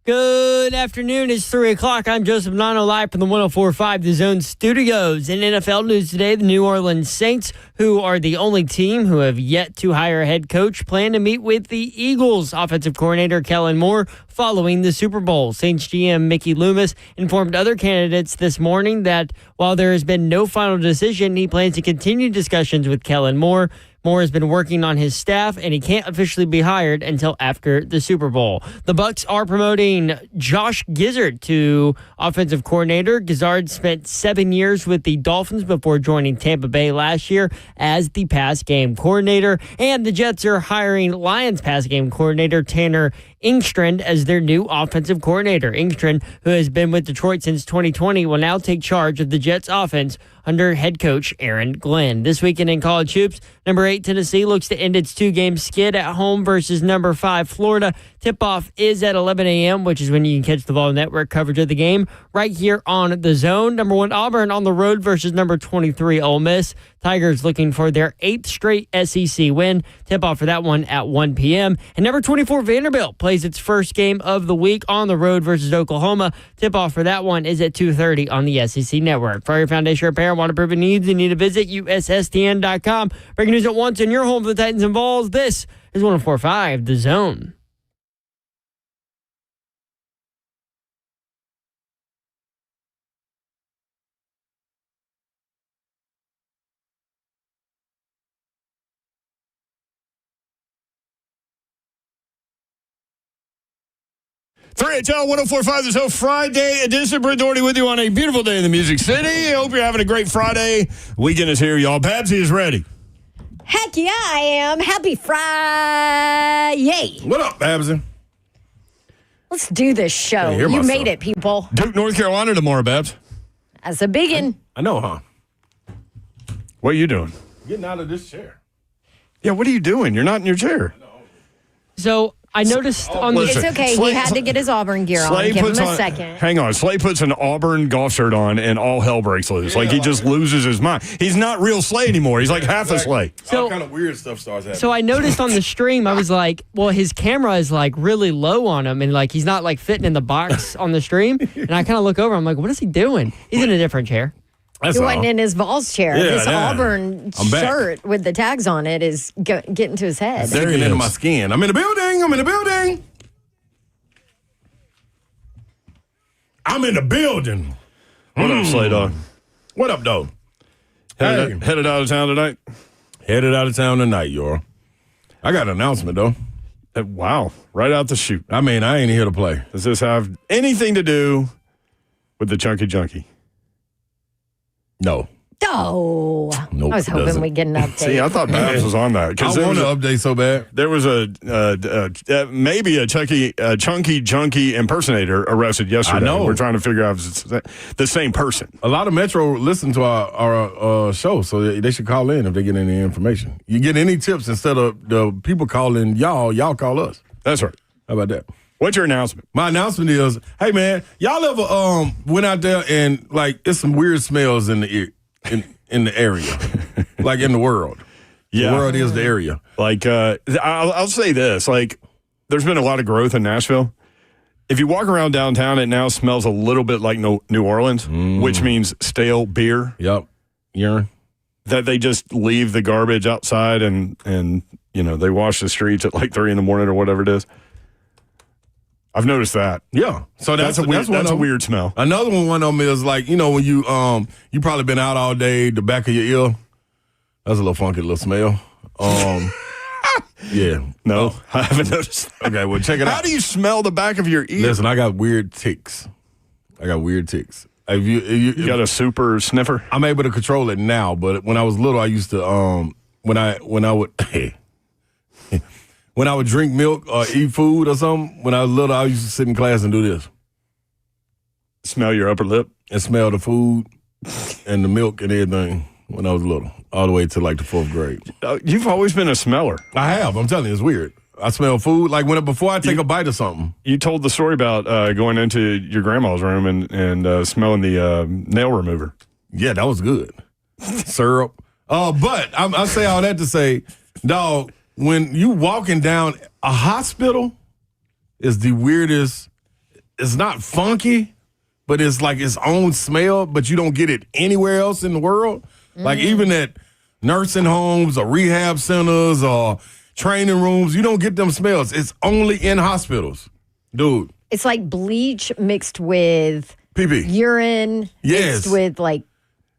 Good afternoon. It's 3 o'clock. I'm Joseph Nano, live from the 104.5 The Zone Studios. In NFL news today, the New Orleans Saints, who are the only team who have yet to hire a head coach, plan to meet with the Eagles offensive coordinator Kellen Moore following the Super Bowl. Saints GM Mickey Loomis informed other candidates this morning that while there has been no final decision, he plans to continue discussions with Kellen Moore. Moore has been working on his staff, and he can't officially be hired until after the Super Bowl. The Bucs are promoting Josh Gizzard to offensive coordinator. Gizzard spent 7 years with the Dolphins before joining Tampa Bay last year as the pass game coordinator. And the Jets are hiring Lions pass game coordinator Tanner Engstrand as their new offensive coordinator. Engstrand, who has been with Detroit since 2020, will now take charge of the Jets offense under head coach Aaron Glenn. This weekend in college hoops, number 8 Tennessee looks to end its two-game skid at home versus number 5 Florida. Tip-off is at 11 a.m., which is when you can catch the Vol Network coverage of the game right here on The Zone. Number 1 Auburn on the road versus number 23 Ole Miss. Tigers looking for their 8th straight SEC win. Tip-off for that one at 1 p.m. And number 24 Vanderbilt plays its first game of the week on the road versus Oklahoma. Tip-off for that one is at 2:30 on the SEC Network. For your foundation repair and waterproofing needs, you need to visit USSTN.com. Breaking news at once in your home for the Titans and Vols. This is 104.5 The Zone. Three at 104.5 The Zone Friday edition. Brent Doherty with you on a beautiful day in the Music City. I hope you're having a great Friday. Weekend is here, y'all. Babsy is ready. Heck yeah, I am. Happy Friday. What up, Babsy? Let's do this show. Hey, you made it, people. Duke, North Carolina tomorrow, Babs. That's a biggin. I know, huh? What are you doing? Getting out of this chair. Yeah, what are you doing? You're not in your chair. So I noticed on the... It's okay. He had to get his Auburn gear on. Give him a second. Hang on. Slay puts an Auburn golf shirt on and all hell breaks loose. Like he just loses his mind. He's not real Slay anymore. He's like half a Slay. So, all kind of weird stuff starts happening. So I noticed on the stream, I was like, well, his camera is like really low on him and like he's not like fitting in the box on the stream. And I kind of look over, I'm like, what is he doing? He's in a different chair. That's He all. wasn't in his Vols chair. Yeah, this yeah. Auburn I'm back. shirt with the tags on it is getting to his head. There he into is. my skin. I'm in the building. I'm in the building. I'm in the building. What up, Slay Dog? What up, though? Headed out of town tonight? Headed out of town tonight, y'all. I got an announcement, though. Wow. Right out the chute. I mean, I ain't here to play. Does this have anything to do with the Chunky Junkie? No. Oh, Nope, I was it hoping doesn't. we'd get an update. See, I thought Babs was on that. I Because want to update so bad. there was maybe a Chunky Junkie impersonator arrested yesterday. I know. We're trying to figure out if it's the same person. A lot of Metro listen to our show, so they should call in if they get any information. You get any tips instead of the people calling y'all call us. That's right. How about that? What's your announcement? My announcement is, hey man, y'all ever went out there and like it's some weird smells in the in the area, like in the world. Yeah. The world is the area. Like, I'll say this. Like, there's been a lot of growth in Nashville. If you walk around downtown, it now smells a little bit like New Orleans, which means stale beer. Yep, urine. That they just leave the garbage outside and you know they wash the streets at like 3 a.m. or whatever it is. I've noticed that. Yeah, so that's a weird smell. Another one of them is like, you know, when you probably been out all day, the back of your ear, that's a little funky little smell. Yeah, No, I haven't noticed that. okay, well check it out. How do you smell the back of your ear? Listen, I got weird ticks. If you got a super sniffer? I'm able to control it now, but when I was little, I used to when I would when I would drink milk or eat food or something. When I was little, I used to sit in class and do this Smell your upper lip? and smell the food and the milk and everything. When I was little, all the way to like the 4th grade. You've always been a smeller. I have. I'm telling you, it's weird. I smell food like before I take a bite of something. You told the story about going into your grandma's room and smelling the nail remover. Yeah, that was good. Syrup. But I say all that to say, dog, when you walking down a hospital is the weirdest it's not funky, but it's like its own smell, but you don't get it anywhere else in the world. Like even at nursing homes or rehab centers or training rooms, you don't get them smells. It's only in hospitals, dude. It's like bleach mixed with pee-pee. urine, mixed with like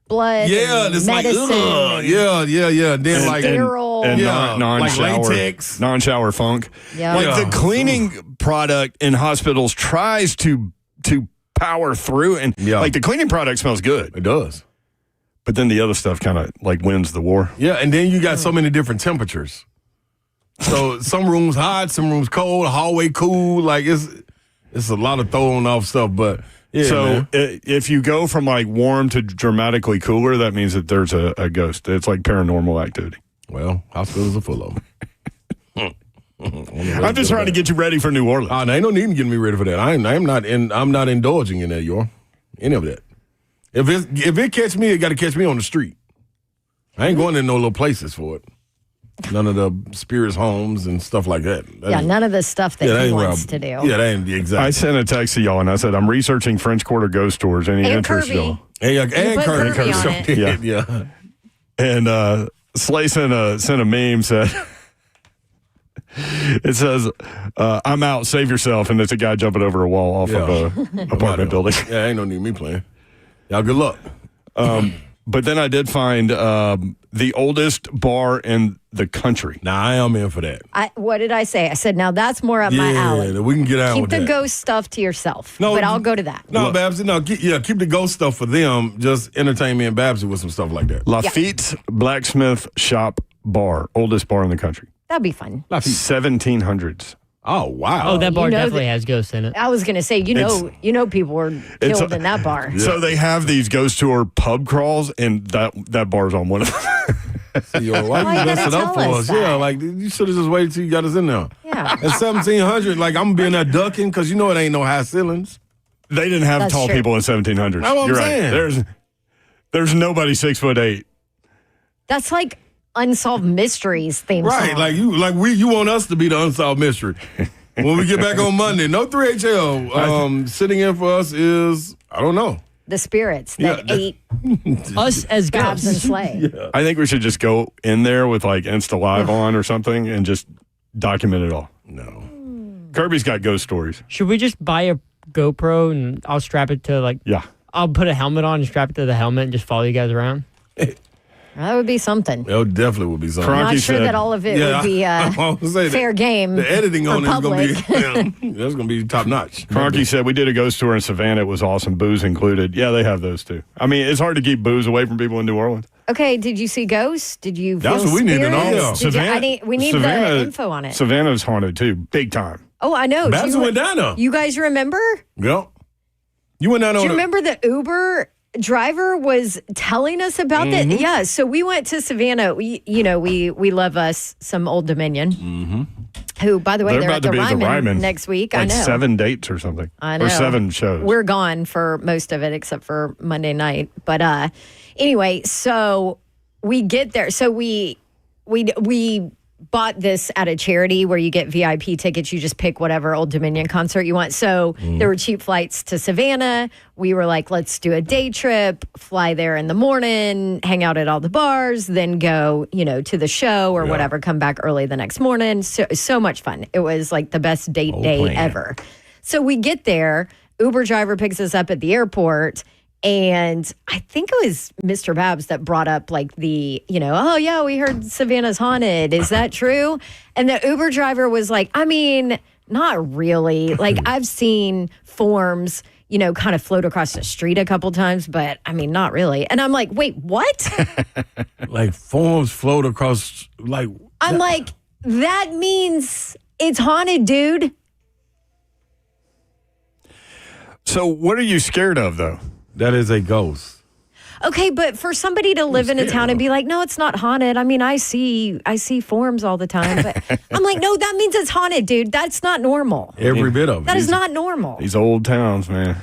blood, and it's medicine. like, yeah. Then like sterile. and Yeah, non-shower, like latex. non-shower funk. Yeah. Like Yeah. the cleaning product in hospitals tries to power through, and like the cleaning product smells good, It does. but then the other stuff kind of like wins the war. Yeah, and then you got so many different temperatures. So some rooms hot, some rooms cold, hallway cool. Like it's a lot of throwing off stuff, but yeah. So man. if you go from like warm to dramatically cooler, that means that there's a ghost. It's like paranormal activity. Well, hospitals are full of them. I'm just trying to get you ready for New Orleans. There ain't no need to get me ready for that. I'm not indulging in that, any of that. If it catch me, it got to catch me on the street. I ain't going to no little places for it. None of the spirits homes and stuff like that. None of the stuff that he ain't where wants to do. Yeah, that ain't exactly. I sent a text to y'all and I said, I'm researching French Quarter ghost tours. Any And interest, Kirby. y'all? And put Kirby. Kirby on it. Yeah. Yeah. And Slay sent a meme, said, it says, I'm out, save yourself. And it's a guy jumping over a wall off of a apartment building. Yeah, ain't no need me playing. Y'all good luck. But then I did find the oldest bar in the country. Nah, I am in for that. What did I say? I said, now that's more up my alley. We can get out Keep with the that. ghost stuff to yourself. No, but I'll go to that. No, Babsy, no. Keep the ghost stuff for them. Just entertain me and Babsy with some stuff like that. Lafitte's Blacksmith Shop Bar, oldest bar in the country. That'd be fun. 1700s. Oh, wow. Oh, that bar know definitely that- has ghosts in it. I was going to say, you know people were killed in that bar. So they have these ghost tour pub crawls, and that bar's on one of them. Yo, why Why you you messing gotta up for tell us? us Yeah, that? like you should have just waited till you got us in there. Yeah. At 1700, like I'm gonna be in there ducking because you know it ain't no high ceilings. They didn't have That's tall true. people in 1700s. That's what I'm You're saying. right. There's nobody 6'8". That's like Unsolved Mysteries theme Right, song. you want us to be the unsolved mystery. When we get back on Monday, no 3HL. Sitting in for us is I don't know. The spirits that Yeah, ate Us as Babs and ghosts. Slay. I think we should just go in there with like Insta Live on or something and just document it all. No. Kirby's got ghost stories. Should we just buy a GoPro and I'll strap it to Yeah. I'll put a helmet on and strap it to the helmet and just follow you guys around? That would be something. That definitely would be something. Cronky Not sure said- that all of it Yeah, would be I was gonna say fair game. The editing for on it is gonna be public. that's gonna be top notch. Cronky said we did a ghost tour in Savannah. It was awesome. Booze included. Yeah, they have those too. I mean, it's hard to keep booze away from people in New Orleans. Okay, did you see ghosts? Did you feel That's what we need to know. spirits? Yeah. Did you- we need Savannah- the info on it. Savannah's haunted too, big time. Oh, I know. Babs went down there. You guys remember? Yep. You went down Do on you remember the Uber driver was telling us about that? Mm-hmm. Yeah. So we went to Savannah. We love us some Old Dominion. Mm-hmm. Who, by the way, they're at the Ryman next week. Like I know 7 dates or something. I know. Or 7 shows. We're gone for most of it except for Monday night. But anyway, so we get there. So we bought this at a charity where you get VIP tickets. You just pick whatever Old Dominion concert you want. So there were cheap flights to Savannah. We were like, let's do a day trip, fly there in the morning, hang out at all the bars, then go, to the show or whatever, come back early the next morning. So much fun. It was like the best date day plan. ever. So we get there. Uber driver picks us up at the airport. And I think it was Mr. Babs that brought up like oh yeah, we heard Savannah's haunted. Is that true? And the Uber driver was like, I mean, not really. Like I've seen forms, kind of float across the street a couple times, but I mean, not really. And I'm like, wait, what? like forms float across like I'm like, that means it's haunted, dude. So what are you scared of though? that is a ghost. Okay, but for somebody to live in a town and be like, no, it's not haunted. I mean, I see forms all the time. But I'm like, no, that means it's haunted, dude. That's not normal. Every bit of it. That is not normal. These old towns, man.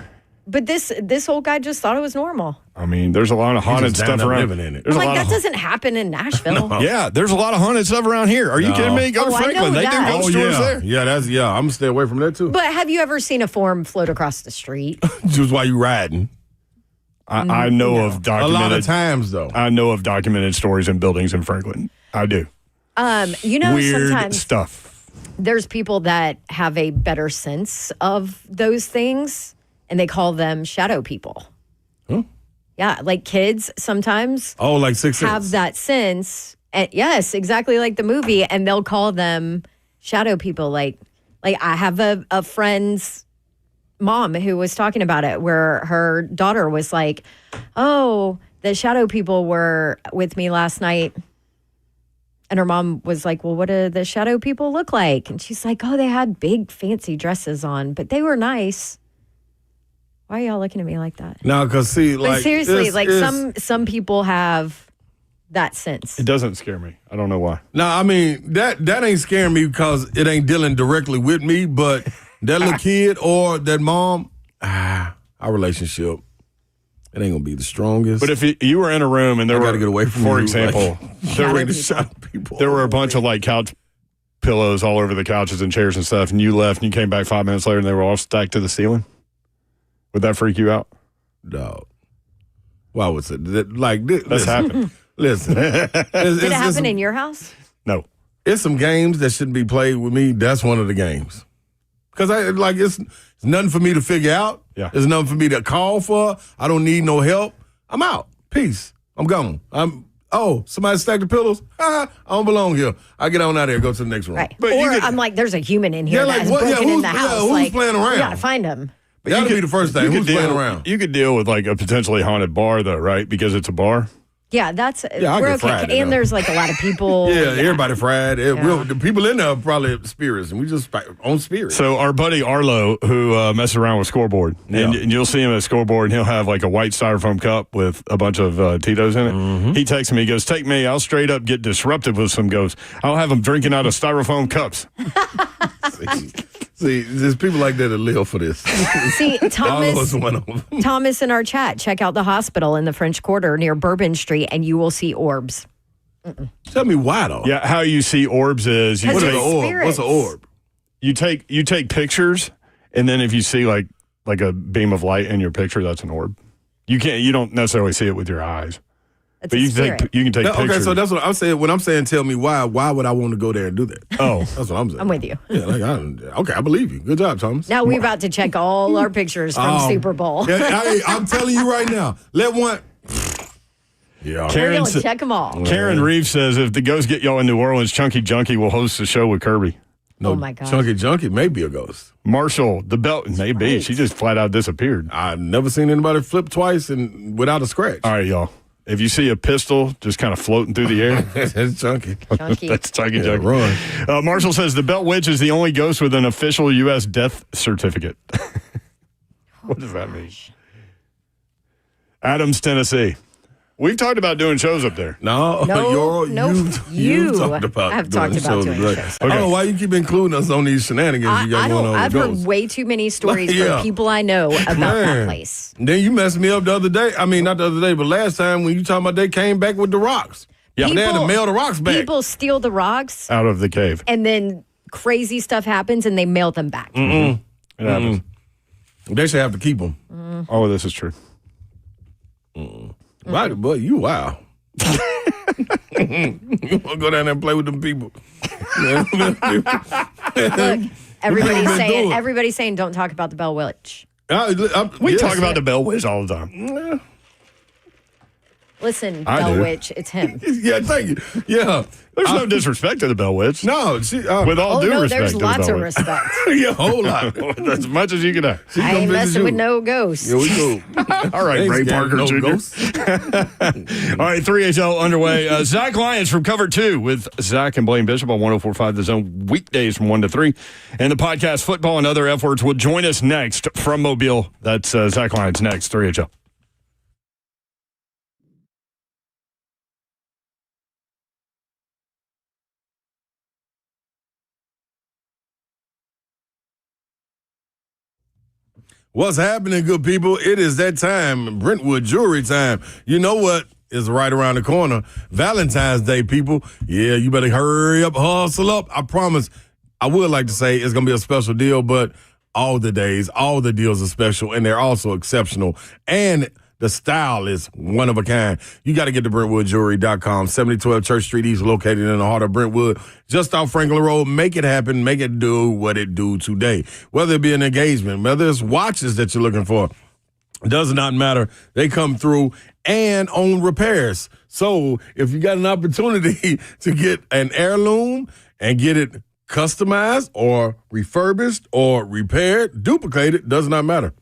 But this old guy just thought it was normal. I mean, there's a lot of haunted just down stuff there around. living in it. There's I'm a like, lot that of, doesn't happen in Nashville. yeah, there's a lot of haunted stuff around here. Are you kidding me? Go to I know Franklin. They do that. ghost tours there. Yeah, I'm gonna stay away from that too. But have you ever seen a form float across the street? Just while you riding. I know of A documented. lot of times though. I know of documented stories in buildings in Franklin. I do. Weird sometimes stuff. there's people that have a better sense of those things, and they call them shadow people. Huh? Yeah, like kids sometimes Oh, like 6 have that sense. And yes, exactly like the movie, and they'll call them shadow people. Like I have a friend's mom who was talking about it, where her daughter was like, "Oh, the shadow people were with me last night." And her mom was like, "Well, what do the shadow people look like?" And she's like, "Oh, they had big fancy dresses on, but they were nice." Why are y'all looking at me like that? No, because see, But like seriously, it's- some people have that sense. It doesn't scare me. I don't know why. No, I mean that ain't scaring me because it ain't dealing directly with me, but that little kid or that mom, our relationship, it ain't gonna be the strongest. But if you were in a room and there I were, gotta get away from for you, example, Shadow Ready to people. shot people. there were a bunch of like couch pillows all over the couches and chairs and stuff, and you left and you came back 5 minutes later and they were all stacked to the ceiling. Would that freak you out? Dog. Why was it like this? That's happened. Listen, Did it happen in your house? No. It's some games that shouldn't be played with me. That's one of the games. Because it's nothing for me to figure out. Yeah. There's nothing for me to call for. I don't need no help. I'm out. Peace. I'm gone. Somebody stacked the pillows? I don't belong here. I get on out of here, go to the next room. Right. But you or could- I'm like, there's a human in here Yeah, that like, has what- yeah, broken in who's- the yeah, house. who's like, playing around? We gotta find him. That'll be the first thing. You Who's could deal, playing around? You could deal with like a potentially haunted bar though, right? Because it's a bar. Yeah, that's I we're get okay. fried, you know. And there's like a lot of people. Yeah, everybody fried. The people in there are probably spirits, and we just on spirits. So our buddy Arlo, who messes around with scoreboard, and you'll see him at scoreboard, and he'll have like a white styrofoam cup with a bunch of Tito's in it. Mm-hmm. He texts me, he goes, "Take me, I'll straight up get disruptive with some ghosts. I'll have them drinking out of styrofoam cups." See, there's people like that that live for this. See, Arlo's one of them. Thomas in our chat, check out the hospital in the French Quarter near Bourbon Street, and you will see orbs. Tell me why though. Yeah, how you see orbs is you Because What is it's an orb? spirits. What's an orb? you take pictures, and then if you see like a beam of light in your picture, that's an orb. You don't necessarily see it with your eyes, That's but a you can spirit. take Okay, pictures. so that's what I'm saying. When I'm saying, tell me why would I want to go there and do that? Oh, That's what I'm saying. I'm with you. Yeah, okay, I believe you. Good job, Thomas. Now we're about to check all our pictures from Super Bowl. Yeah, I'm telling you right now. Let one. Yeah. We're Karen going sa- to check them all. Karen Reeves says if the ghosts get y'all in New Orleans, Chunky Junkie will host the show with Kirby. No, Oh, my God. Chunky Junkie may be a ghost. Marshall, the belt, maybe. right. She just flat out disappeared. I've never seen anybody flip twice and without a scratch. All right, y'all. If you see a pistol just kind of floating through the air, That's Chunky. Chunky. that's Chunky Junkie. Run. Marshall says the Belt Witch is the only ghost with an official U.S. death certificate. What does that mean? Adams, Tennessee. We've talked about doing shows up there. No, you talked about have talked about shows doing today. shows. I don't know why you keep including us on these shenanigans you got I going don't. on I've with heard ghosts. way too many stories Yeah. from people I know about that Man. place. And then you messed me up the other day. I mean, not the other day, but last time when you talking about they came back with the rocks. Yeah. They had to mail the rocks back. People steal the rocks, Out of the cave. and then crazy stuff happens, and they mail them back. It happens. They should have to keep them. All of this is true. Right, but you wow. You want to go down there and play with them people? Look, been doing. everybody's saying, don't talk about the Bell Witch. We talk about the Bell Witch all the time. Listen, I Bell do. Witch, it's him. Yeah, thank you. Yeah. There's no disrespect to the Bell Witch. No, she, With all Oh due no, respect there's to the lots Bell of Witch. respect. yeah, a whole lot. That's as much as you can have. She I come ain't visit messing you. with no ghosts. Yeah, we cool. All right, Thanks, Ray Gary. Parker No Jr. ghosts. All right, 3HL underway. Zach Lyons from Cover 2 with Zach and Blaine Bishop on 104.5 The Zone weekdays from 1 to 3. And the podcast Football and Other F Words will join us next from Mobile. That's Zach Lyons next, 3HL. What's happening, good people? It is that time, Brentwood Jewelry time. You know what is right around the corner? Valentine's Day, people. Yeah, you better hurry up, hustle up. I promise. I would like to say it's going to be a special deal, but all the days, all the deals are special, and they're also exceptional. And the style is one of a kind. You got to get to BrentwoodJewelry.com. 7012 Church Street East, located in the heart of Brentwood, just off Franklin Road. Make it happen. Make it do what it do today. Whether it be an engagement, whether it's watches that you're looking for, does not matter. They come through and own repairs. So if you got an opportunity to get an heirloom and get it customized or refurbished or repaired, duplicated, does not matter.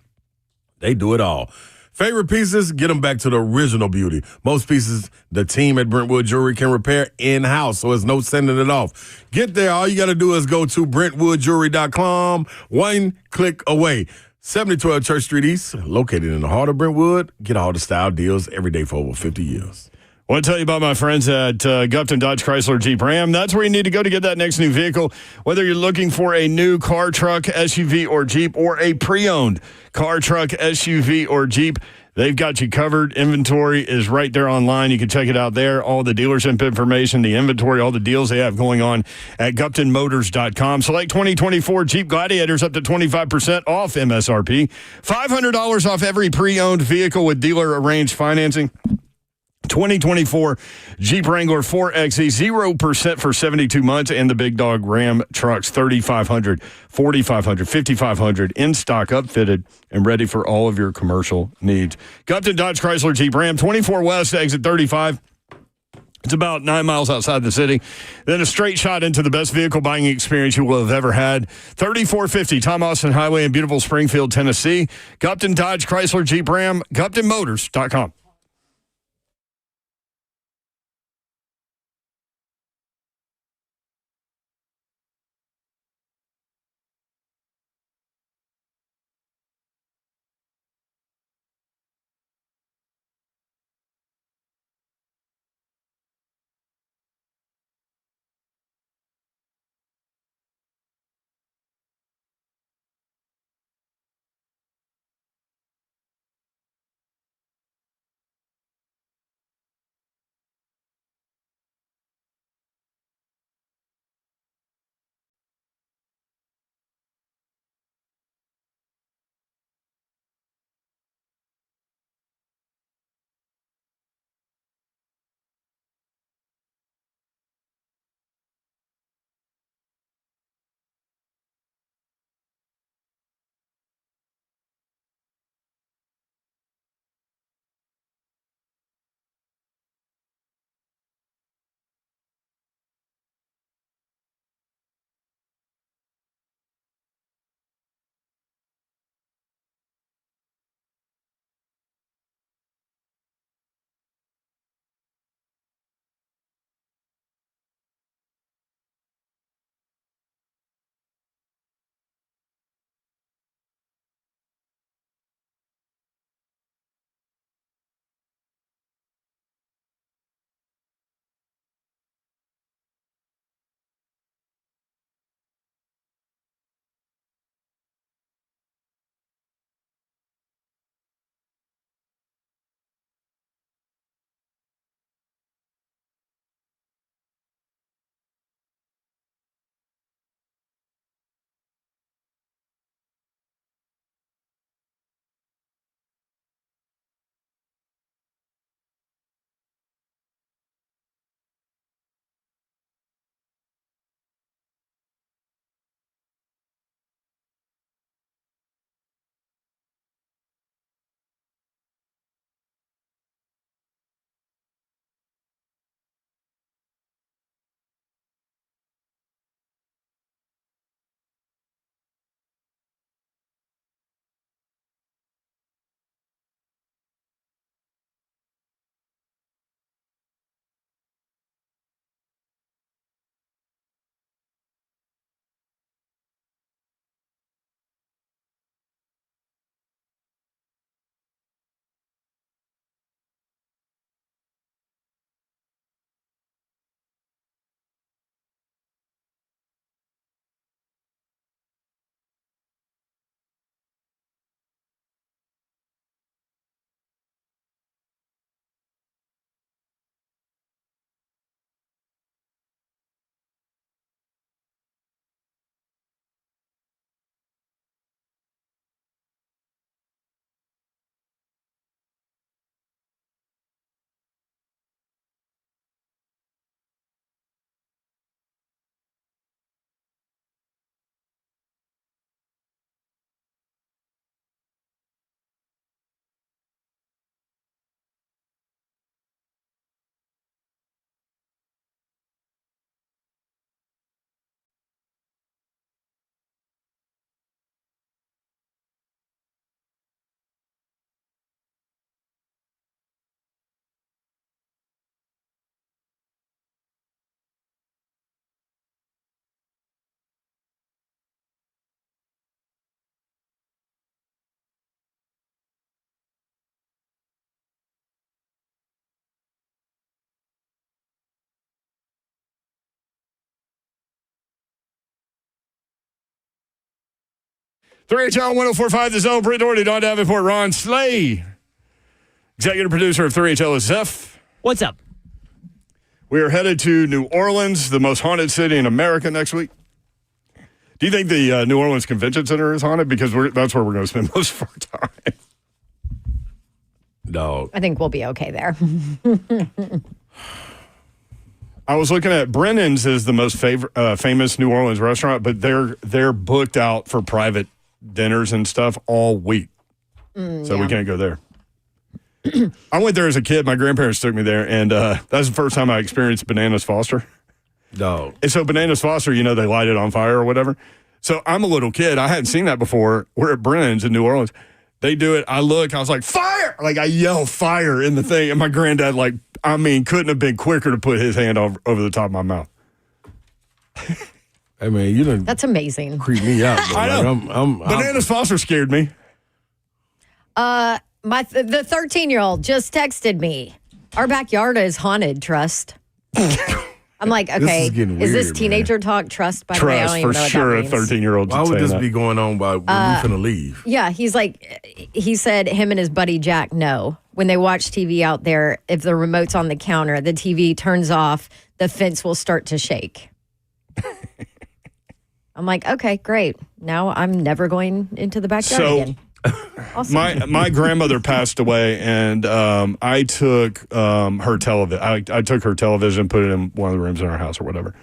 They do it all. Favorite pieces, get them back to the original beauty. Most pieces, the team at Brentwood Jewelry can repair in-house, so there's no sending it off. Get there. All you got to do is go to BrentwoodJewelry.com. One click away. 7012 Church Street East, located in the heart of Brentwood. Get all the style deals every day for over 50 years. I want to tell you about my friends at Gupton Dodge Chrysler Jeep Ram. That's where you need to go to get that next new vehicle. Whether you're looking for a new car, truck, SUV, or Jeep, or a pre-owned car, truck, SUV, or Jeep, they've got you covered. Inventory is right there online. You can check it out there. All the dealership information, the inventory, all the deals they have going on at GuptonMotors.com. Select 2024 Jeep Gladiators up to 25% off MSRP. $500 off every pre-owned vehicle with dealer-arranged financing. 2024 Jeep Wrangler 4xe, 0% for 72 months, and the Big Dog Ram trucks, 3,500, 4,500, 5,500, in stock, upfitted, and ready for all of your commercial needs. Gupton Dodge Chrysler Jeep Ram, 24 West, exit 35. It's about 9 miles outside the city. Then a straight shot into the best vehicle buying experience you will have ever had. 3450 Tom Austin Highway in beautiful Springfield, Tennessee. Gupton Dodge Chrysler Jeep Ram, GuptonMotors.com. 3HL 104.5 The Zone. Britt Doherty, Don Davenport, Ron Slay. Executive producer of 3HL is Zeph. What's up? We are headed to New Orleans, the most haunted city in America, next week. Do you think the New Orleans Convention Center is haunted? Because that's where we're going to spend most of our time. Dog. I think we'll be okay there. I was looking at Brennan's is the most famous New Orleans restaurant, but they're booked out for private dinners and stuff all week. So we can't go there. I went there as a kid. My grandparents took me there, and that was the first time I experienced Bananas Foster. Dog. And so Bananas Foster, they light it on fire or whatever. So I'm a little kid. I hadn't seen that before. We're at Brennan's in New Orleans. They do it. I was like, fire! Like, I yell fire in the thing. And my granddad, couldn't have been quicker to put his hand over the top of my mouth. Hey, man, you done That's amazing. creep me out. Bro. I know. I'm Bananas Foster scared me. The 13-year-old just texted me. Our backyard is haunted, trust. I'm like, okay, is getting is this weird, teenager talk? Trust, by the way? I Trust, don't even for know what sure, a that means. 13-year-old Why would this be going on when we finna leave? Yeah, he said him and his buddy Jack know. When they watch TV out there, if the remote's on the counter, the TV turns off, the fence will start to shake. I'm like, okay, great. Now I'm never going into the backyard again. Awesome. My grandmother passed away, and I took her television. I took her television, put it in one of the rooms in our house or whatever.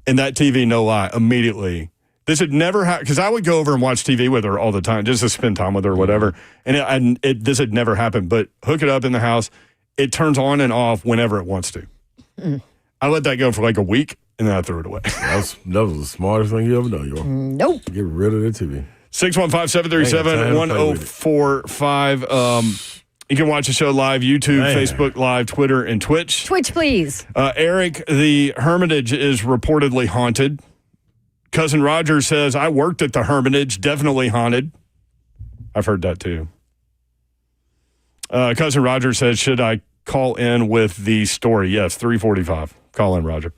And that TV, no lie, immediately. This had never happened because I would go over and watch TV with her all the time, just to spend time with her or whatever. And this had never happened. But hook it up in the house, it turns on and off whenever it wants to. I let that go for like a week, and then I threw it away. That was the smartest thing you ever done, yo. Nope. Get rid of the TV. 615-737-1045. You can watch the show live, YouTube, Man. Facebook Live, Twitter, and Twitch. Twitch, please. Eric, the Hermitage is reportedly haunted. Cousin Roger says, I worked at the Hermitage, definitely haunted. I've heard that too. Cousin Roger says, should I call in with the story? Yes, 345. Call in, Roger.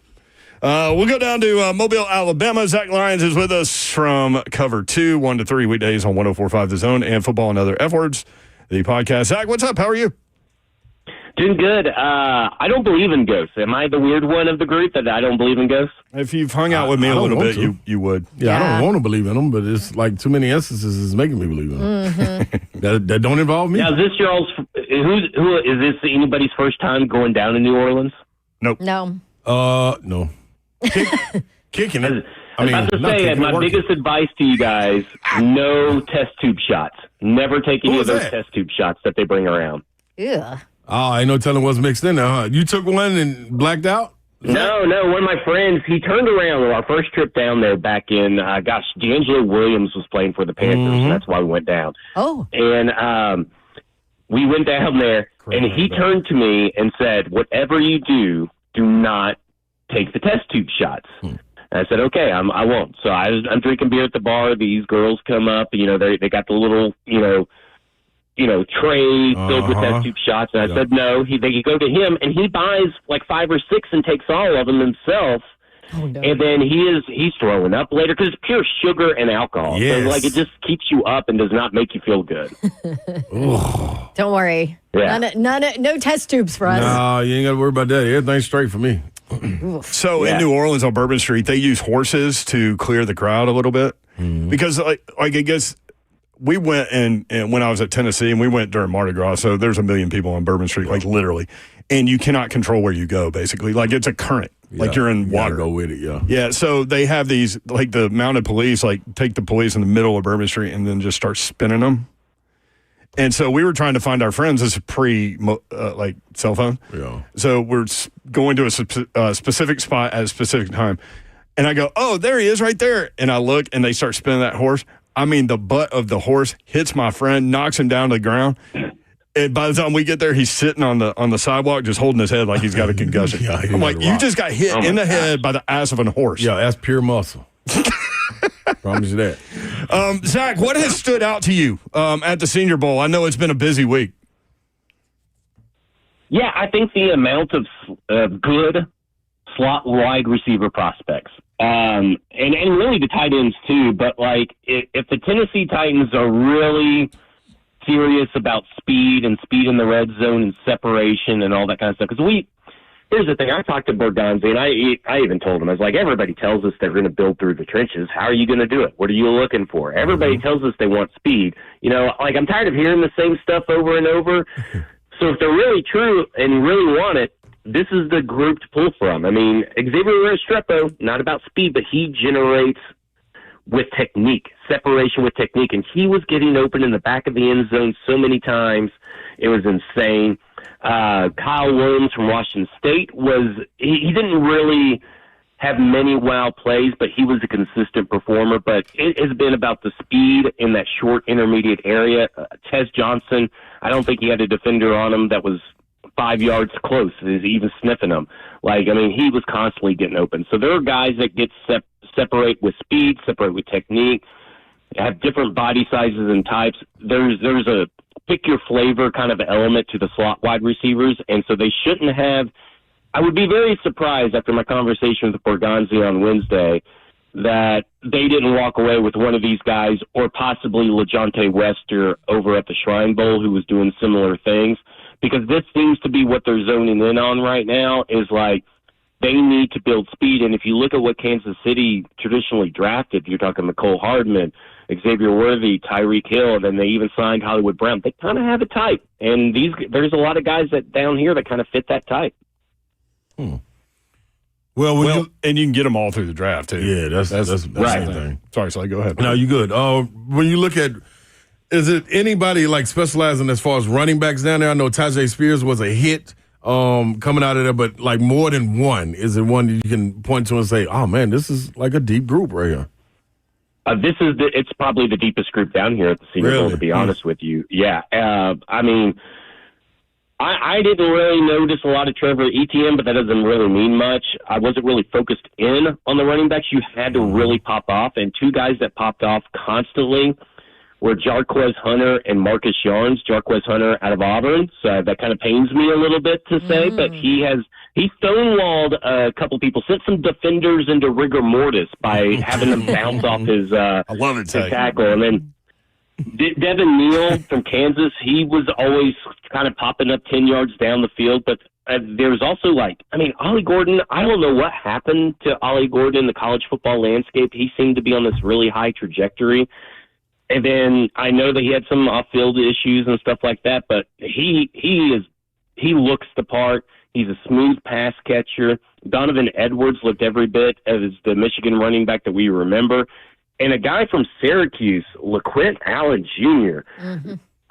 We'll go down to Mobile, Alabama. Zach Lyons is with us from Cover 2, 1 to 3 weekdays on 104.5 The Zone and Football and Other F Words, the podcast. Zach, what's up? How are you? Doing good. I don't believe in ghosts. Am I the weird one of the group that I don't believe in ghosts? If you've hung out with me I a don't little want bit, to. you would. Yeah, I Yeah. don't want to believe in them, but it's like too many instances is making me believe in them. that don't involve me. Now, is this your all's? Who is this? Anybody's first time going down to New Orleans? No. No. Kicking it. I was about to not say, kicking it, my working. biggest advice to you guys: no test tube shots. Never take any Who of was those that? test tube shots that they bring around. Ugh. Oh, ain't no telling what's mixed in there, huh? You took one and blacked out? No, one of my friends, he turned around on our first trip down there back in, D'Angelo Williams was playing for the Panthers, and that's why we went down. Oh. And we went down there, and he turned to me and said, whatever you do, do not take the test tube shots. And I said, okay, I won't. So I'm drinking beer at the bar. These girls come up, they got the little, tray filled with test tube shots. And I said, no. They go to him, and he buys like 5 or 6 and takes all of them himself. Oh, no. And then he's throwing up later because it's pure sugar and alcohol. Yes. So, it just keeps you up and does not make you feel good. Don't worry. Yeah. No test tubes for us. No, you ain't got to worry about that. Everything's straight for me. So in Yeah. New Orleans on Bourbon Street, they use horses to clear the crowd a little bit because, I guess we went and when I was at Tennessee, and we went during Mardi Gras, so there's 1 million people on Bourbon Street, like literally, and you cannot control where you go. Basically, like it's a current, like you're in You gotta water. go with it, yeah. Yeah, so they have these, like the mounted police, like take the police in the middle of Bourbon Street and then just start spinning them. And so we were trying to find our friends. This is cell phone. Yeah. So we're going to a specific spot at a specific time. And I go, oh, there he is right there. And I look and they start spinning that horse. I mean, the butt of the horse hits my friend, knocks him down to the ground. And by the time we get there, he's sitting on the sidewalk, just holding his head like he's got a concussion. Yeah, he I'm got like, a you rock. just got hit in the head by the ass of a horse. Yeah, that's pure muscle. Promise you that. Zach, what has stood out to you at the Senior Bowl? I know it's been a busy week. Yeah, I think the amount of good slot wide receiver prospects and really the tight ends too. But like, if the Tennessee Titans are really serious about speed in the red zone and separation and all that kind of stuff, because here's the thing. I talked to Borgonzi, and I even told him, I was like, everybody tells us they're going to build through the trenches. How are you going to do it? What are you looking for? Everybody tells us they want speed. You know, like, I'm tired of hearing the same stuff over and over. So if they're really true and really want it, this is the group to pull from. I mean, Xavier Restrepo, not about speed, but he generates with technique, separation with technique. And he was getting open in the back of the end zone so many times. It was insane. Kyle Williams from Washington State he didn't really have many wow plays, but he was a consistent performer. But it has been about the speed in that short intermediate area. Tez Johnson, I don't think he had a defender on him that was 5 yards close, even sniffing him. Like, I mean, he was constantly getting open. So there are guys that get separate with speed, separate with technique, have different body sizes and types. There's a pick your flavor kind of element to the slot wide receivers, and so they shouldn't have. I would be very surprised after my conversation with Borgonzi on Wednesday that they didn't walk away with one of these guys, or possibly LeJontay Wester over at the Shrine Bowl, who was doing similar things, because this seems to be what they're zoning in on right now, is like they need to build speed. And if you look at what Kansas City traditionally drafted, you're talking Mecole Hardman, Xavier Worthy, Tyreek Hill, and then they even signed Hollywood Brown. They kind of have a type, and there's a lot of guys that down here that kind of fit that type. Well, and you can get them all through the draft too. Yeah, that's right. the thing. Sorry, Sly, go ahead. No, you good. When you look at, is it anybody like specializing as far as running backs down there? I know Tajay Spears was a hit coming out of there, but like more than one. Is it one that you can point to and say, oh man, this is like a deep group right here? It's probably the deepest group down here at the Senior Bowl, to be honest with you. Yeah. I mean, I didn't really notice a lot of Trevor Etienne, but that doesn't really mean much. I wasn't really focused in on the running backs. You had to really pop off, and two guys that popped off constantly were Jarquez Hunter and Marcus Yarns. Jarquez Hunter out of Auburn, so that kind of pains me a little bit to say, but he stonewalled a couple people, sent some defenders into rigor mortis by having them bounce off his I love it, his tackle. And then Devin Neal from Kansas, he was always kind of popping up 10 yards down the field, but there's also Ollie Gordon, I don't know what happened to Ollie Gordon in the college football landscape. He seemed to be on this really high trajectory. And then I know that he had some off-field issues and stuff like that, but he looks the part. He's a smooth pass catcher. Donovan Edwards looked every bit as the Michigan running back that we remember. And a guy from Syracuse, LaQuint Allen Jr.,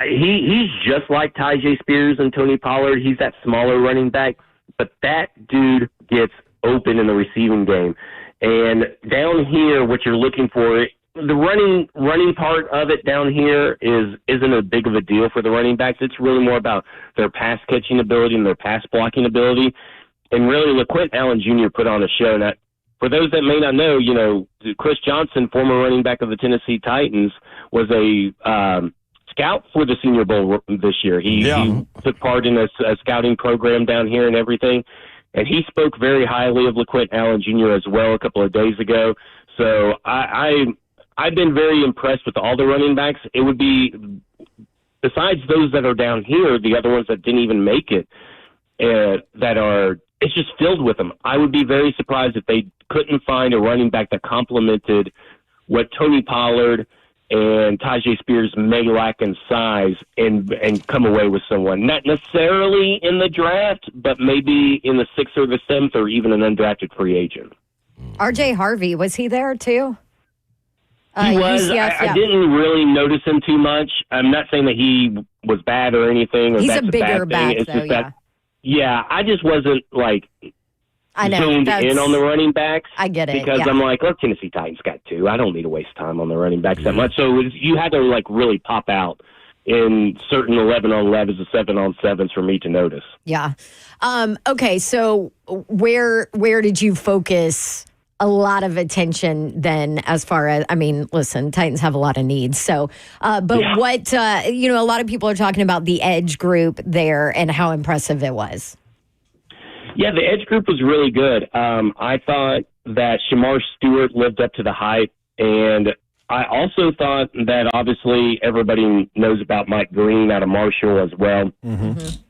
he's just like Tajay Spears and Tony Pollard. He's that smaller running back, but that dude gets open in the receiving game. And down here, what you're looking for, the running part of it down here isn't as big of a deal for the running backs. It's really more about their pass catching ability and their pass blocking ability. And really, LaQuint Allen Jr. put on a show. Now, for those that may not know, Chris Johnson, former running back of the Tennessee Titans, was a scout for the Senior Bowl this year. He took part in a scouting program down here and everything. And he spoke very highly of LaQuint Allen Jr. as well a couple of days ago. So I've been very impressed with all the running backs. It would be, besides those that are down here, the other ones that didn't even make it, it's just filled with them. I would be very surprised if they couldn't find a running back that complemented what Tony Pollard and Tajay Spears may lack in size and come away with someone. Not necessarily in the draft, but maybe in the 6th or the 7th or even an undrafted free agent. RJ Harvey, was he there too? He was. UCF, I didn't really notice him too much. I'm not saying that he was bad or anything. Or He's that's a bigger back, it's though, just that, I just wasn't zoomed in on the running backs. I get it. Because I'm like, Tennessee Titans got two. I don't need to waste time on the running backs that much. So you had to really pop out in certain 11-on-11s and 7-on-7s for me to notice. Yeah. Okay. So where did you focus a lot of attention then, as far as, listen, Titans have a lot of needs. So, what, a lot of people are talking about the edge group there and how impressive it was. Yeah, the edge group was really good. I thought that Shamar Stewart lived up to the hype, and I also thought that obviously everybody knows about Mike Green out of Marshall as well,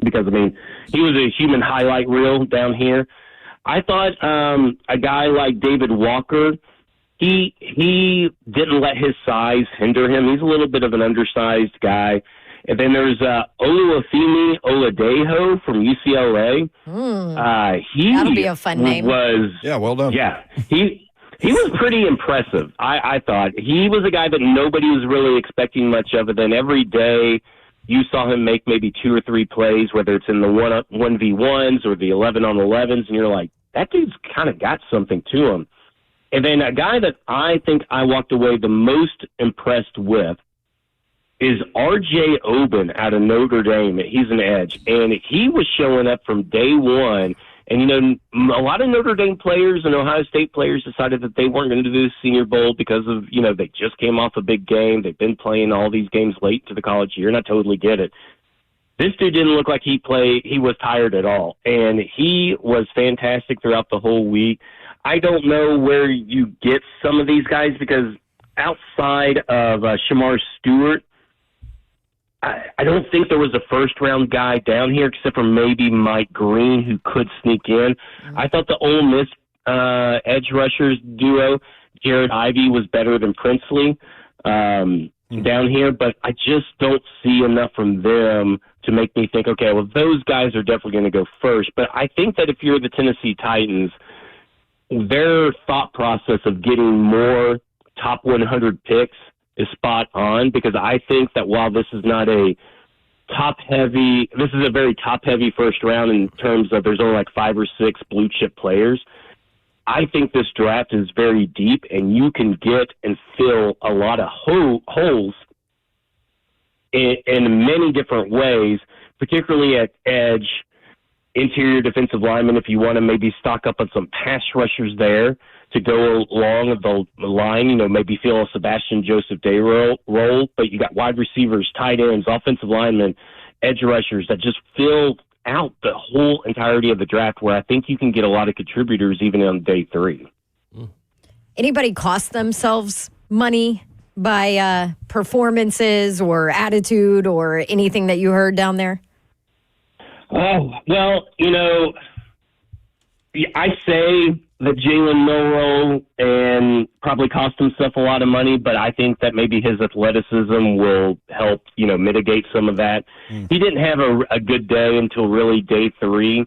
because, I mean, he was a human highlight reel down here. I thought a guy like David Walker, he didn't let his size hinder him. He's a little bit of an undersized guy. And then there's Oluwafemi Oladejo from UCLA. That'll be a fun name. Yeah, well done. Yeah, he was pretty impressive. I thought he was a guy that nobody was really expecting much of. And then every day you saw him make maybe 2 or 3 plays, whether it's in the 1v1s or the 11-on-11s, and you're like, that dude's kind of got something to him. And then a guy that I think I walked away the most impressed with is R.J. Oben out of Notre Dame. He's an edge, and he was showing up from day one. And, you know, a lot of Notre Dame players and Ohio State players decided that they weren't going to do the Senior Bowl because of, you know, they just came off a big game. They've been playing all these games late to the college year, and I totally get it. This dude didn't look like he was tired at all, and he was fantastic throughout the whole week. I don't know where you get some of these guys, because outside of Shamar Stewart, I don't think there was a first-round guy down here except for maybe Mike Green, who could sneak in. I thought the Ole Miss edge rushers duo, Jared Ivey, was better than Princely down here, but I just don't see enough from them to make me think, okay, well, those guys are definitely going to go first. But I think that if you're the Tennessee Titans, their thought process of getting more top 100 picks is spot on, because I think that while this is not a this is a very top-heavy first round in terms of there's only like 5 or 6 blue-chip players. I think this draft is very deep, and you can get and fill a lot of holes in many different ways, particularly at edge, interior defensive lineman, if you want to maybe stock up on some pass rushers there to go along the line, you know, maybe fill a Sebastian Joseph Day role, but you got wide receivers, tight ends, offensive linemen, edge rushers that just fill out the whole entirety of the draft, where I think you can get a lot of contributors even on day 3. Anybody cost themselves money by performances or attitude or anything that you heard down there? Oh, well, you know, I say that Jalen Milroe and probably cost himself a lot of money, but I think that maybe his athleticism will help, you know, mitigate some of that. He didn't have a good day until really day 3,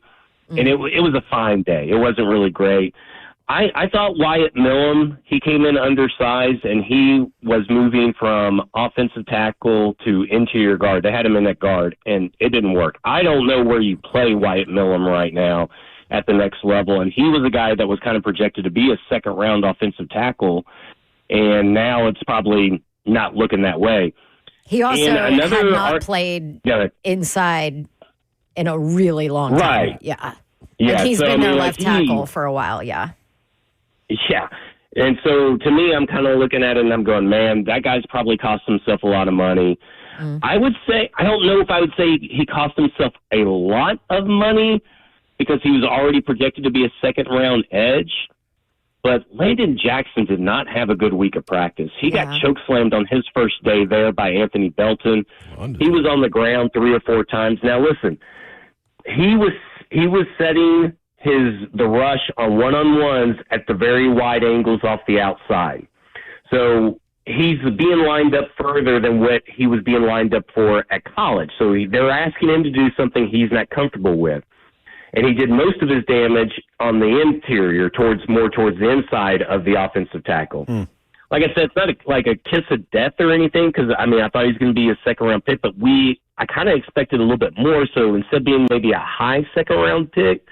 and it was a fine day. It wasn't really great. I thought Wyatt Millam, he came in undersized, and he was moving from offensive tackle to interior guard. They had him in at guard, and it didn't work. I don't know where you play Wyatt Millam right now at the next level, and he was a guy that was kind of projected to be a second-round offensive tackle, and now it's probably not looking that way. He also had not played inside in a really long time. Right. Yeah. Yeah, like he's so, been their like left tackle for a while, yeah. Yeah. And so to me, I'm kind of looking at it and I'm going, man, that guy's probably cost himself a lot of money. I would say, I don't know if I would say he cost himself a lot of money because he was already projected to be a second-round edge. But Landon Jackson did not have a good week of practice. He got chokeslammed on his first day there by Anthony Belton. He was on the ground 3 or 4 times. Now, listen, he was setting the rush on one-on-ones at the very wide angles off the outside. So he's being lined up further than what he was being lined up for at college. So they're asking him to do something he's not comfortable with. And he did most of his damage on the interior, more towards the inside of the offensive tackle. Like I said, it's not like a kiss of death or anything, because, I mean, I thought he was going to be a second-round pick, but I kind of expected a little bit more. So instead of being maybe a high second-round pick,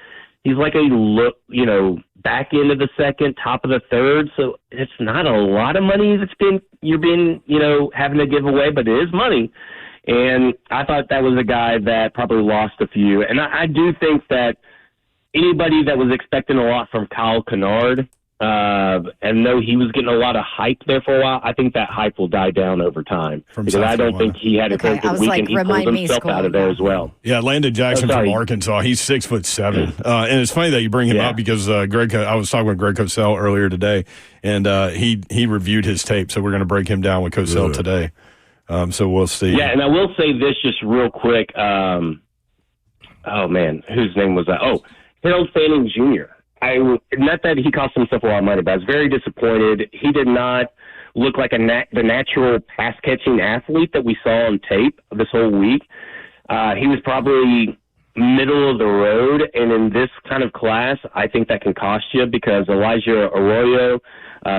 he's like back end of the second, top of the third. So it's not a lot of money you're having to give away, but it is money. And I thought that was a guy that probably lost a few. And I do think that anybody that was expecting a lot from Kyle Kennard, And though he was getting a lot of hype there for a while, I think that hype will die down over time. Because I don't think he had a very good week, and he pulled himself out of there as well. Yeah, Landon Jackson from Arkansas. He's 6'7", and it's funny that you bring him up because I was talking with Greg Cosell earlier today, and he reviewed his tape. So we're going to break him down with Cosell today. So we'll see. Yeah, and I will say this just real quick. Oh man, whose name was that? Oh, Harold Fanning Jr. Not that he cost himself a lot of money, but I was very disappointed. He did not look like the natural pass-catching athlete that we saw on tape this whole week. He was probably middle of the road, and in this kind of class, I think that can cost you because Elijah Arroyo,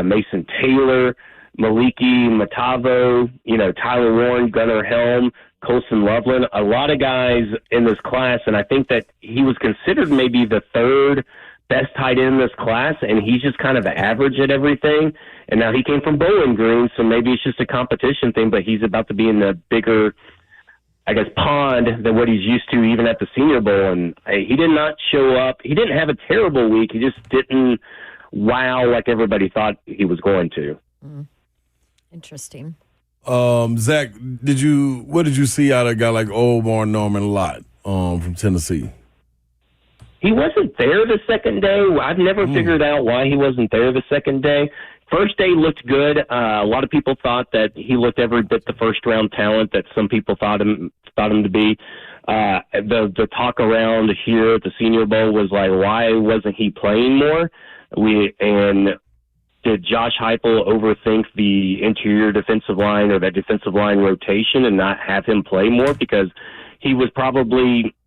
Mason Taylor, Maliki Matavo, Tyler Warren, Gunnar Helm, Colson Loveland, a lot of guys in this class, and I think that he was considered maybe the third best tight end in this class, and he's just kind of average at everything. And now he came from Bowling Green, so maybe it's just a competition thing, but he's about to be in the bigger, I guess, pond than what he's used to even at the Senior Bowl. And he did not show up. He didn't have a terrible week. He just didn't wow like everybody thought he was going to. Interesting. Zach, what did you see out of a guy like Omar Norman Lott from Tennessee? He wasn't there the second day. I've never figured out why he wasn't there the second day. First day looked good. A lot of people thought that he looked every bit the first-round talent that some people thought him to be. The talk around here at the Senior Bowl was like, why wasn't he playing more? Did Josh Heupel overthink the interior defensive line or that defensive line rotation and not have him play more? Because he was probably –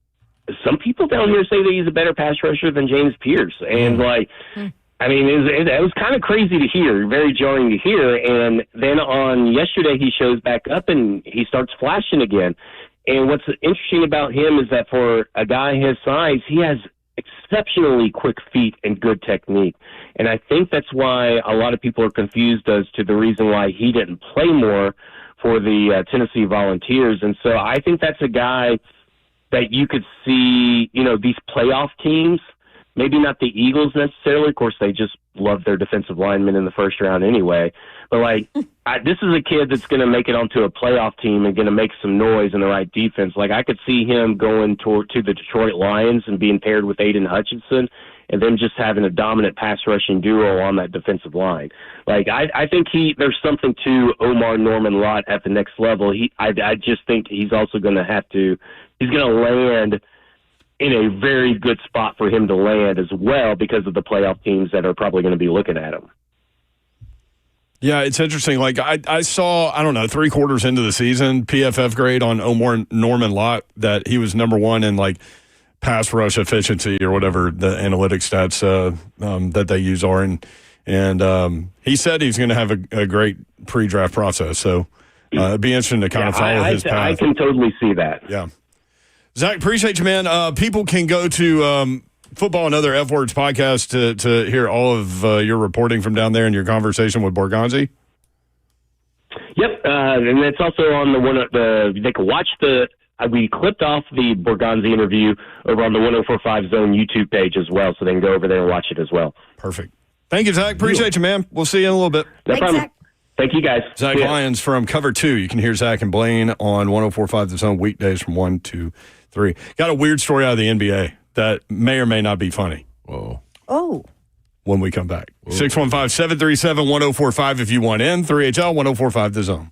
some people down here say that he's a better pass rusher than James Pierce. And, I mean, it was kind of crazy to hear, very jarring to hear. And then on yesterday, he shows back up and he starts flashing again. And what's interesting about him is that for a guy his size, he has exceptionally quick feet and good technique. And I think that's why a lot of people are confused as to the reason why he didn't play more for the Tennessee Volunteers. And so I think that's a guy that you could see, these playoff teams, maybe not the Eagles necessarily. Of course, they just love their defensive linemen in the first round anyway. But, this is a kid that's going to make it onto a playoff team and going to make some noise in the right defense. I could see him going to the Detroit Lions and being paired with Aiden Hutchinson and then just having a dominant pass rushing duo on that defensive line. I think there's something to Omar Norman Lott at the next level. I just think he's also going to he's going to land in a very good spot for him to land as well because of the playoff teams that are probably going to be looking at him. Yeah, it's interesting. I saw, I don't know, 3 quarters into the season, PFF grade on Omar Norman Lott that he was number 1 in pass rush efficiency or whatever the analytics stats that they use are. And he said he's going to have a great pre-draft process. So it'd be interesting to kind of follow his path. I can totally see that. Yeah. Zach, appreciate you, man. People can go to Football and Other F Words podcast to hear all of your reporting from down there and your conversation with Borgonzi. Yep, and it's also on they can watch we clipped off the Borgonzi interview over on the 104.5 Zone YouTube page as well, so they can go over there and watch it as well. Perfect. Thank you, Zach. Appreciate you, man. We'll see you in a little bit. No problem. Zach. Thank you, guys. Zach Lyons from Cover 2. You can hear Zach and Blaine on 104.5 The Zone weekdays from 1 to 3. Got a weird story out of the NBA that may or may not be funny. Whoa. Oh. When we come back. 615-737-1045 if you want in. 3HL 104.5 The Zone.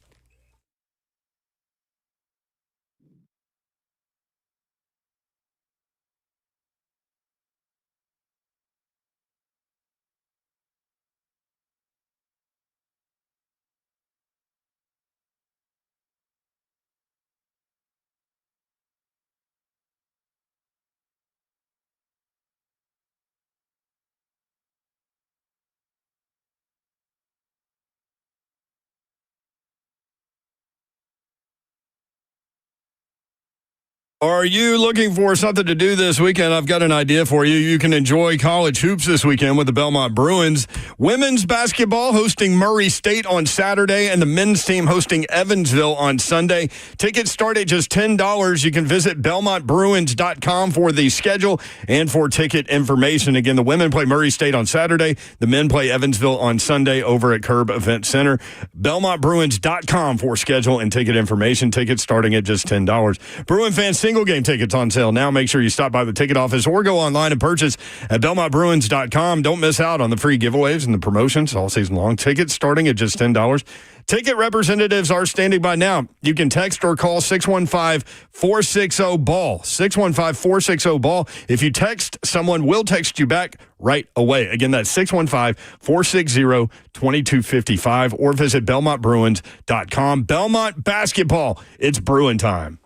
Are you looking for something to do this weekend? I've got an idea for you. You can enjoy college hoops this weekend with the Belmont Bruins. Women's basketball hosting Murray State on Saturday and the men's team hosting Evansville on Sunday. Tickets start at just $10. You can visit BelmontBruins.com for the schedule and for ticket information. Again, the women play Murray State on Saturday. The men play Evansville on Sunday over at Curb Event Center. BelmontBruins.com for schedule and ticket information. Tickets starting at just $10. Bruin fans, single game tickets on sale now. Make sure you stop by the ticket office or go online and purchase at BelmontBruins.com. Don't miss out on the free giveaways and the promotions all season long. Tickets starting at just $10. Ticket representatives are standing by now. You can text or call 615-460-BALL. 615-460-BALL. If you text, someone will text you back right away. Again, that's 615-460-2255 or visit BelmontBruins.com. Belmont basketball. It's Bruin time.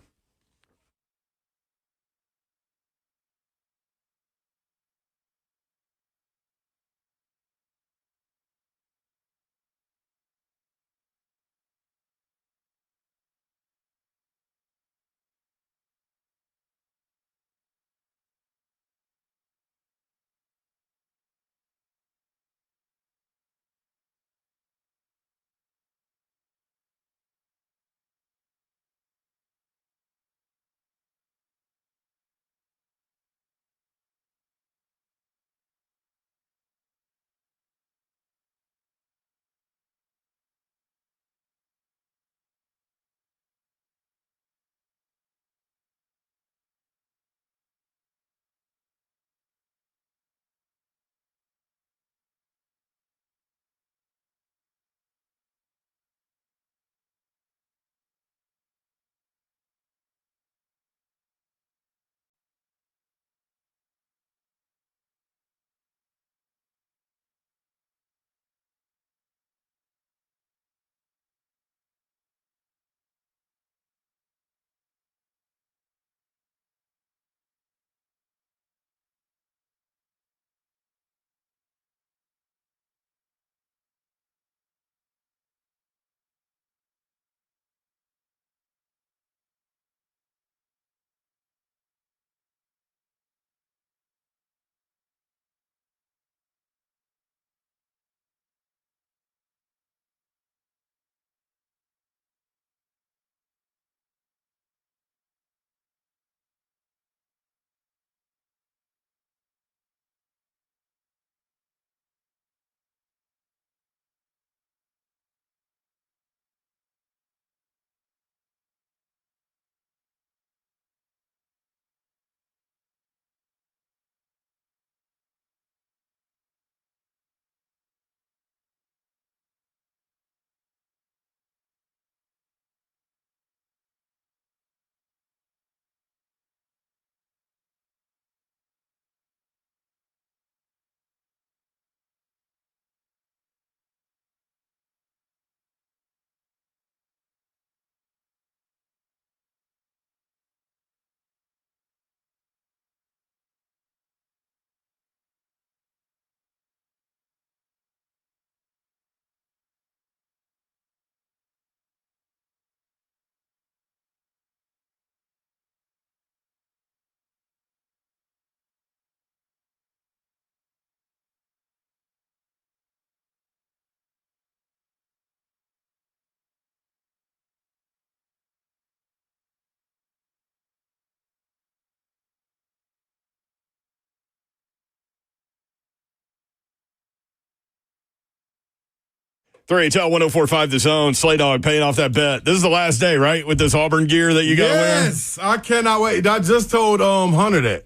Three HL 1045 The Zone. Slay Dog paying off that bet. This is the last day, right? With this Auburn gear that you got to wear? Yes, I cannot wait. I just told Hunter that.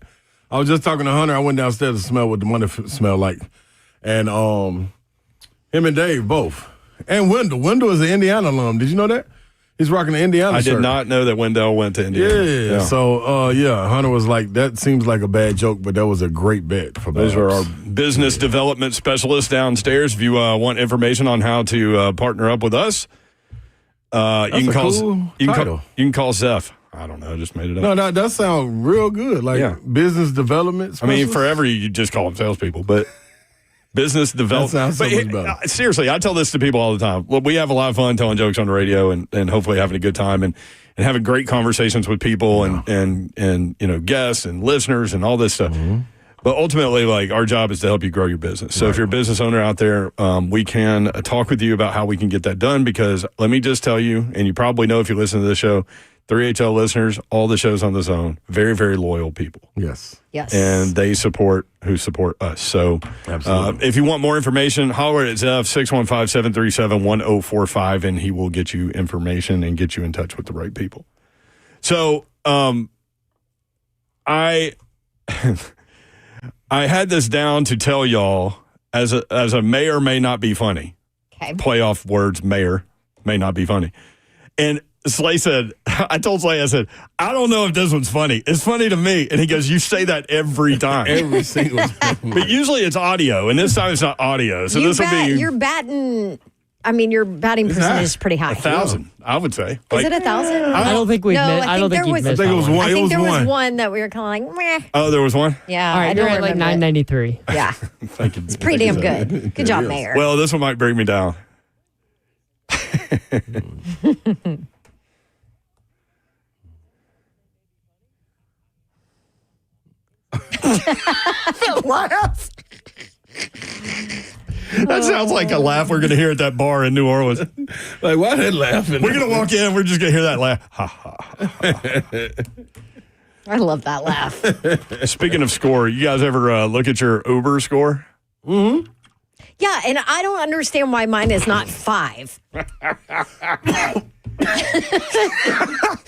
I was just talking to Hunter. I went downstairs to smell what the money smelled like. And him and Dave both. And Wendell. Wendell is an Indiana alum. Did you know that? He's rocking the Indiana shirt. I did not know that Wendell went to Indiana. Yeah. So, Hunter was like, that seems like a bad joke, but that was a great bet for Those are our business development specialists downstairs. If you want information on how to partner up with us, you can call Zeph. I don't know. I just made it up. No, that sounds real good. Like business development specialist. I mean, forever you just call them salespeople, but Business development. That sounds so much better. Seriously, I tell this to people all the time. Look, we have a lot of fun telling jokes on the radio and hopefully having a good time and having great conversations with people and guests and listeners and all this stuff. Mm-hmm. But ultimately, like, our job is to help you grow your business. So if you're a business owner out there, we can talk with you about how we can get that done, because let me just tell you, and you probably know if you listen to this show, 3HL listeners, all the shows on the zone, very, very loyal people. Yes. And they support who support us. So if you want more information, holler at Zeph, 615-737-1045, and he will get you information and get you in touch with the right people. So I had this down to tell y'all as a may or may not be funny. Okay. Playoff words, may not be funny. And Slay said, I told Slay, I said, I don't know if this one's funny. It's funny to me. And he goes, you say that every time. Every single time. But usually it's audio, and this time it's not audio. So this will be... Your batting percentage is pretty high. 1,000, I would say. Is it 1,000? I don't think we've missed. I don't think you've missed. I think it was one. I think there was one that we were kind of like, meh. Oh, there was one? Yeah. All right, I don't you're at like remember 993. it. Yeah. Thank you. It's pretty damn good. Good job, Mayor. Well, this one might bring me down. Laugh. That sounds like a laugh we're going to hear at that bar in New Orleans. Like, why are they laughing? We're going to walk in, we're just going to hear that laugh. Ha, ha, ha. I love that laugh. Speaking of score, you guys ever look at your Uber score? Mm-hmm. Yeah, and I don't understand why mine is not 5.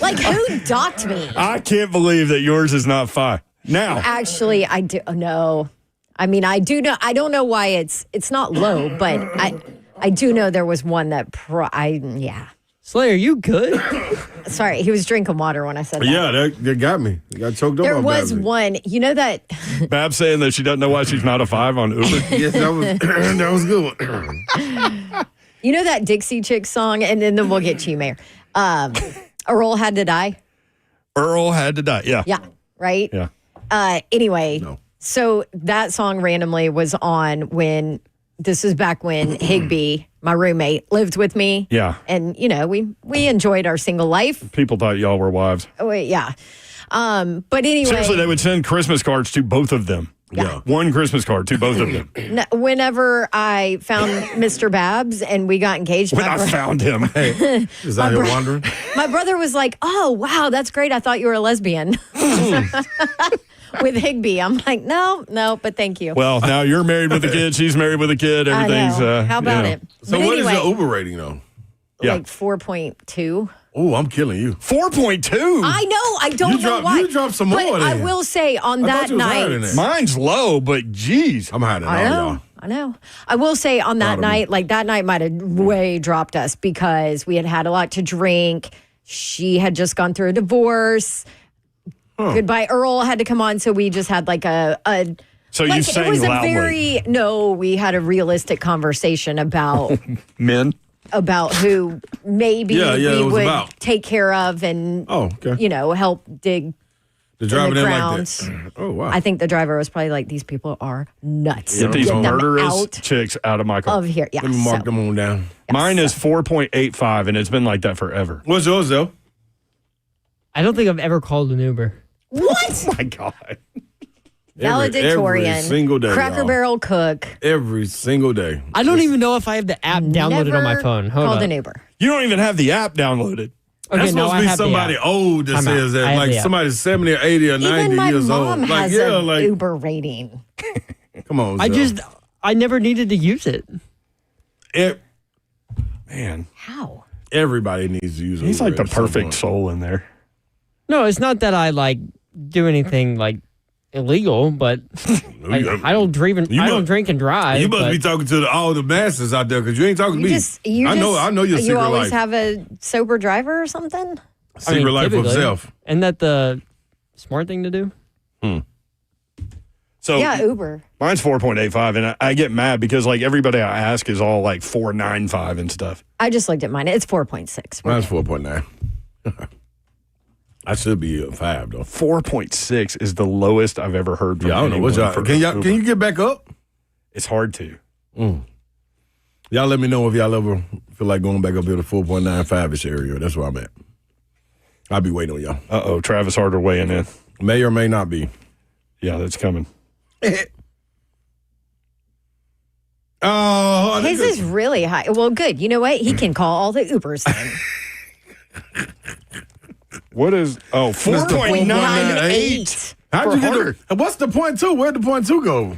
Like, who docked me? I can't believe that yours is not 5. Now. Actually, I do. No. I mean, I do know. I don't know why it's not low, but I do know there was one that yeah. Slayer, you good? Sorry, he was drinking water when I said that. Yeah, that got me. They got choked up. There was one. You know that. Bab's saying that she doesn't know why she's not a 5 on Uber. Yes, that was a good one. You know that Dixie Chick song, and then we'll get to you, Mayor. Earl Had to Die. Earl Had to Die. Yeah. Yeah. Right. Yeah. Anyway. No. So that song randomly was on when this was back when Higby, my roommate, lived with me. Yeah. And, we enjoyed our single life. People thought y'all were wives. Oh, yeah. But anyway. Seriously, they would send Christmas cards to both of them. Yeah. One Christmas card to both of them. Whenever I found Mr. Babs and we got engaged. When I found him. Hey, is out here wandering? My brother was like, oh, wow, that's great. I thought you were a lesbian. With Higby. I'm like, no, but thank you. Well, now you're married with a kid. She's married with a kid. Everything's. I know. How about it? So But what is anyway, your Uber rating, though? Yeah. Like 4.2. Oh, I'm killing you. 4.2. I know. I don't know why. You dropped some more But I then. will say on that night. Mine's low, but geez. I'm hiding all y'all. I know. I will say on that night, like that night might have way dropped us because we had a lot to drink. She had just gone through a divorce. Goodbye Earl had to come on, so we just had like So like, you sang it was loudly. we had a realistic conversation about Men? about who maybe we would take care of and help dig the driver in the didn't grounds. like that. Oh, wow. I think the driver was probably like, these people are nuts. Get these them murderous out chicks out of my car. of here. Yeah. Let me mark them on down. Mine is 4.85, and it's been like that forever. What's yours, though? I don't think I've ever called an Uber. What? Oh, my God. Valedictorian. Every single day. Cracker y'all. Barrel cook. Every single day. I don't even know if I have the app downloaded on my phone. Hold called on. an Uber. You don't even have the app downloaded. Okay, That's no, supposed I to be have the somebody app. old that I'm says out. I that. have Like the app. somebody's 70 or 80 or 90 Even my years mom old. has Like, an Uber rating. Come on, I never needed to use it. Man. How? Everybody needs to use He's Uber like the at some perfect point. soul in there. No, it's not that I like do anything like illegal, but like, I don't drink and drive. You must be talking to all the masters out there because you ain't talking to me. I know your secret You always life. have a sober driver or something? Secret life of typically. self. Isn't that the smart thing to do? So Yeah, Uber. mine's 4.85, and I get mad because like everybody I ask is all like 4.95 and stuff. I just looked at mine. It's 4.6. Mine's 4.9. I should be a 5 though. 4.6 is the lowest I've ever heard from Yeah, I don't know what's anyone y'all. for Can Uber. you get back up? It's hard to. Y'all let me know if y'all ever feel like going back up here to 4.95-ish area. That's where I'm at. I'll be waiting on y'all. Uh-oh, Travis Harder weighing in. May or may not be. Yeah, that's coming. Oh, His is really high. Well, good. You know what? He can call all the Ubers then. What is? Oh, 4.98. How'd you get the, what's the point two? Where'd the point two go?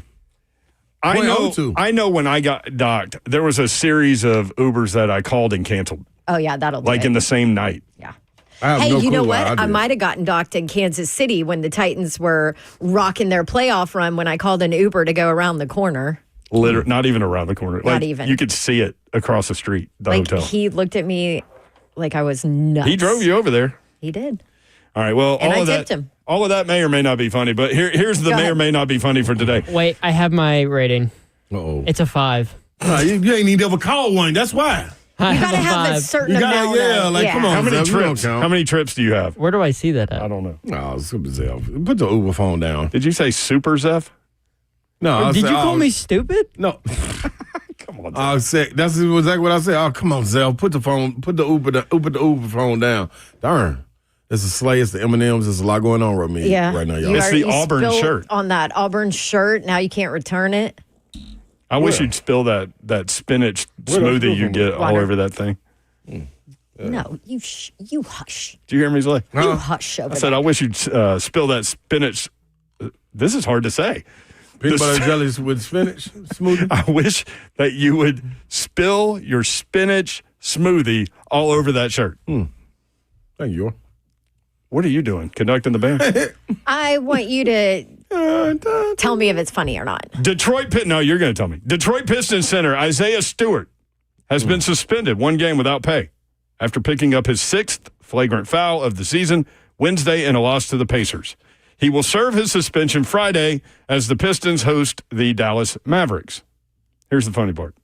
I know. 0.02. I know. When I got docked, there was a series of Ubers that I called and canceled, Oh, yeah, that'll do like it. in the same night. Yeah. I have Hey, no you know clue why what? I did. might have gotten docked in Kansas City when the Titans were rocking their playoff run when I called an Uber to go around the corner. Literally, not even around the corner. Not Like, even. You could see it across the street. The Like, hotel. he looked at me like I was nuts. He drove you over there. He did. All right. Well, And all I of tipped that. him. All of that may or may not be funny, but here's the Go may ahead. or may not be funny for today. Wait, I have my rating. Uh-oh. It's a 5. Nah, you ain't even ever called one. That's why. I You got to have a 5. certain You gotta- amount yeah, of... like, come on. How many Zeb, you don't trips? count. How many trips do you have? Where do I see that at? I don't know. No, it's super Zeph. Put the Uber phone down. Did you say Super Zeph? No, I Did said, you call oh, me stupid? No. Come on. I said that's exactly what I said. Oh, come on, Zell. Put the Uber phone down. Darn. It's a Slay, it's the M&M's. There's a lot going on with me Yeah. right now, y'all. You It's the already Auburn spilled shirt. On that Auburn shirt. Now you can't return it. I wish Where? you'd spill that spinach Where'd I spill smoothie you from? get all Water. over that thing. No, you hush. Do you hear me, Slay? You hush over I said, there. I wish you'd spill that spinach. This is hard to say. Peanut butter jelly with spinach smoothie. I wish that you would spill your spinach smoothie all over that shirt. Thank you. What are you doing? Conducting the band? I want you to tell me if it's funny or not. No, you're going to tell me. Detroit Pistons center Isaiah Stewart has been suspended 1 game without pay after picking up his 6th flagrant foul of the season Wednesday in a loss to the Pacers. He will serve his suspension Friday as the Pistons host the Dallas Mavericks. Here's the funny part.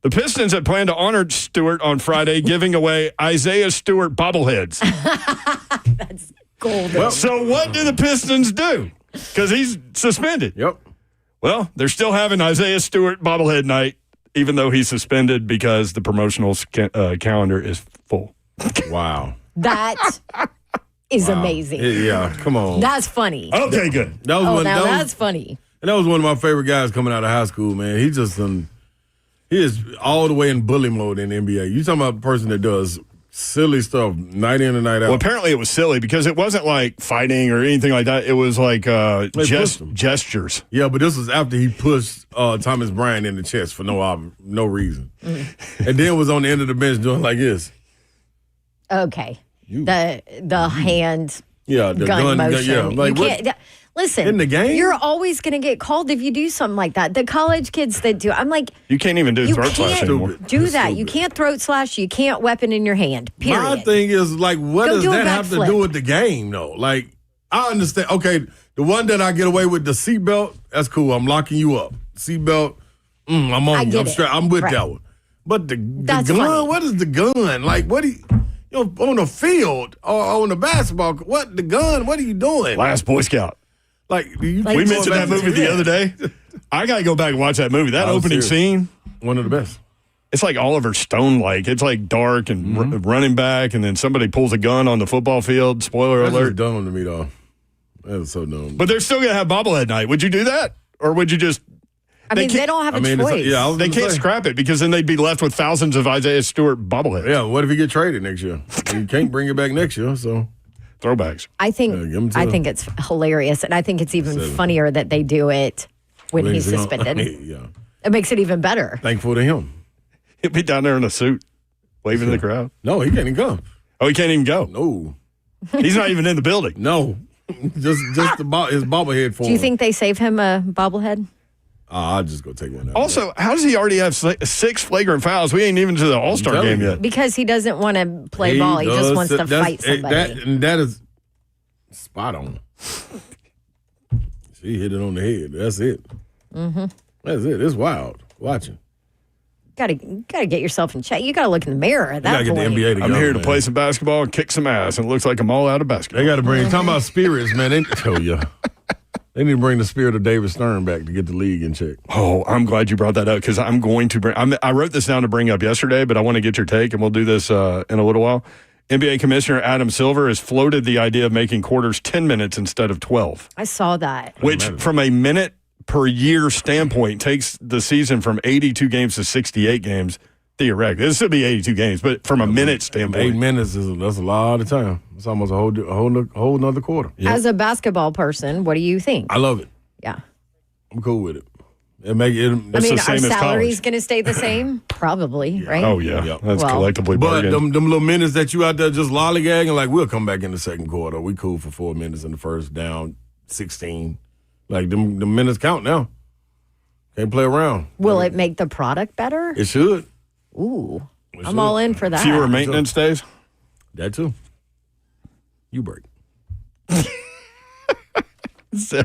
The Pistons had planned to honor Stewart on Friday, giving away Isaiah Stewart bobbleheads. That's golden. So what do the Pistons do? Because he's suspended. Yep. Well, they're still having Isaiah Stewart bobblehead night, even though he's suspended because the promotional calendar is full. Wow. That is amazing. Yeah, come on. That's funny. Okay, good. That was Oh, one. now That that's was, funny. and that was one of my favorite guys coming out of high school. Man, he just he is all the way in bully mode in the NBA. You talking about a person that does silly stuff night in and night out. Well, apparently it was silly because it wasn't like fighting or anything like that. It was like pushed him. gestures. Yeah, but this was after he pushed Thomas Bryant in the chest for no reason, and then was on the end of the bench doing like this. Okay. The hand Yeah, the gun motion. Yeah, like you what? can't, listen, In the game? you're always going to get called if you do something like that. The college kids that do, I'm like, You can't even do you throat slash can't anymore. do It's that. You stupid. can't throat slash. You can't weapon in your hand. Period. My thing is like, what Go does do a that have to backflip. do with the game, though? Like, I understand. Okay, the one that I get away with the seatbelt, that's cool. I'm locking you up. Seatbelt, I'm on I you. get I'm it. straight. I'm with Right. that one. But the That's gun, funny. what is the gun? Like, what do you know, on the field or on the basketball? What the gun? What are you doing? Last Boy Scout. Like, you Like- We keep mentioned going that back movie to the other day. I got to go back and watch that movie. That Oh, opening serious. scene, One of the best. it's like Oliver Stone-like. It's like dark and running back, and then somebody pulls a gun on the football field. Spoiler That's alert. just dumb to me, though. That is so dumb. But they're still going to have bobblehead night. Would you do that? Or would you just... I mean, they can't- don't have a it's- choice. yeah, I was They gonna can't say. scrap it because then they'd be left with thousands of Isaiah Stewart bobbleheads. Yeah, what if he get traded next year? You can't bring it back next year, so Throwbacks. I think Yeah, give 'em to I them. think it's hilarious, and I think it's even Seven. funnier that they do it when he's Things are gonna- suspended. yeah, It makes it even better. thankful to him. He'd be down there in a suit, waving to the crowd. No, he can't even come. Oh, he can't even go. No, He's not even in the building. no, just his bobblehead for Do you him. think they save him a bobblehead? I'll just go take one out. Also, how does he already have 6 flagrant fouls? We ain't even to the All-Star telling game you. yet. Because he doesn't want to play ball. He just does- wants to that's- fight somebody. That is spot on. She hit it on the head. That's it. Mm-hmm. That's it. It's wild. Watching. Gotta get yourself in check. You gotta look in the mirror at You that gotta get the point. NBA together. I'm here to man. play some basketball and kick some ass, and it looks like I'm all out of basketball. They got to bring. Talking about spirits, man. They tell you. They need to bring the spirit of David Stern back to get the league in check. Oh, I'm glad you brought that up because I'm going to bring. I wrote this down to bring up yesterday, but I want to get your take, and we'll do this in a little while. NBA Commissioner Adam Silver has floated the idea of making quarters 10 minutes instead of 12. I saw that. Which, from a minute per year standpoint, takes the season from 82 games to 68 games. Theoretically, this would be 82 games, but from a minute standpoint, 8 minutes that's a lot of time. It's almost a whole another quarter. Yep. As a basketball person, what do you think? I love it. Yeah. I'm cool with it. It make it. I mean, the same our as salary's college. going to stay the same? Probably, right? Oh, yeah. Yep. That's Well, collectively But bargained. them little minutes that you out there just lollygagging, like we'll come back in the second quarter. We cool for 4 minutes in the first, down 16. Like them minutes count now. Can't play around. Will it make the product better? It should. Ooh. It I'm should. all in for that. Fewer maintenance days. That too. You break. So-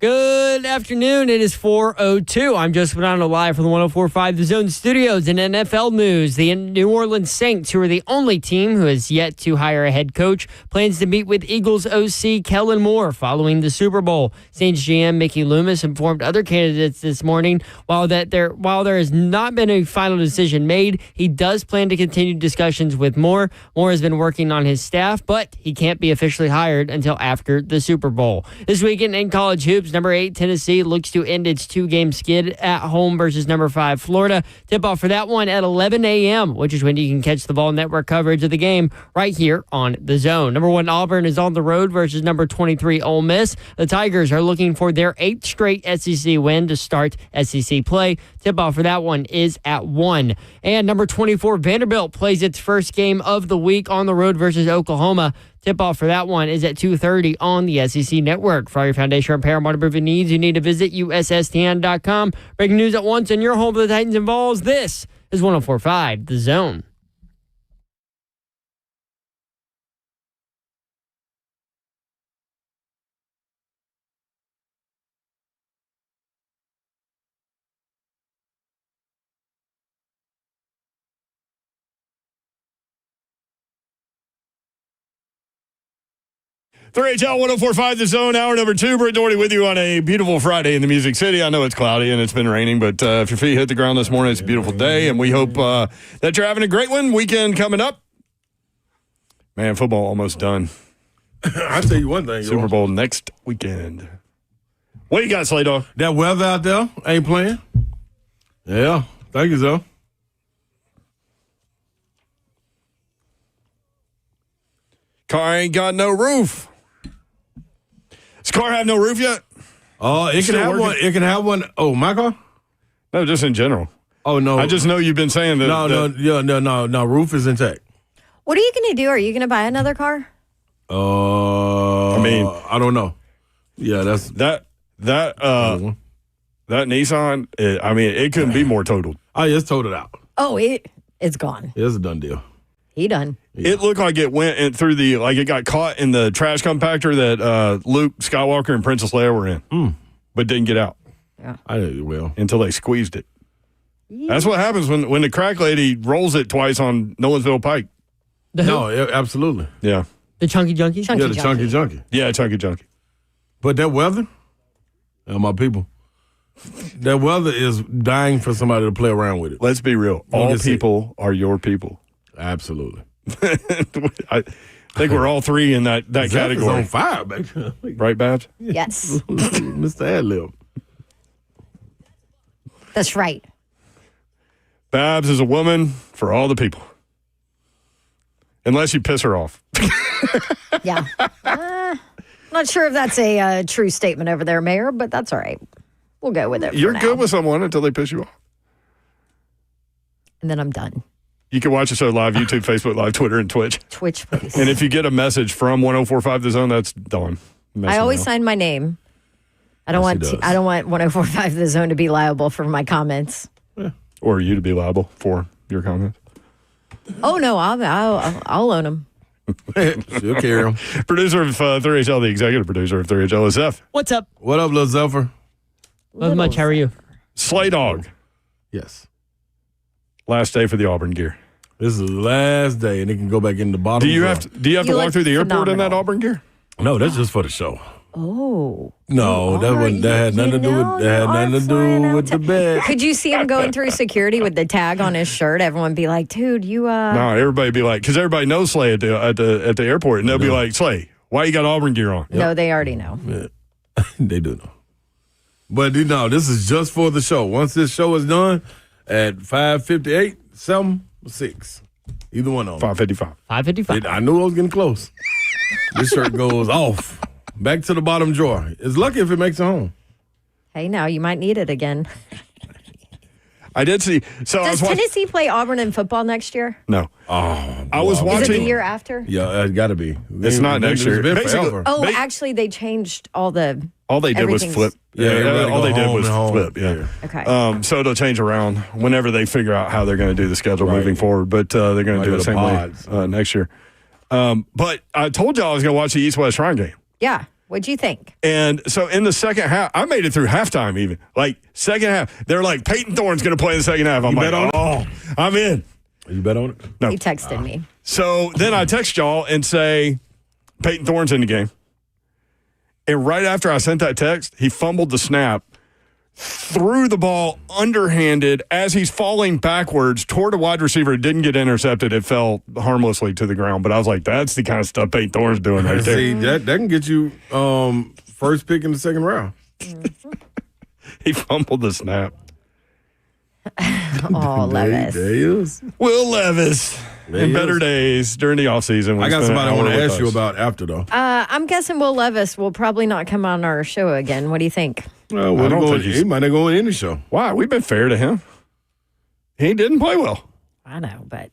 Good afternoon. It is 4:02. I'm Joseph Bonanno live from the 104.5 The Zone Studios. In NFL news, the New Orleans Saints, who are the only team who has yet to hire a head coach, plans to meet with Eagles OC Kellen Moore following the Super Bowl. Saints GM Mickey Loomis informed other candidates this morning while there has not been a final decision made, he does plan to continue discussions with Moore. Moore has been working on his staff, but he can't be officially hired until after the Super Bowl. This weekend in college hoops, number 8 Tennessee looks to end its 2-game skid at home versus number 5 Florida. Tip-off for that one at 11 a.m., which is when you can catch the Vol Network coverage of the game right here on The Zone. Number 1 Auburn is on the road versus number 23 Ole Miss. The Tigers are looking for their 8th straight SEC win to start SEC play. Tip-off for that one is at 1. And number 24 Vanderbilt plays its first game of the week on the road versus Oklahoma. Tip-off for that one is at 2:30 on the SEC Network. For all your foundation repair and waterproofing needs, you need to visit USSTN.com. Breaking news at once in your home for the Titans and Vols. This is 104.5 The Zone. Three HL 104.5 The Zone, hour number 2. Britt Doherty with you on a beautiful Friday in the Music City. I know it's cloudy and it's been raining, but if your feet hit the ground this morning, it's a beautiful day, and we hope that you're having a great one. Weekend coming up. Man, football almost done. I'll tell you one thing. Super Bowl next weekend. What you got, Slay Dog? That weather out there ain't playing. Yeah, thank you, Zoe. Car ain't got no roof. Does car have no roof yet? It can have one. It can have one. Oh, my car? No, just in general. Oh, no. I just know you've been saying that. No. Roof is intact. What are you going to do? Are you going to buy another car? I don't know. Yeah, that's that Nissan. It couldn't be more totaled. I just totaled out. Oh, it's gone. It's a done deal. He done. Yeah. It looked like it went in through it got caught in the trash compactor that Luke Skywalker and Princess Leia were in, but didn't get out. Yeah, I know you will until they squeezed it. Yeah. That's what happens when the crack lady rolls it twice on Nolensville Pike. Absolutely. Yeah. The Chunky Junkie? Chunky Junkie. Yeah, Chunky Junkie. But that weather, my people, that weather is dying for somebody to play around with it. Let's be real. All people are your people. Absolutely. I think we're all three in that category. On fire, baby. Right, Babs? Yes. Mr. Adlib. That's right. Babs is a woman for all the people. Unless you piss her off. Yeah. Not sure if that's a true statement over there, Mayor, but that's all right. We'll go with it. You're good with someone until they piss you off. And then I'm done. You can watch the show live, YouTube, Facebook Live, Twitter, and Twitch. Twitch, please. And if you get a message from 104.5 The Zone, that's Dawn. I always sign my name. I don't want 104.5 The Zone to be liable for my comments. Yeah. Or you to be liable for your comments. Oh no, I'll own them. She'll carry them. Producer of 3HL, the executive producer of 3HL is Zeph. What's up? What up, Lil Zephyr? Not much. How are you? Slay Dog. Yes. Last day for the Auburn gear. This is the last day, and it can go back in the bottom. Do you have to walk through the airport in that Auburn gear? No, that's just for the show. Oh. No, that had nothing to do with the bed. Could you see him going through security with the tag on his shirt? Everyone be like, dude, you No, everybody be like, because everybody knows Slay at the airport, and they'll be like, Slay, why you got Auburn gear on? No, they already know. Yeah. They do know. But this is just for the show. Once this show is done at 5:58, 7, 6. Either one of them. 5:55. 5:55. I knew I was getting close. This shirt goes off. Back to the bottom drawer. It's lucky if it makes it home. Hey, now you might need it again. I did see. So Does Tennessee play Auburn in football next year? No. Oh, I was watching. Is it the year after? Yeah, it got to be. It's not next year. It's been forever. Oh, actually, they changed all the. All they did was flip. Yeah, all they did was flip. Yeah. Okay. So it'll change around whenever they figure out how they're going to do the schedule moving forward. But they're going to do it the same way next year. But I told y'all I was going to watch the East-West Shrine game. Yeah. What'd you think? And so in the second half, I made it through halftime even. Like, second half, they're like, Peyton Thorne's going to play in the second half. I'm like, oh, I'm in. You bet on it? No. He texted me. So then I text y'all and say, Peyton Thorne's in the game. And right after I sent that text, he fumbled the snap, threw the ball underhanded as he's falling backwards toward a wide receiver. It didn't get intercepted. It fell harmlessly to the ground. But I was like, that's the kind of stuff Peyton Thorne's doing right there. See, that can get you first pick in the second round. He fumbled the snap. Oh, Levis. There he is. Will Levis. There In he better is. days during the offseason. I got somebody I want to ask you about after, though. I'm guessing Will Levis will probably not come on our show again. What do you think? Well, I don't think he might not go in any show. Why? We've been fair to him. He didn't play well. I know, but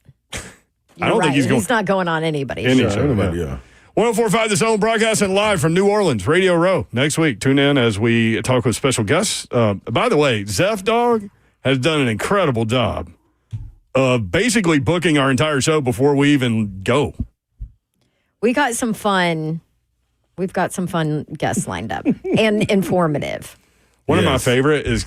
I don't think he's going. He's not going on anybody's Any show. show. Anybody, Yeah. 104.5 The Zone, broadcasting live from New Orleans, Radio Row. Next week, tune in as we talk with special guests. By the way, Zeph Dog has done an incredible job of basically booking our entire show before we even go. We've got some fun guests lined up and informative. One of my favorites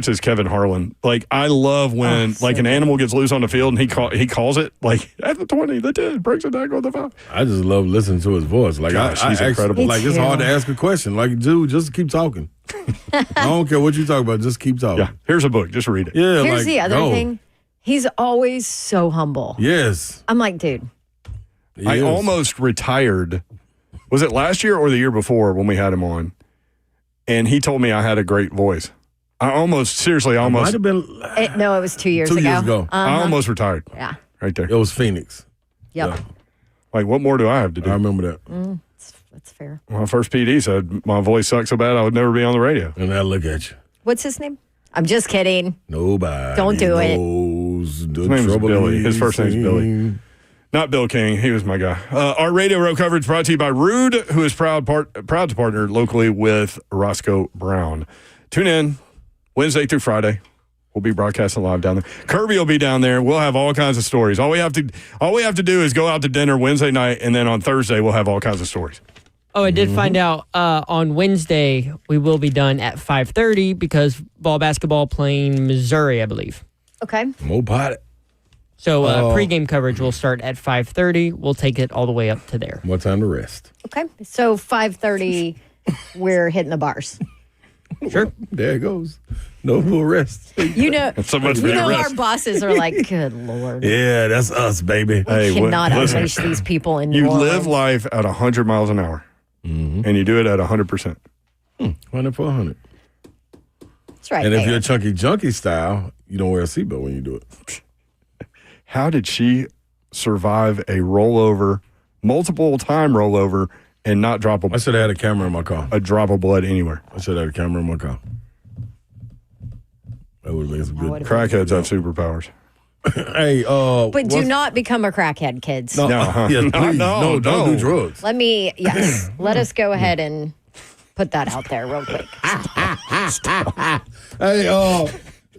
is Kevin Harlan. Like, I love when an animal gets loose on the field and he calls it like at the 20, the 10, breaks it down, go to the 5. I just love listening to his voice. Like, Gosh, I he's incredible. Me Like, it's too. hard to ask a question. Like, dude, just keep talking. I don't care what you talk about. Just keep talking. Yeah, here's a book. Just read it. Yeah. Here's like, the other go. thing. He's always so humble. Yes. I'm like, dude, I Yes. almost retired. Was it last year or the year before when we had him on? And he told me I had a great voice. I almost Might have been. no, it was 2 years 2 ago. years ago. I almost retired Yeah. right there. It was Phoenix. Yep. Yeah. Like, what more do I have to do? I remember that. That's fair. My first PD said my voice sucked so bad I would never be on the radio. And now look at you. What's his name? I'm just kidding. Nobody Don't do it. knows the His name is trouble Billy. His first name's he's Billy. in. Not Bill King. He was my guy. Our Radio Row coverage brought to you by Rude, who is proud to partner locally with Roscoe Brown. Tune in Wednesday through Friday. We'll be broadcasting live down there. Kirby will be down there. We'll have all kinds of stories. All we have to do is go out to dinner Wednesday night, and then on Thursday we'll have all kinds of stories. Oh, I did find out on Wednesday we will be done at 5:30 because basketball playing Missouri, I believe. Okay. More pot. So pregame coverage will start at 5:30. We'll take it all the way up to there. More time to rest. Okay. So 5:30, we're hitting the bars. Sure. There it goes. No more rest. You know, So much for you the know rest. our bosses are like, good Lord. Yeah, that's us, baby. Hey, Cannot listen, unleash these people in New you Orleans. live life at 100 miles an hour, and you do it at 100%. 100 for 100. That's right. And if there. you're chunky junkie style, you don't wear a seatbelt when you do it. How did she survive a rollover, multiple time rollover, and not drop I should have had a camera in my car. a drop of blood anywhere? I should have had a camera in my car. That would have been some good. would've Crackheads have superpowers. Hey, But do not become a crackhead, kids. No, No, yeah, no, please, no, don't no. do drugs. Let us go ahead and put that out there real quick. Hey,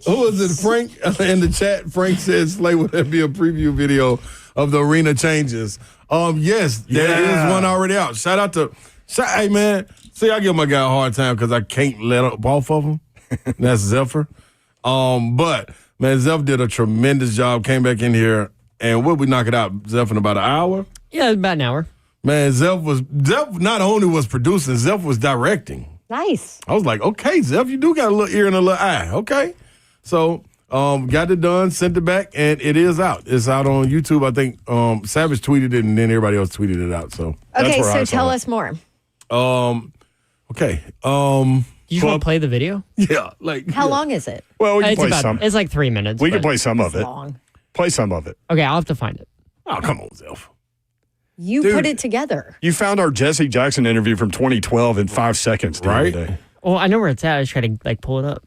who was it? Frank in the chat. Frank says, "Slay, would that be a preview video of the arena changes?" Yes, there is one already out. Shout out to, hey man. See, I give my guy a hard time because I can't let up off of him. That's Zephyr. But man, Zephyr did a tremendous job. Came back in here and what we knock it out, Zephyr, in about an hour. Yeah, about an hour. Man, Zephyr not only was producing, Zephyr was directing. Nice. I was like, okay, Zeph, you do got a little ear and a little eye. Okay. So, got it done, sent it back, and it is out. It's out on YouTube. I think Savage tweeted it, and then everybody else tweeted it out. So, Okay, where I so saw tell it. us more. okay. You just want to play the video? Yeah, like How long is it? Well, we can play It's some. it's like 3 minutes. We can but- play some of it. Long. Play some of it. Okay, I'll have to find it. Oh, come on, Zeph. You Dude. put it together. You found our Jesse Jackson interview from 2012 in 5 seconds the Right. other day. Well, I know where it's at. I just try to pull it up.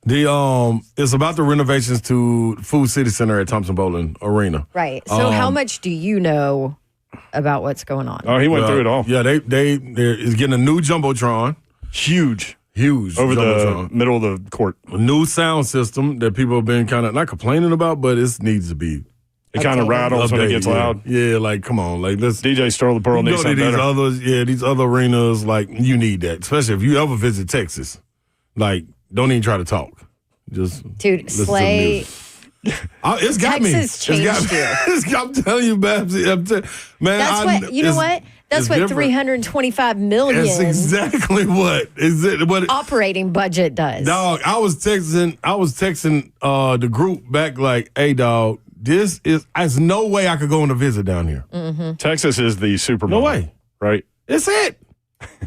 The it's about the renovations to Food City Center at Thompson Bowling Arena. Right. So how much do you know about what's going on? Oh, he went through it all. Yeah, they're is getting a new jumbotron, Huge. huge Over jumbotron. the middle of the court. A new sound system that people have been kind of not complaining about, but it needs to be It kind of Updated. rattles when it Updated, gets yeah. loud. Yeah, like come on, like let's DJ Sterling Pearl needs go to something these better. these other arenas. Like you need that, especially if you ever visit Texas. Like, don't even try to talk. Just Dude, listen to the Slay. music. It's got Texas me. It's got changed me. I'm telling you, Babs. Man, That's what, you know what? That's it's what different. 325 million That's exactly what is it. What operating budget does. dog? I was texting the group back like, hey, dog, there's no way I could go on a visit down here. Texas is the Super Bowl. No way. Right? It's it.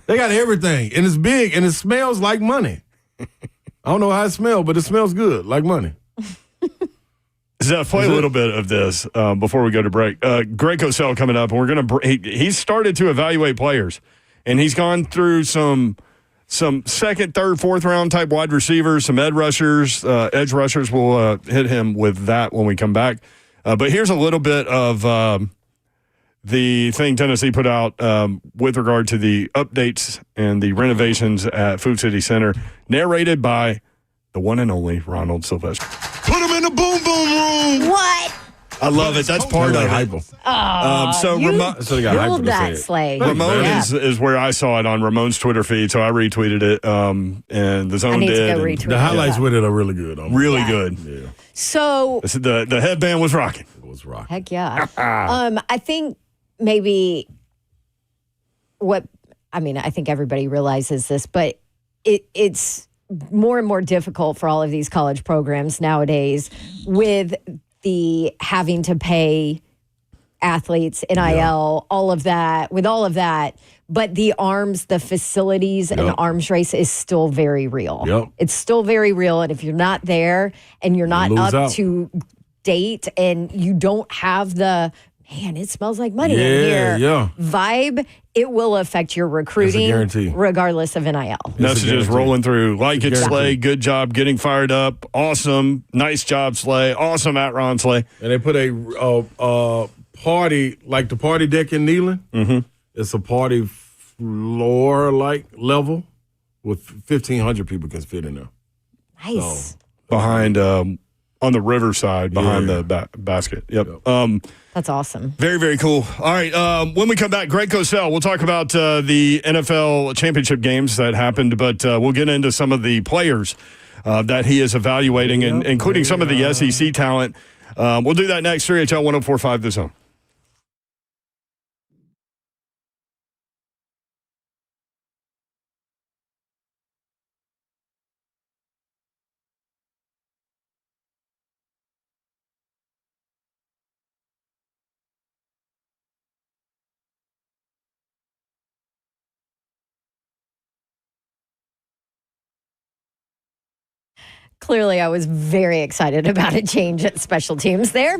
They got everything, and it's big, and it smells like money. I don't know how it smells, but it smells good, like money. Zeph, play a little bit of this before we go to break. Greg Cosell coming up, and we're going to. He's started to evaluate players, and he's gone through some second, third, fourth round type wide receivers, some edge rushers. We'll hit him with that when we come back. But here's a little bit of the thing Tennessee put out with regard to the updates and the renovations at Food City Center, narrated by the one and only Ronald Sylvester. Put him in the boom boom room. What? I love it. That's part of it. Hyper. So You Ramon, they got hyper killed to that, say it. Slay. Ramon Yeah. is where I saw it on Ramon's Twitter feed, so I retweeted it, and the I Zone need to did. go and retweet The highlights that. with it are really good. Really Yeah. good. Yeah, So, The headband was rocking. it was rock. heck yeah. I think maybe I think everybody realizes this, but it's more and more difficult for all of these college programs nowadays with the having to pay athletes, NIL, all of that, with all of that. But the facilities and Yep. arms race is still very real. Yep. It's still very real. And if you're not there and you're not lose up out. to date and you don't have the, man, it smells like money in Yeah, here yeah. vibe, it will affect your recruiting guarantee. regardless of NIL. Messages guarantee. rolling through. Like it, guarantee. Slay. Good job getting fired up. Awesome. Nice job, Slay. Awesome at Ron Slay. And they put a party, like the party deck in Neyland. Mm-hmm. It's a party floor like level with 1,500 people can fit in there. Nice. Behind, on the riverside, behind Yeah. the basket. Yep. That's awesome. Very, very cool. All right. When we come back, Greg Cosell, we'll talk about the NFL championship games that happened, but we'll get into some of the players that he is evaluating, and including some of the SEC talent. We'll do that next. 3HL 1045 The Zone. Clearly, I was very excited about a change at special teams there.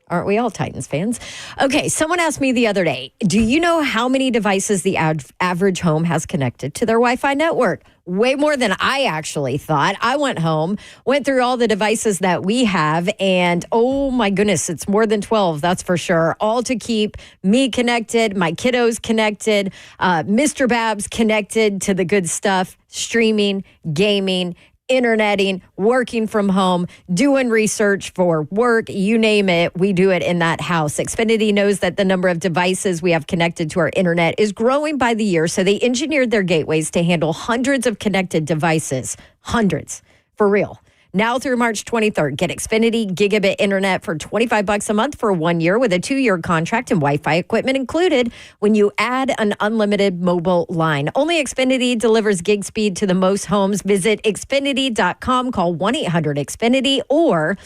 Aren't we all Titans fans? Okay, someone asked me the other day, do you know how many devices the average home has connected to their Wi-Fi network? Way more than I actually thought. I went home, went through all the devices that we have, and oh my goodness, it's more than 12, that's for sure. All to keep me connected, my kiddos connected, Mr. Babs connected to the good stuff, streaming, gaming, interneting, working from home, doing research for work, you name it, we do it in that house. Xfinity knows that the number of devices we have connected to our internet is growing by the year, so they engineered their gateways to handle hundreds of connected devices. Hundreds. For real. Now through March 23rd, get Xfinity Gigabit Internet for $25 a month for 1 year with a 2-year contract and Wi-Fi equipment included when you add an unlimited mobile line. Only Xfinity delivers gig speed to the most homes. Visit Xfinity.com, call 1-800-XFINITY, or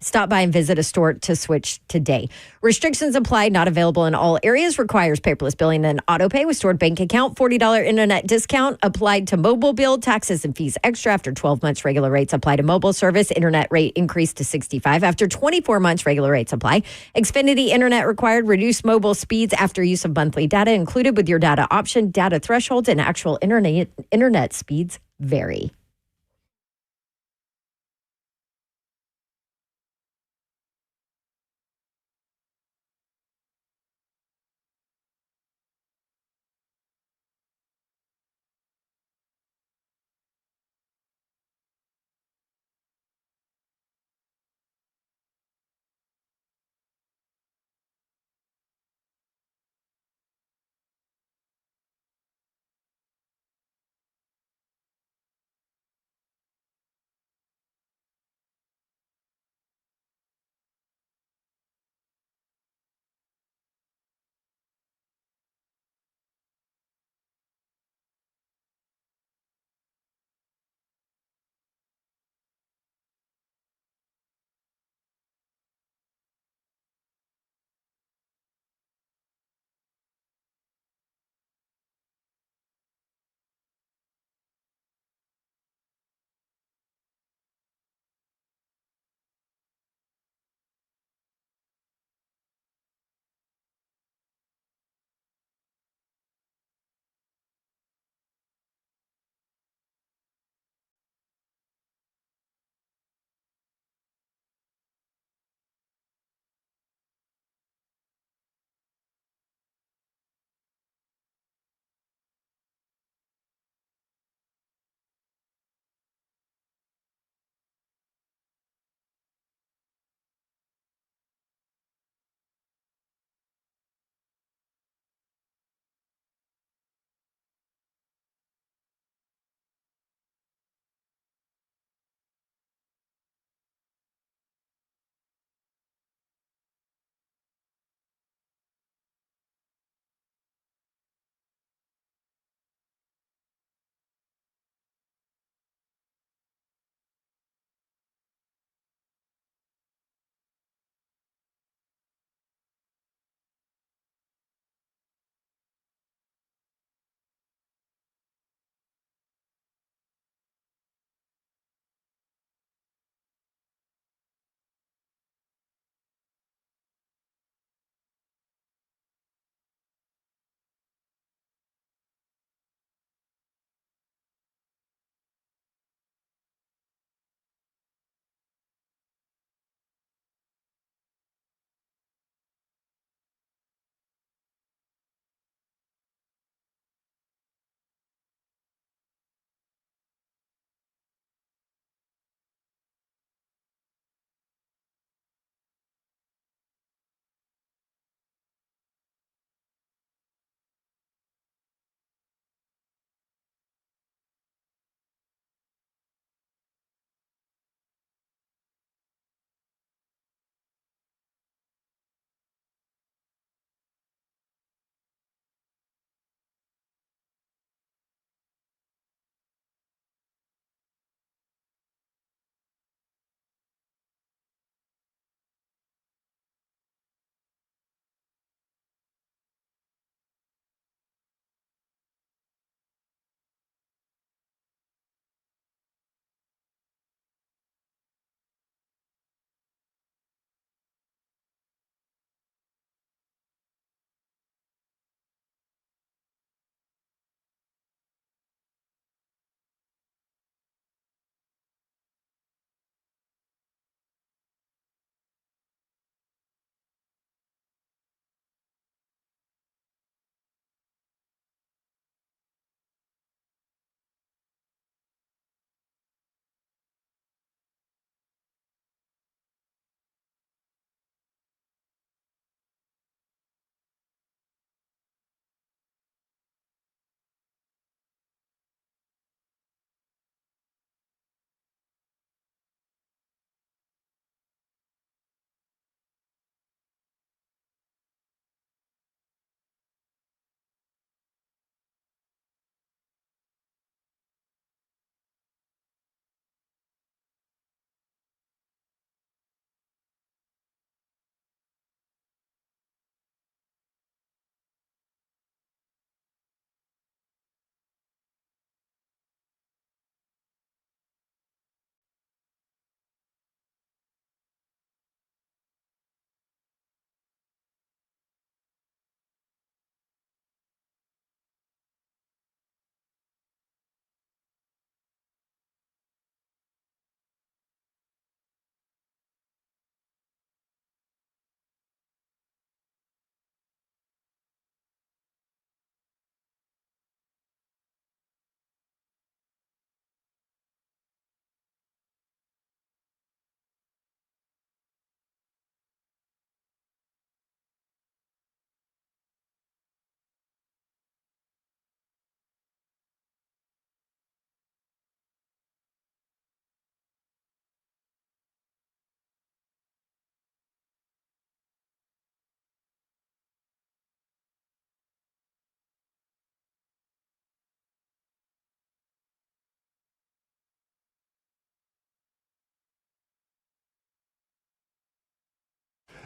stop by and visit a store to switch today. Restrictions apply, not available in all areas, requires paperless billing and auto pay with stored bank account. $40 internet discount applied to mobile bill, taxes and fees extra after 12 months. Regular rates apply to mobile service. Internet rate increased to 65 after 24 months. Regular rates apply. Xfinity internet required. Reduced mobile speeds after use of monthly data included with your data option. Data thresholds and actual internet speeds vary.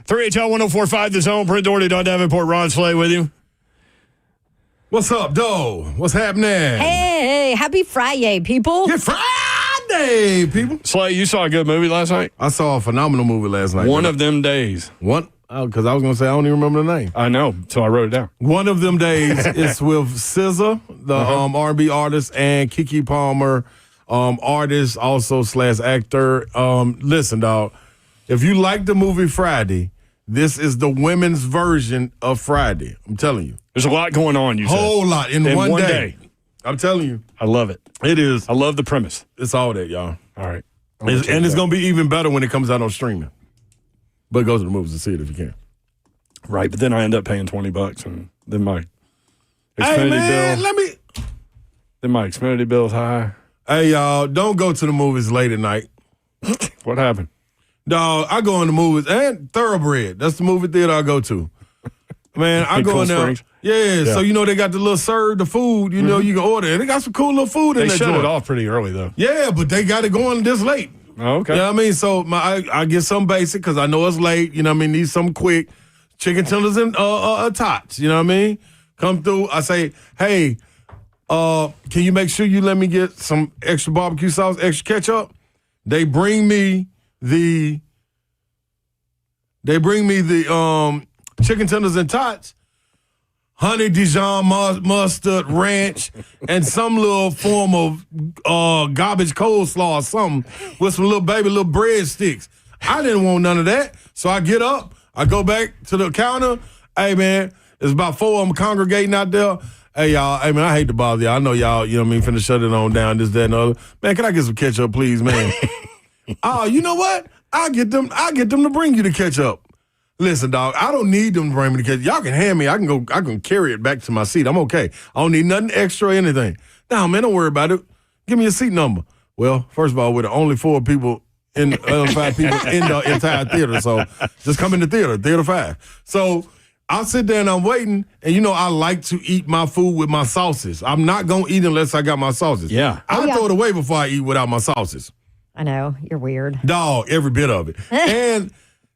3HL 1045 The Zone. Brent Doherty, Don Davenport, Ron Slay with you. What's up, Doe? What's happening? Hey, happy Friday, people. Good Friday, people. Slay, you saw a good movie last night? I saw a phenomenal movie last night. One of them days. One? Because I was going to say I don't even remember the name. I know, so I wrote it down. One of them days is with SZA, the R&B artist, and Keke Palmer, artist, also / actor. Listen, dog, if you like the movie Friday, this is the women's version of Friday. I'm telling you. There's a lot going on, you said. Whole lot in one day. I'm telling you. I love it. It is. I love the premise. It's all that, y'all. All right. And it's going to be even better when it comes out on streaming. But go to the movies and see it if you can. Right, but then I end up paying $20, and then my Xfinity bill. Then my Xfinity bill's high. Hey, y'all, don't go to the movies late at night. What happened? Dog, I go in the movies and Thoroughbred. That's the movie theater I go to. Man, I go Cool in there. Springs? Yeah, so they got the little serve the food. You know, you can order. And they got some cool little food in They there. shut it off pretty early, though. Yeah, but they got it going this late. Oh, okay. You know what I mean? So I get some basic because I know it's late. You know what I mean? Need some quick chicken tenders and tots. You know what I mean? Come through. I say, hey, can you make sure you let me get some extra barbecue sauce, extra ketchup? They bring me the chicken tenders and tots, honey Dijon mustard, ranch, and some little form of garbage coleslaw or something with some little breadsticks. I didn't want none of that. So I get up, I go back to the counter. Hey, man, there's about 4 of them congregating out there. Hey, y'all, hey, man, I hate to bother y'all. I know y'all, you know what I mean, finna shut it on down, this, that, and the other. Man, can I get some ketchup, please, man? Oh, you know what? I'll get them to bring you the ketchup. Listen, dog, I don't need them to bring me the ketchup. Y'all can hand me. I can carry it back to my seat. I'm okay. I don't need nothing extra or anything. No, man, don't worry about it. Give me a seat number. Well, first of all, we're the only 4 people 5 people in the entire theater. So just come in the theater 5. So I'll sit there and I'm waiting. And I like to eat my food with my sauces. I'm not going to eat unless I got my sauces. Yeah. I'll throw it away before I eat without my sauces. I know, you're weird. Dog, every bit of it. And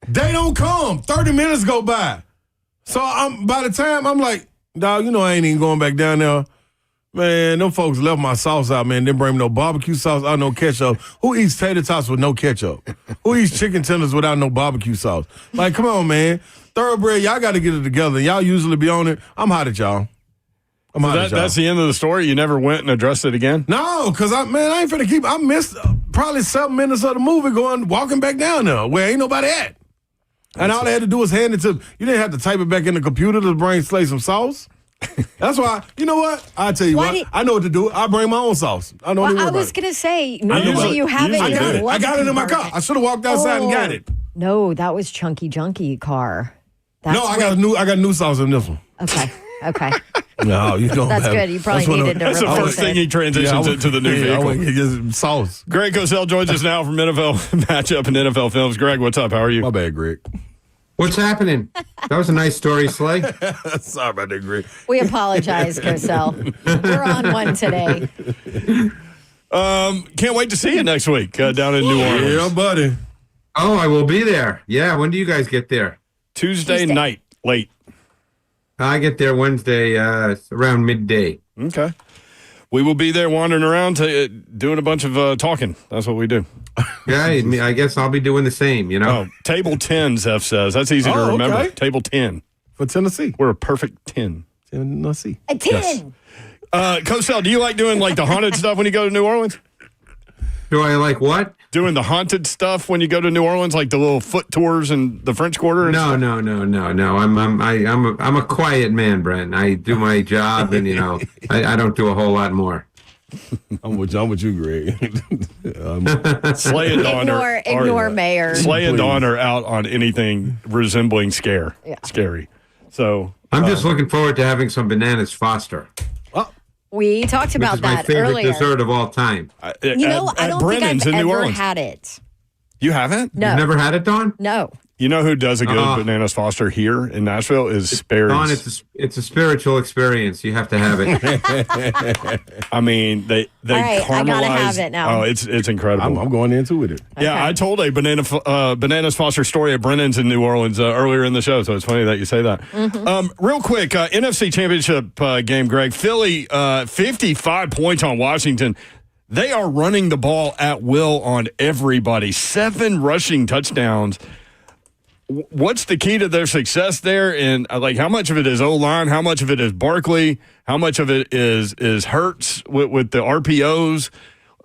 they don't come. 30 minutes go by. So by the time I'm like, dog, I ain't even going back down there. Man, them folks left my sauce out, man. Didn't bring me no barbecue sauce out, no ketchup. Who eats tater tots with no ketchup? Who eats chicken tenders without no barbecue sauce? Like, come on, man. Thoroughbred, y'all got to get it together. Y'all usually be on it. I'm hot at y'all. That's the end of the story? You never went and addressed it again? No, because I ain't finna I missed probably 7 minutes of the movie walking back down there where ain't nobody at. And all they had to do was hand it to, you didn't have to type it back in the computer to bring Slay some sauce. That's why, you know what? I'll tell you I know what to do. I bring my own sauce. I don't I was going to say, normally you have it. I got it in my car. I should have walked outside and got it. No, that was Chunky Junkie car. I got a new sauce in this one. Okay. No, you don't. That's good. You probably needed to That's the first thing he transitions into the new vehicle. I get sauce. Greg Cosell joins us now from NFL Matchup and NFL Films. Greg, what's up? How are you? My bad, Greg. What's happening? That was a nice story, Slay. Sorry about that, Greg. We apologize, Cosell. We're on one today. Can't wait to see you next week down in New Orleans. Yeah, buddy. Oh, I will be there. Yeah, when do you guys get there? Tuesday night, late. I get there Wednesday around midday. Okay. We will be there wandering around doing a bunch of talking. That's what we do. Yeah, I guess I'll be doing the same, Oh, table 10, Zeph says. That's easy to remember. Okay. Table 10. For Tennessee. We're a perfect 10. Tennessee. A 10. Yes. Cosell, do you like doing the haunted stuff when you go to New Orleans? Do I like what? Doing the haunted stuff when you go to New Orleans, like the little foot tours and the French Quarter? No. I'm a quiet man, Brent. I do my job, and I don't do a whole lot more. I'm with you, Greg. Slay and Dawn ignore Mayor. Slay and Dawn are out on anything resembling scary. So I'm just looking forward to having some bananas Foster. We talked about that earlier. My favorite dessert of all time. I don't think I've ever had it. You haven't? No. You've never had it, Dawn? No. You know who does a good Bananas Foster here in Nashville is Sperry's. Don, it's a spiritual experience. You have to have it. I mean, they right, caramelize. I gotta have it now. Oh, it's incredible. I'm going into it. Yeah, I told a Bananas Foster story at Brennan's in New Orleans earlier in the show, so it's funny that you say that. Real quick, NFC Championship game, Greg. Philly, 55 points on Washington. They are running the ball at will on everybody. 7 rushing touchdowns. What's the key to their success there? And how much of it is O-line? How much of it is Barkley? How much of it is Hurts with the RPOs?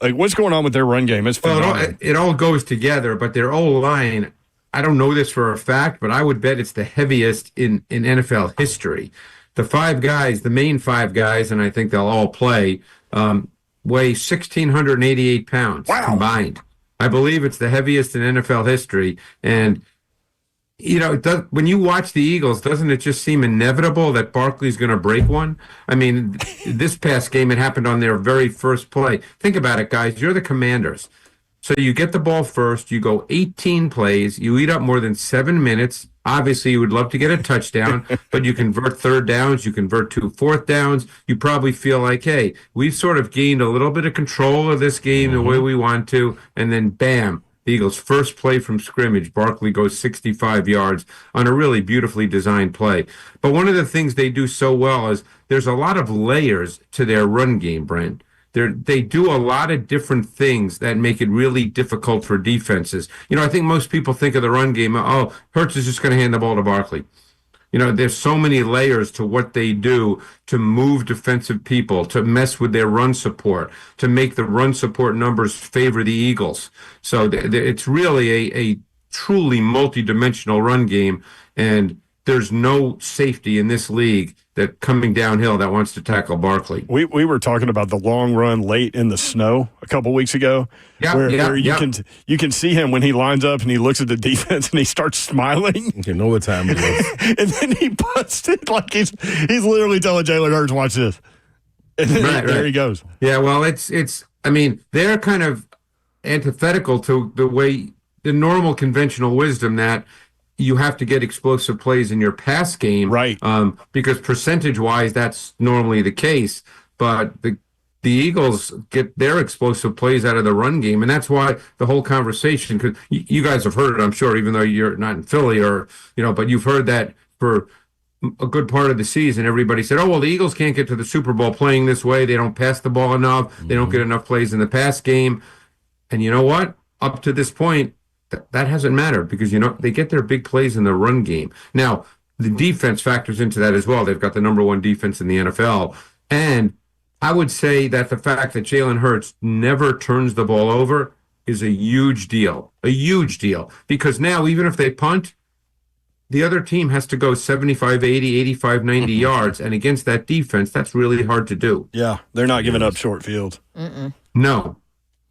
What's going on with their run game? It's phenomenal. It all goes together, but their O-line, I don't know this for a fact, but I would bet it's the heaviest in NFL history. The main 5 guys, and I think they'll all play, weigh 1,688 pounds combined. I believe it's the heaviest in NFL history. And when you watch the Eagles, doesn't it just seem inevitable that Barkley's going to break one? I mean, this past game, it happened on their very first play. Think about it, guys. You're the Commanders. So you get the ball first. You go 18 plays. You eat up more than 7 minutes. Obviously, you would love to get a touchdown, but you convert 3rd downs. You convert 2 4th downs. You probably feel like, hey, we've sort of gained a little bit of control of this game the way we want to. And then, bam. The Eagles' first play from scrimmage, Barkley goes 65 yards on a really beautifully designed play. But one of the things they do so well is there's a lot of layers to their run game, Brent. They do a lot of different things that make it really difficult for defenses. I think most people think of the run game, Hurts is just going to hand the ball to Barkley. There's so many layers to what they do to move defensive people, to mess with their run support, to make the run support numbers favor the Eagles. So it's really a truly multi-dimensional run game, and there's no safety in this league that coming downhill that wants to tackle Barkley. We were talking about the long run late in the snow a couple weeks ago, where you can see him when he lines up and he looks at the defense and he starts smiling. You know what time it is. And then he busted like he's literally telling Jalen Hurts, "Watch this." And then there he goes. Yeah, well, I mean, they're kind of antithetical to the normal conventional wisdom that you have to get explosive plays in your pass game, right? Because percentage-wise, that's normally the case. But the Eagles get their explosive plays out of the run game, and that's why the whole conversation. Because you guys have heard it, I'm sure, even though you're not in Philly, but you've heard that for a good part of the season. Everybody said, "Oh, well, the Eagles can't get to the Super Bowl playing this way. They don't pass the ball enough. They don't get enough plays in the pass game." And you know what? Up to this point, that hasn't mattered because, they get their big plays in the run game. Now, the defense factors into that as well. They've got the number 1 defense in the NFL. And I would say that the fact that Jalen Hurts never turns the ball over is a huge deal. A huge deal. Because now, even if they punt, the other team has to go 75, 80, 85, 90 yards. And against that defense, that's really hard to do. Yeah, they're not giving up short fields. No.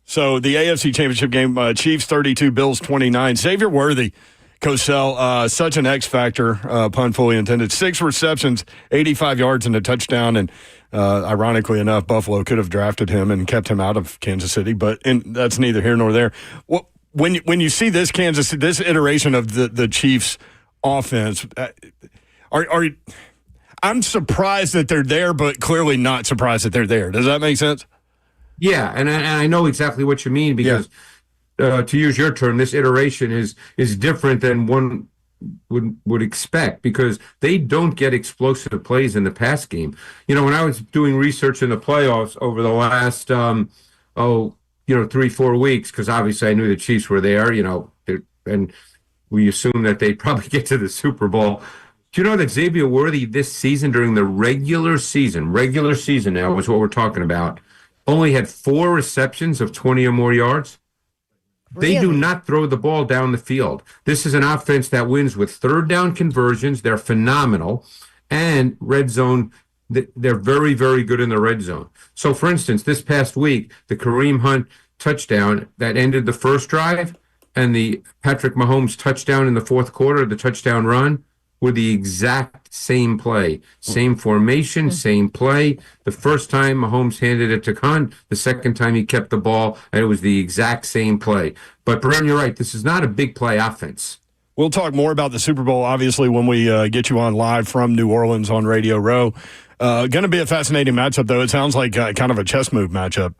So the AFC Championship game, Chiefs 32, Bills 29. Xavier Worthy, Cosell, such an X factor, pun fully intended. 6 receptions, 85 yards and a touchdown. And ironically enough, Buffalo could have drafted him and kept him out of Kansas City, but that's neither here nor there. When you see this this iteration of the Chiefs offense, I'm surprised that they're there, but clearly not surprised that they're there. Does that make sense? Yeah, and I know exactly what you mean because, to use your term, this iteration is different than one would expect because they don't get explosive plays in the pass game. When I was doing research in the playoffs over the last 3-4 weeks, because obviously I knew the Chiefs were there, and we assumed that they'd probably get to the Super Bowl. Do you know that Xavier Worthy this season during the regular season now is what we're talking about, only had 4 receptions of 20 or more yards? Really? They do not throw the ball down the field. This is an offense that wins with 3rd down conversions. They're phenomenal. And red zone, they're very, very good in the red zone. So, for instance, this past week, the Kareem Hunt touchdown that ended the first drive and the Patrick Mahomes touchdown in the 4th quarter, the touchdown run, were the exact same play, same formation, same play. The first time Mahomes handed it to Hunt, the second time he kept the ball, and it was the exact same play. But, Brent, you're right. This is not a big play offense. We'll talk more about the Super Bowl, obviously, when we get you on live from New Orleans on Radio Row. Going to be a fascinating matchup, though. It sounds like kind of a chess move matchup.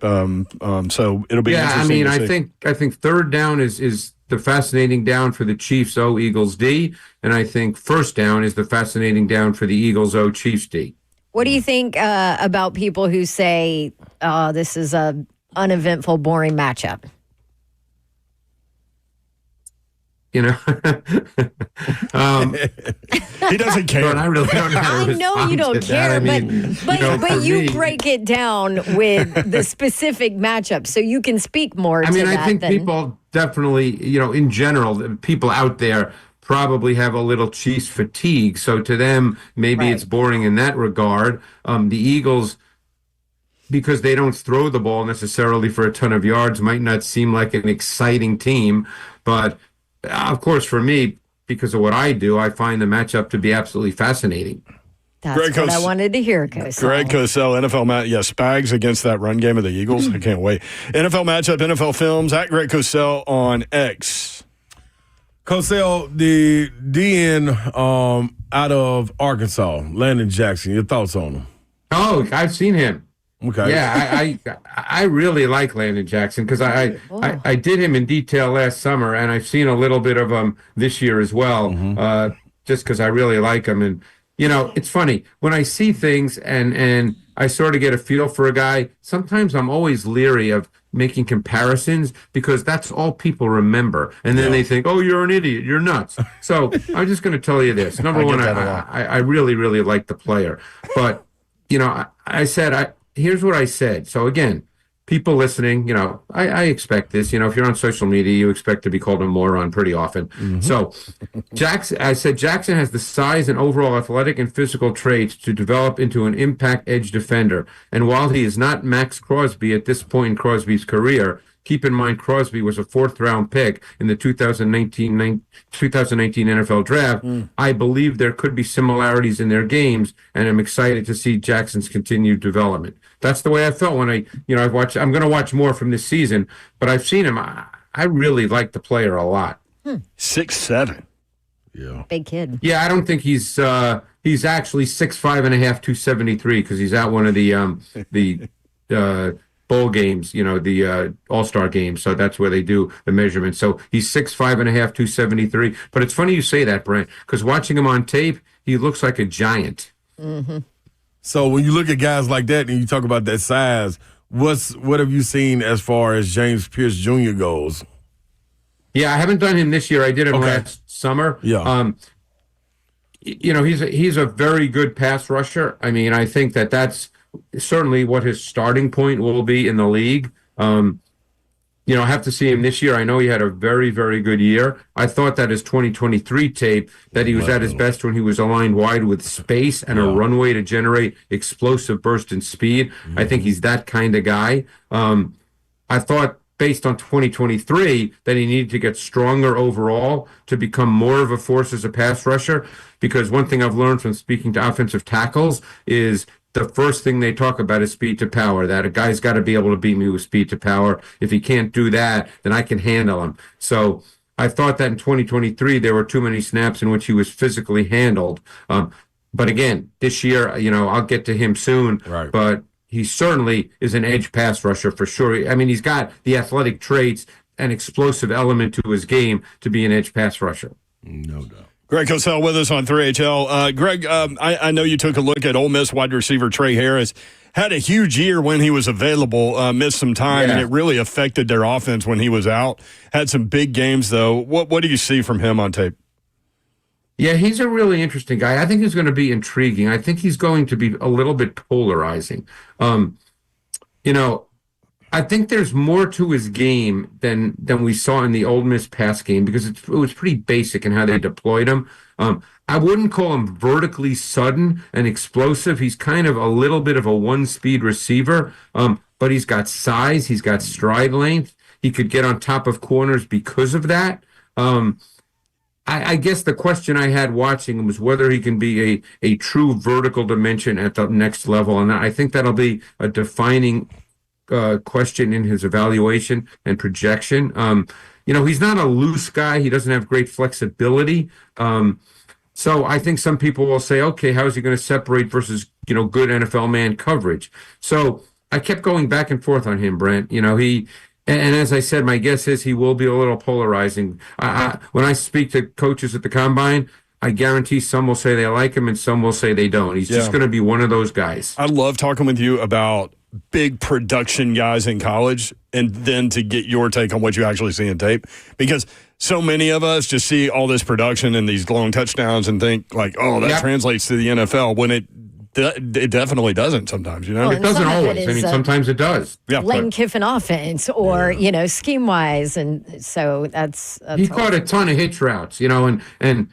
So it'll be interesting to see. I think third down is the fascinating down for the Chiefs O Eagles D, and I think first down is the fascinating down for the Eagles O Chiefs D. What do you think about people who say, "Oh, this is a uneventful, boring matchup"? You know, he doesn't care. I really don't know how to I know respond you don't to care, that. I mean, but you me, break it down with the specific matchup, so you can speak more. I mean, to I that think than, people definitely, in general, people out there probably have a little Chiefs fatigue. So to them, maybe Right. it's boring in that regard. The Eagles, because they don't throw the ball necessarily for a ton of yards, might not seem like an exciting team. But of course, for me, because of what I do, I find the matchup to be absolutely fascinating. That's Greg what I Cos- wanted to hear, Cosell. Greg Cosell, NFL match. Yeah, Spags against that run game of the Eagles. I can't wait. NFL matchup, NFL films, at Greg Cosell on X. Cosell, the DN out of Arkansas, Landon Jackson. Your thoughts on him? Oh, I've seen him. Okay. Yeah, I really like Landon Jackson because I did him in detail last summer, and I've seen a little bit of him this year as well, just because I really like him. And it's funny when I see things and I sort of get a feel for a guy. Sometimes I'm always leery of making comparisons because that's all people remember, and then they think, "Oh, you're an idiot, you're nuts." So I'm just going to tell you this: number one, I really, really like the player, but I said here's what I said. So again, people listening, I expect this. If you're on social media, you expect to be called a moron pretty often. So I said Jackson has the size and overall athletic and physical traits to develop into an impact edge defender. And while he is not Max Crosby at this point in Crosby's career, keep in mind Crosby was a fourth-round pick in the 2019 NFL draft. I believe there could be similarities in their games, and I'm excited to see Jackson's continued development. That's the way I felt when I've watched. I'm going to watch more from this season, but I've seen him. I really like the player a lot. 6'7". Yeah. Big kid. Yeah, I don't think he's actually 6'5" and a half, 273 because he's at one of the bowl games, the All-Star games. So that's where they do the measurement. So he's 6'5" and a half, 273. But it's funny you say that, Brent, because watching him on tape, he looks like a giant. Mm-hmm. So when you look at guys like that and you talk about that size, what have you seen as far as James Pierce Jr. goes? Yeah, I haven't done him this year. I did him last summer. Yeah. He's a very good pass rusher. I mean, I think that's certainly what his starting point will be in the league. I have to see him this year. I know he had a very, very good year. I thought that his 2023 tape, that he was at his best when he was aligned wide with space and a runway to generate explosive burst and speed. I think he's that kind of guy. I thought based on 2023 that he needed to get stronger overall to become more of a force as a pass rusher, because one thing I've learned from speaking to offensive tackles is the first thing they talk about is speed to power, that a guy's got to be able to beat me with speed to power. If he can't do that, then I can handle him. So I thought that in 2023 there were too many snaps in which he was physically handled. But again, this year, I'll get to him soon. Right. But he certainly is an edge pass rusher for sure. I mean, he's got the athletic traits and explosive element to his game to be an edge pass rusher. No doubt. Greg Cosell with us on 3HL. Greg, I know you took a look at Ole Miss wide receiver Trey Harris. Had a huge year when he was available, missed some time, and it really affected their offense when he was out. Had some big games, though. What do you see from him on tape? Yeah, he's a really interesting guy. I think he's going to be intriguing. I think he's going to be a little bit polarizing. I think there's more to his game than we saw in the Ole Miss pass game because it was pretty basic in how they deployed him. I wouldn't call him vertically sudden and explosive. He's kind of a little bit of a one-speed receiver, but he's got size. He's got stride length. He could get on top of corners because of that. I guess the question I had watching him was whether he can be a true vertical dimension at the next level, and I think that'll be a defining question in his evaluation and projection. he's not a loose guy. He doesn't have great flexibility. So I think some people will say, okay, how is he going to separate versus, good NFL man coverage? So I kept going back and forth on him, Brent. And as I said, my guess is he will be a little polarizing. When I speak to coaches at the Combine, I guarantee some will say they like him and some will say they don't. He's just going to be one of those guys. I love talking with you about big production guys in college and then to get your take on what you actually see in tape, because so many of us just see all this production and these long touchdowns and think like, oh, that translates to the NFL, when it definitely doesn't sometimes, Well, it doesn't always. It is, sometimes it does. Yeah, Lane Kiffin offense or, scheme wise. And so that's he caught a ton of hitch routes, and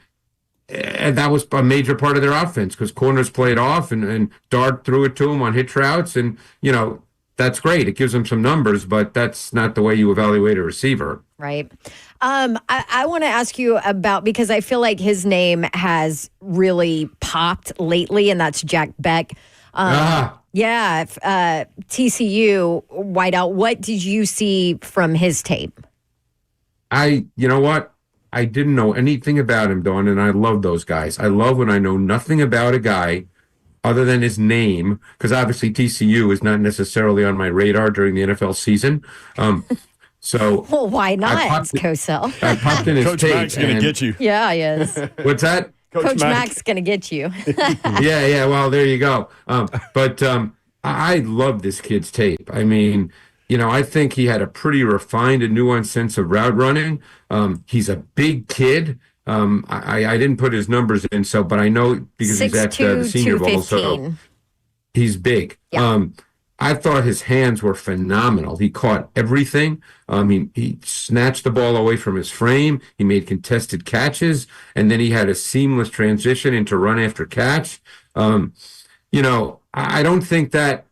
that was a major part of their offense because corners played off and Dart threw it to him on hitch routes. And, that's great. It gives them some numbers, but that's not the way you evaluate a receiver. Right. I want to ask you about, because I feel like his name has really popped lately, and that's Jack Beck. Yeah. TCU wideout. What did you see from his tape? You know what? I didn't know anything about him, Dawn, and I love those guys. I love when I know nothing about a guy other than his name, because obviously TCU is not necessarily on my radar during the NFL season. So well, why not, Cosell? I popped in his Coach tape. Mack's going to get you. Yeah, he is. What's that? Coach Mack's going to get you. Yeah. Well, there you go. But I love this kid's tape. I mean, I think he had a pretty refined and nuanced sense of route running. He's a big kid. I didn't put his numbers in, but I know because he's at the Senior Bowl, so he's big. Yeah. I thought his hands were phenomenal. He caught everything. He snatched the ball away from his frame. He made contested catches, and then he had a seamless transition into run after catch. I don't think that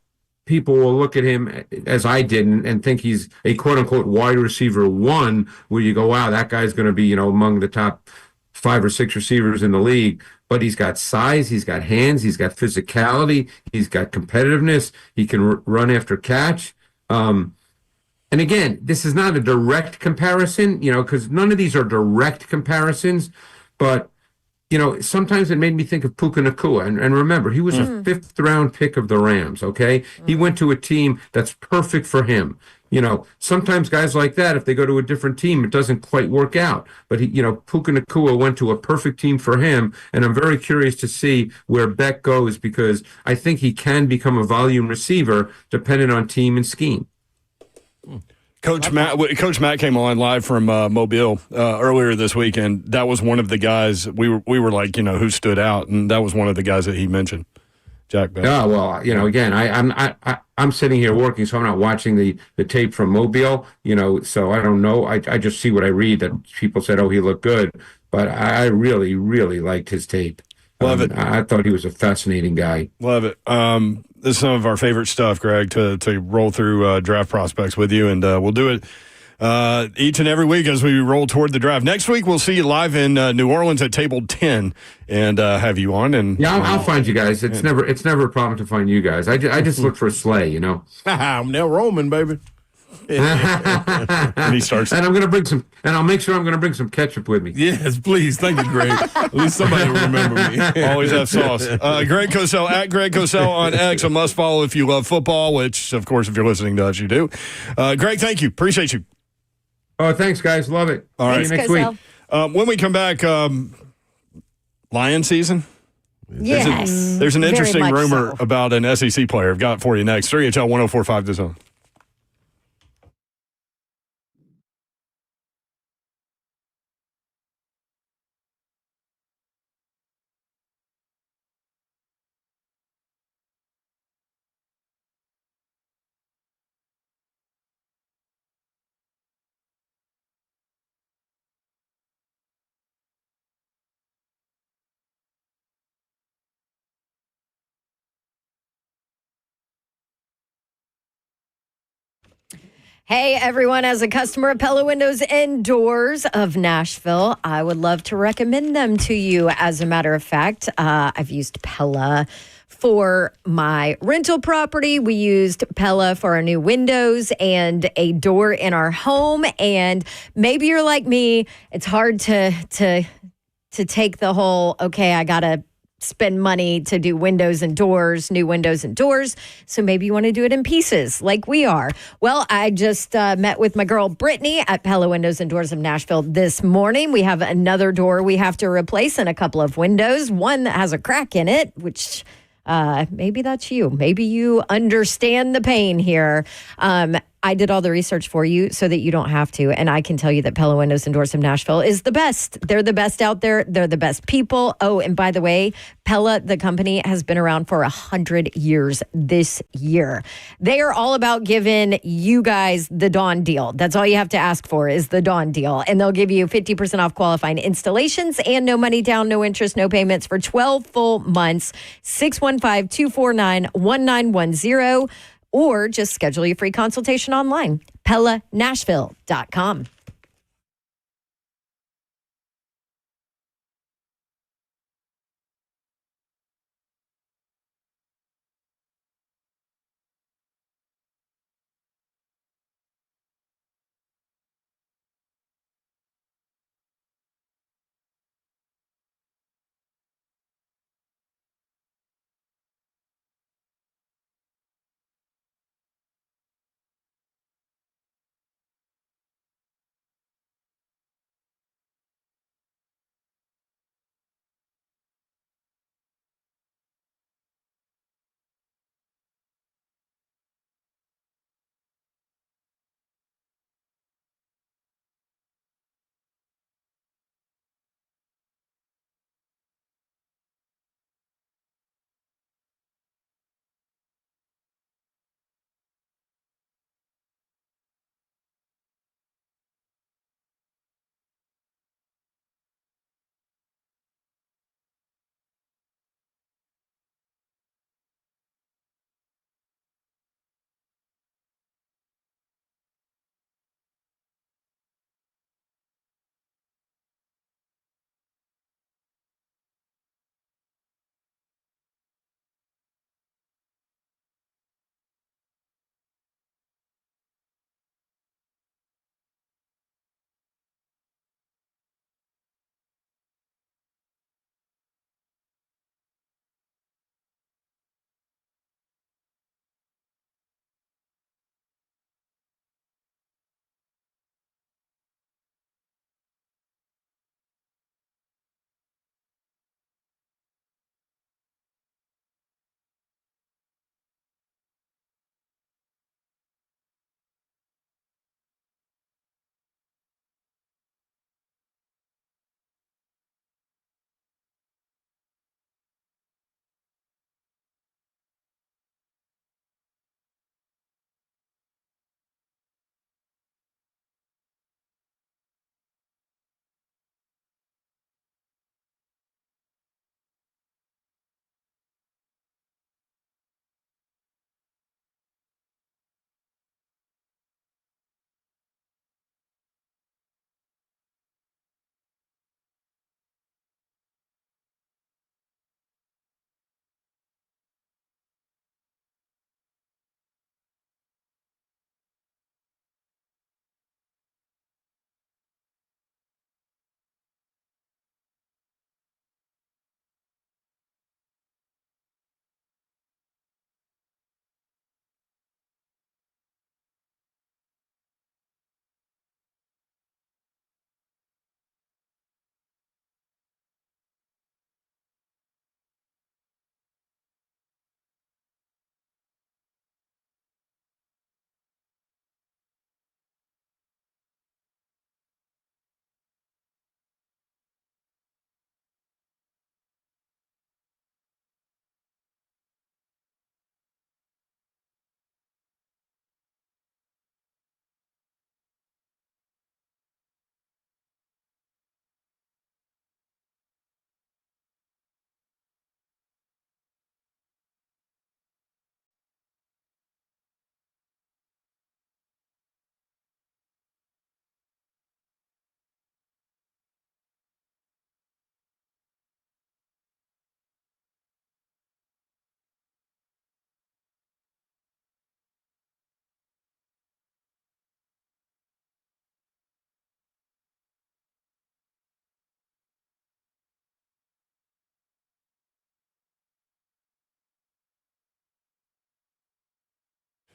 people will look at him as I did and think he's a quote unquote wide receiver one, where you go, wow, that guy's going to be, among the top 5 or 6 receivers in the league. But he's got size, he's got hands, he's got physicality, he's got competitiveness, he can run after catch. And again, this is not a direct comparison, because none of these are direct comparisons, but sometimes it made me think of Puka Nacua. And remember, he was a 5th-round pick of the Rams, okay? He went to a team that's perfect for him. Sometimes guys like that, if they go to a different team, it doesn't quite work out. But, Puka Nacua went to a perfect team for him, and I'm very curious to see where Beck goes, because I think he can become a volume receiver depending on team and scheme. Coach Matt came on live from Mobile earlier this week, and that was one of the guys we were like, who stood out, and that was one of the guys that he mentioned, Jack Beck. Yeah, well, again, I'm sitting here working, so I'm not watching the tape from Mobile, so I don't know. I just see what I read, that people said, oh, he looked good, but I really, really liked his tape. Love it. I thought he was a fascinating guy. Love it. This is some of our favorite stuff, Greg, to roll through draft prospects with you, and we'll do it each and every week as we roll toward the draft. Next week, we'll see you live in New Orleans at Table 10 and have you on. And yeah, I'll find you guys. It's never a problem to find you guys. I just look for a sleigh, I'm Neil Roman, baby. And he starts. And I'm going to bring some, and I'll make sure I'm going to bring some ketchup with me. Yes, please. Thank you, Greg. At least somebody will remember me. Always have sauce. Greg Cosell, at Greg Cosell on X, a must follow if you love football, which, of course, if you're listening to us, you do. Greg, thank you. Appreciate you. Oh, thanks, guys. Love it. All right. Thanks, See you next Cosell. week. When we come back, Lion season. Yes. There's an very interesting much rumor so. about an SEC player. I've got it for you next. 3HL 1045 The Zone. Hey, everyone, as a customer of Pella Windows and Doors of Nashville, I would love to recommend them to you. As a matter of fact, I've used Pella For my rental property, we used Pella for our new windows and a door in our home. And maybe you're like me, it's hard to take the whole, okay, I got to spend money to do windows and doors, new windows and doors. So maybe you want to do it in pieces like we are. Well, I just met with my girl Brittany at Pella Windows and Doors of Nashville this morning. We have another door we have to replace and a couple of windows, one that has a crack in it, which maybe that's you. Maybe you understand the pain here. I did all the research for you so that you don't have to. And I can tell you that Pella Windows and Doors of Nashville is the best. They're the best out there. They're the best people. Oh, and by the way, Pella, the company, has been around for 100 years this year. They are all about giving you guys the Dawn deal. That's all you have to ask for is the Dawn deal. And they'll give you 50% off qualifying installations and no money down, no interest, no payments for 12 full months. 615-249-1910. Or just schedule your free consultation online, PellaNashville.com.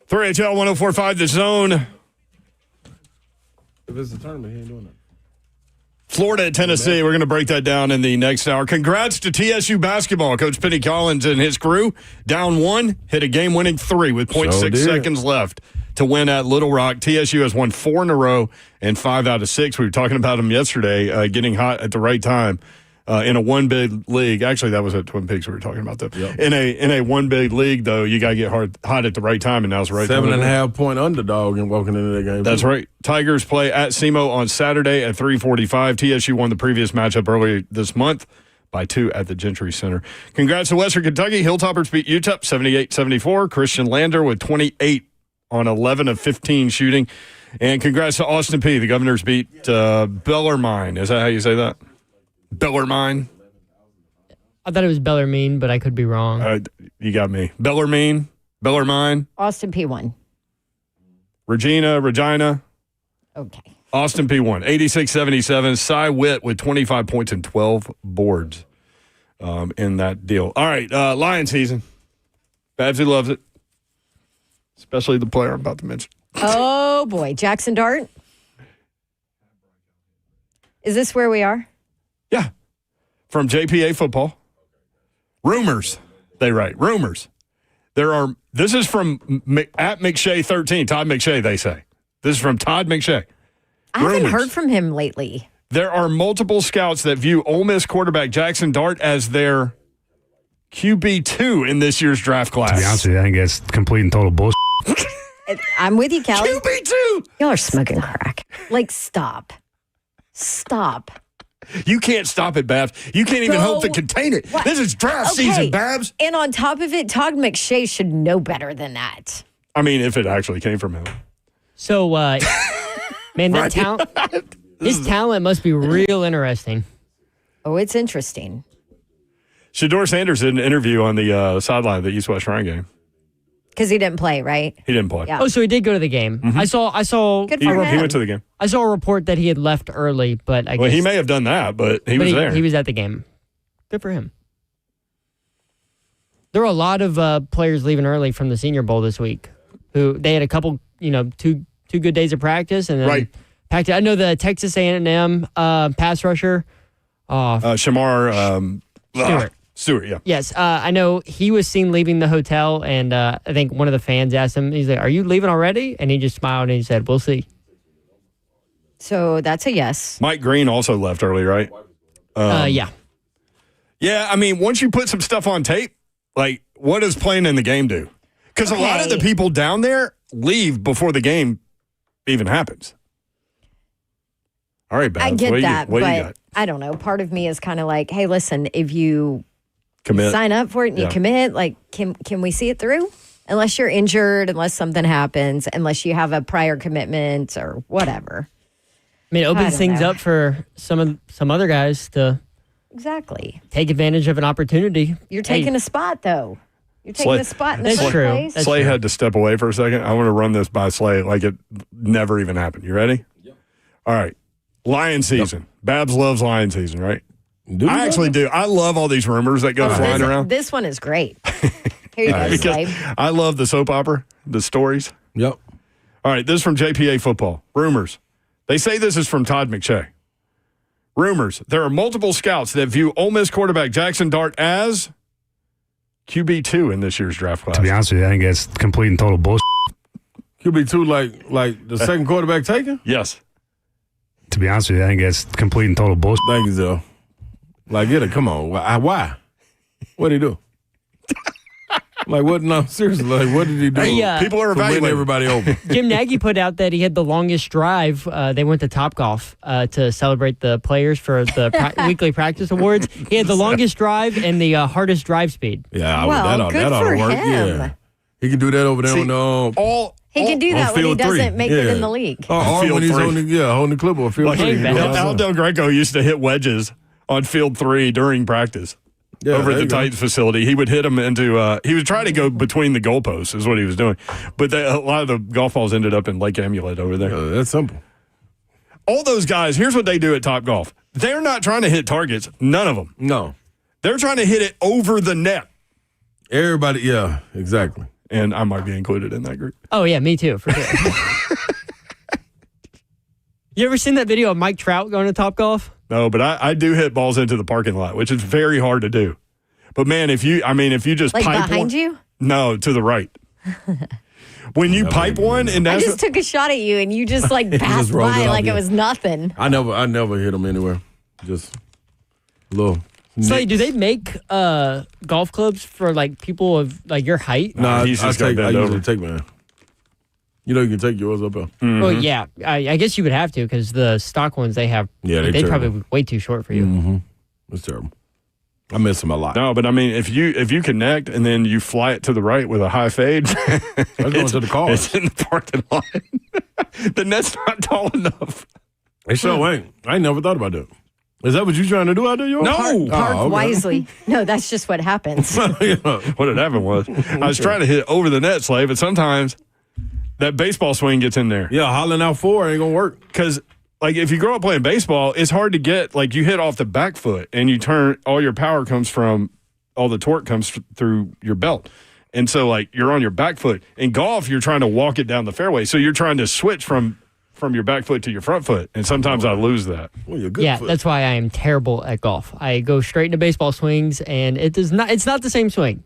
3HL 104.5 The Zone. If it's a tournament, he ain't doing that. Florida at Tennessee. We're going to break that down in the next hour. Congrats to TSU basketball. Coach Penny Collins and his crew, down 1, hit a game-winning 3 with 0.6 seconds left to win at Little Rock. TSU has won 4 in a row and 5 out of 6. We were talking about them yesterday, getting hot at the right time. In a one big league, actually, that was at Twin Peaks we were talking about. Yep. In a one big league, though, you got to get hot at the right time, and now's the right time. 7.5 point underdog and walking into that game. That's right. Tigers play at SEMO on Saturday at 3:45. TSU won the previous matchup earlier this month by 2 at the Gentry Center. Congrats to Western Kentucky. Hilltoppers beat UTEP 78-74. Christian Lander with 28 on 11 of 15 shooting. And congrats to Austin Peay. The Governors beat Bellarmine. Is that how you say that? Bellarmine. I thought it was Bellarmine, but I could be wrong. You got me. Bellarmine. Austin Peay won. Regina. Okay. Austin Peay won. 86-77. Cy Witt with 25 points and 12 boards in that deal. All right, Lion season. Babsy loves it, especially the player I'm about to mention. Oh, boy. Jackson Dart? Is this where we are? Yeah. From JPA football. Rumors. They write. Rumors. This is from at McShay 13. Todd McShay, they say. This is from Todd McShay. I haven't heard from him lately. There are multiple scouts that view Ole Miss quarterback Jackson Dart as their QB2 in this year's draft class. To be honest with you, I think that's complete and total bullshit. I'm with you, Callie. QB2! Y'all are smoking crack. Like, stop. Stop. You can't stop it, Babs. You can't even hope to contain it. What? This is draft season, Babs. And on top of it, Todd McShay should know better than that. I mean, if it actually came from him. So, man, that talent, his talent must be real interesting. Oh, it's interesting. Shador Sanders did an interview on the sideline of the East-West Shrine game. Because he didn't play, right? He didn't play. Yeah. Oh, so he did go to the game. Mm-hmm. I saw. Good He for him. went to the game. I saw a report that he had left early, but I guess He may have done that, but he was there. He was at the game. Good for him. There were a lot of players leaving early from the Senior Bowl this week. Who they had a couple, two good days of practice, and then Right. packed it. I know the Texas A&M pass rusher, Shamar Stewart, yeah. Yes, I know he was seen leaving the hotel, and I think one of the fans asked him, he's like, "Are you leaving already?" And he just smiled and he said, "We'll see." So that's a yes. Mike Green also left early, right? Yeah. Yeah, I mean, once you put some stuff on tape, like, what does playing in the game do? Because a lot of the people down there leave before the game even happens. All right, Babs, I get that, what do you but got? I don't know. Part of me is kind of like, hey, listen, if you Commit. sign up for it and you commit, like, can we see it through? Unless you're injured, unless something happens, unless you have a prior commitment or whatever. I mean, it opens don't things know. up for some other guys to Exactly. take advantage of an opportunity. You're taking a spot, though. You're taking Slay. a spot in the That's first true. place. That's Slay true. had to step away for a second. I want to run this by Slay like it never even happened. You ready? Yeah. All right. Lion season. Babs loves lion season, right? I actually do. I love all these rumors that go flying around. This one is great. Here you go, Because Slade. I love the soap opera, the stories. Yep. All right, this is from JPA football. Rumors. They say this is from Todd McShay. Rumors. There are multiple scouts that view Ole Miss quarterback Jackson Dart as QB2 in this year's draft class. To be honest with you, I think that's complete and total bullshit. QB2 like the second quarterback taken? Yes. To be honest with you, I think that's complete and total bullshit. Thank you, Zell. Like, get it. Come on. Why? What did he do? Like, what? No, seriously. Like, what did he do? People are for winning evaluating. everybody over. Jim Nagy put out that he had the longest drive. They went to Topgolf to celebrate the players for the weekly practice awards. He had the longest drive and the hardest drive speed. Yeah, Well, good that ought for to work. him. Yeah. He can do that over there See, on He can do that when he field three. doesn't make it in the league. Or Field when he's three. holding the clipboard. Field Like, three. Hey, He can do Al- that Al also. Del Greco used to hit wedges on field 3 during practice. Yeah, over at there the you go. Titans facility. He would hit them into, he was trying to go between the goalposts is what he was doing. But a lot of the golf balls ended up in Lake Amulet over there. That's simple. All those guys, here's what they do at Top Golf. They're not trying to hit targets. None of them. No. They're trying to hit it over the net. Everybody, yeah, exactly. and I might be included in that group. Oh, yeah, me too, for sure. You ever seen that video of Mike Trout going to Topgolf? No, but I do hit balls into the parking lot, which is very hard to do. But man, if you just Like pipe behind one, you? No, to the right. When you pipe one, and I that's just took a shot at you and you just like passed rolled by it off like you. it was nothing. I never hit them anywhere. Just little. So, do they make golf clubs for like people of like your height? No, Nah, he's just I got bent usually over. take mine. You know, you can take yours up there. Well, yeah, I guess you would have to because the stock ones they have, Yeah, they'd terrible. probably be way too short for you. Mm-hmm. It's terrible. I miss them a lot. No, but I mean, if you connect and then you fly it to the right with a high fade, That's going to the car. it's in the parking lot. The net's not tall enough. It sure ain't. I ain't never thought about that. Is that what you trying to do out there, yo? No. Park okay. wisely. No, that's just what happens. Yeah. What had happened was I was trying to hit over the net, Slay, but sometimes that baseball swing gets in there. Yeah, hollering out four ain't gonna work. Because, like, if you grow up playing baseball, it's hard to get, like, you hit off the back foot and you turn, all your power comes from, all the torque comes through your belt. And so, like, you're on your back foot. In golf, you're trying to walk it down the fairway. So you're trying to switch from your back foot to your front foot. And sometimes I lose that. Well, you're good Yeah, foot. that's why I am terrible at golf. I go straight into baseball swings, and it's not the same swing.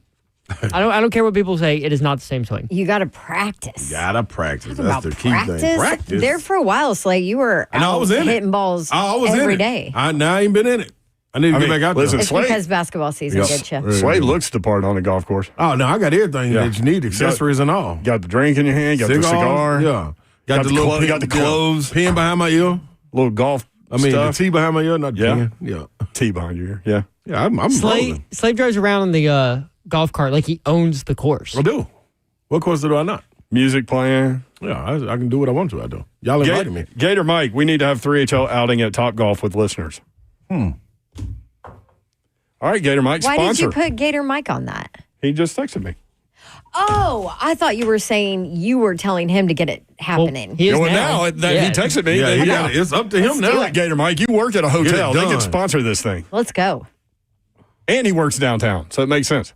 I don't care what people say. It is not the same swing. You got to practice. Gotta practice. About That's the key practice. thing. Practice. There for a while, Slay, you were And I out was in it. hitting balls I was every in it. day. Now I ain't been in it. I need to get back out listen, there. It's Slay- because basketball season Yeah. gets you. Slay looks the part on the golf course. Oh, no, I got everything Yeah. that you need, accessories and all. Got the drink in your hand, got the Cigars, cigar, Yeah. Got the the little clo- got the clothes. Pin behind my ear. little golf stuff. the T behind my ear, not Yeah. pin. Yeah. Tee behind your ear. Yeah. Yeah, I'm rolling. Slave drives around in the golf cart like he owns the course. I do. What course do I not? Music playing. Yeah, I can do what I want to. I do. Y'all invited me. Gator Mike, we need to have 3HL outing at Top Golf with listeners. All right, Gator Mike, Why sponsor. did you put Gator Mike on that? He just texted me. Oh, I thought you were saying you were telling him to get it Well, happening. he is Well, now. now that he texted me. Yeah, then it's up to him Let's now. do All right, Gator Mike, you work at a hotel. They done. can sponsor this thing. Let's go. And he works downtown, so it makes sense.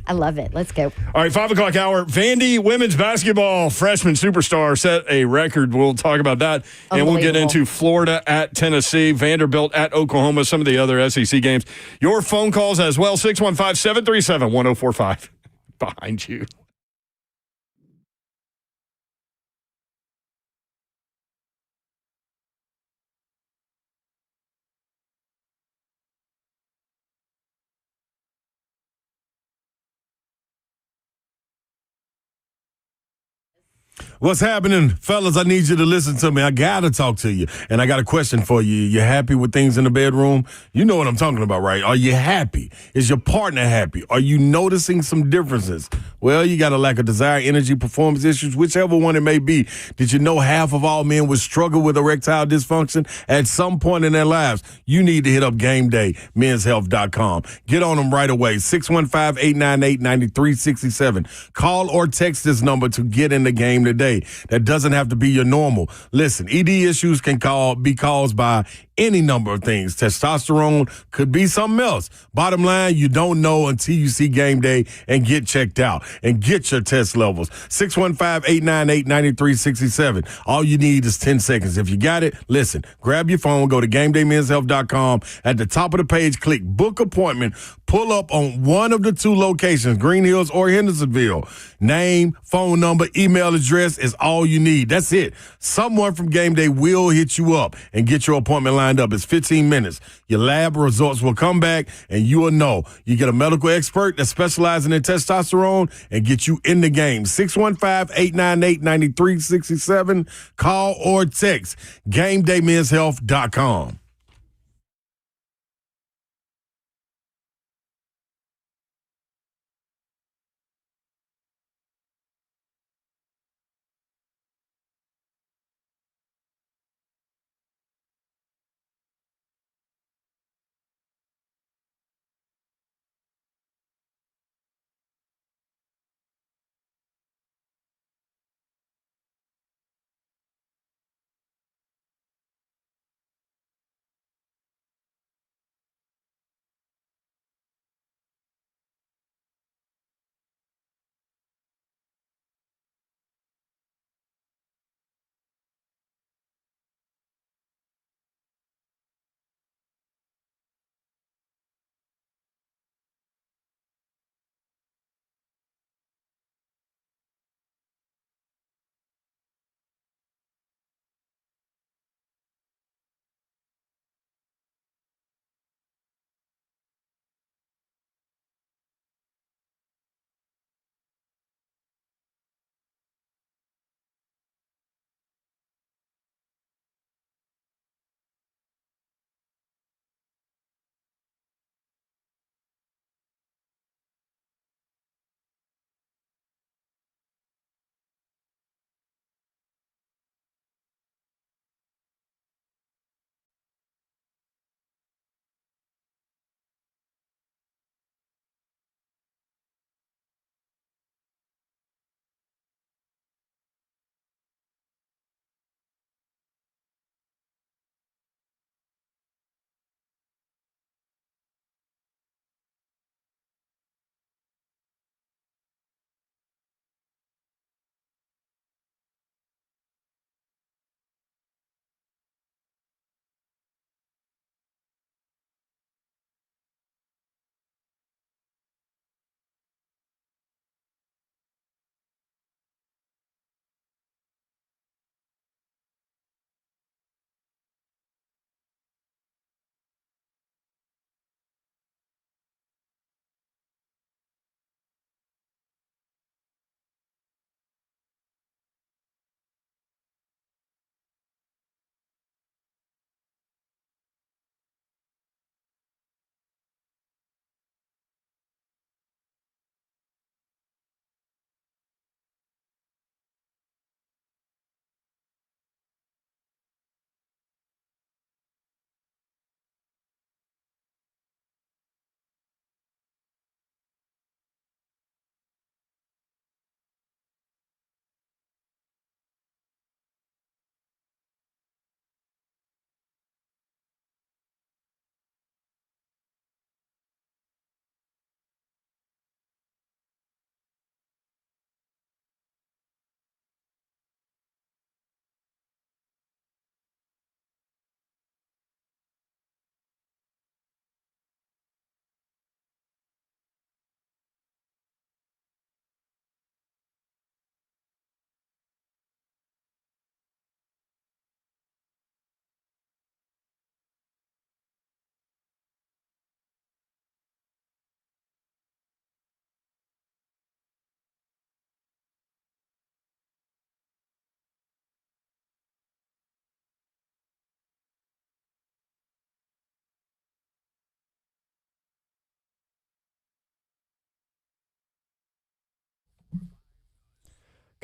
I love it. Let's go. All right, 5 o'clock hour. Vandy women's basketball freshman superstar set a record. We'll talk about that. And we'll get Unbelievable. into Florida at Tennessee, Vanderbilt at Oklahoma, some of the other SEC games. Your phone calls as well, 615-737-1045. Behind you. What's happening, fellas? I need you to listen to me. I gotta talk to you, and I got a question for you. You happy with things in the bedroom? You know what I'm talking about, right? Are you happy? Is your partner happy? Are you noticing some differences? Well, you got a lack of desire, energy, performance issues, whichever one it may be. Did you know half of all men would struggle with erectile dysfunction at some point in their lives? You need to hit up GameDayMen'sHealth.com. Get on them right away. 615-898-9367. Call or text this number to get in the game today. That doesn't have to be your normal. Listen, ED issues can be caused by any number of things. Testosterone could be something else. Bottom line, you don't know until you see Game Day and get checked out and get your test levels. 615-898-9367. All you need is 10 seconds. If you got it, listen, grab your phone, go to GameDayMen'sHealth.com. At the top of the page, click Book Appointment. Pull up on one of the two locations, Green Hills or Hendersonville. Name, phone number, email address is all you need. That's it. Someone from Game Day will hit you up and get your appointment lined up. It's 15 minutes. Your lab results will come back and you will know. You get a medical expert that specializes in testosterone and get you in the game. 615-898-9367. Call or text GameDayMen'sHealth.com.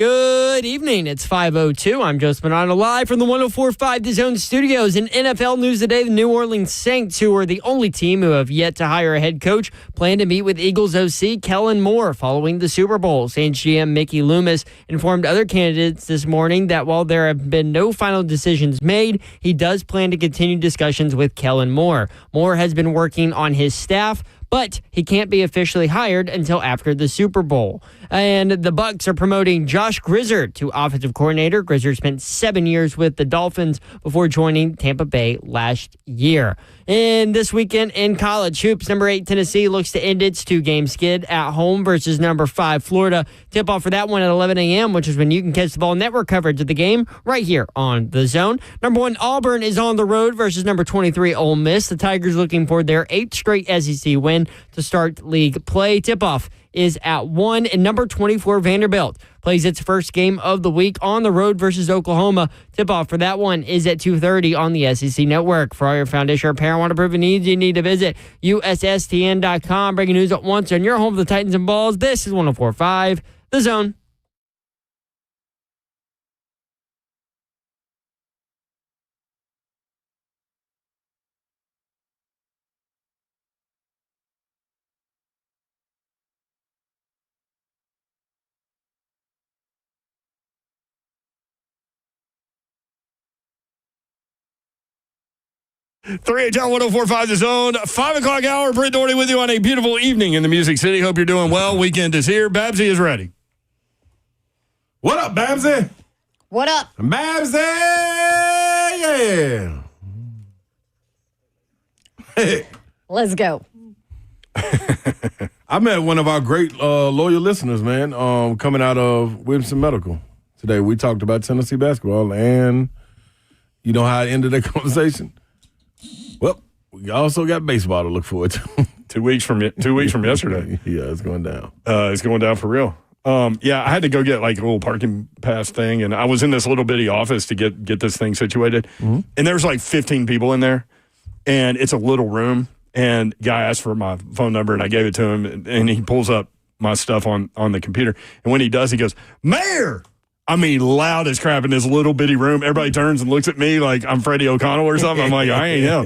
Good evening. It's 5:02. I'm Joseph Bonanno live from the 104.5 The Zone studios. In NFL news today, the New Orleans Saints, who are the only team who have yet to hire a head coach, plan to meet with Eagles OC Kellen Moore following the Super Bowl. Saints GM Mickey Loomis informed other candidates this morning that while there have been no final decisions made, he does plan to continue discussions with Kellen Moore. Moore has been working on his staff, but he can't be officially hired until after the Super Bowl. And the Bucs are promoting Josh Grizzard to offensive coordinator. Grizzard spent 7 years with the Dolphins before joining Tampa Bay last year. And this weekend in college hoops, number 8 Tennessee looks to end its 2-game skid at home versus number 5 Florida. Tip-off for that one at 11 a.m., which is when you can catch the Ball Network coverage of the game right here on The Zone. Number 1 Auburn is on the road versus number 23 Ole Miss. The Tigers looking for their 8th straight SEC win to start league play. Tip-off is at 1, and number 24 Vanderbilt plays its first game of the week on the road versus Oklahoma. Tip-off for that one is at 2:30 on the SEC Network. For all your foundation repair and waterproofing needs, you need to visit USSTN.com. Breaking news at once on your home for the Titans and Balls. This is 104.5 The Zone. Three HL 104.5 The Zone, 5 o'clock hour. Brent Doherty with you on a beautiful evening in the Music City. Hope you're doing well. Weekend is here. Babsy is ready. What up, Babsy? What up? Babsy! Yeah. Hey. Let's go. I met one of our great loyal listeners, man, coming out of Williamson Medical today. We talked about Tennessee basketball, and you know how I ended that conversation? Well, we also got baseball to look forward to. 2 weeks from yesterday. Yeah, it's going down. It's going down for real. Yeah, I had to go get like a little parking pass thing, and I was in this little bitty office to get this thing situated. Mm-hmm. And there's like 15 people in there, and it's a little room. And guy asked for my phone number, and I gave it to him, and he pulls up my stuff on the computer. And when he does, he goes, "Mayor!" I mean, loud as crap in this little bitty room. Everybody turns and looks at me like I'm Freddie O'Connell or something. I'm like, I ain't him.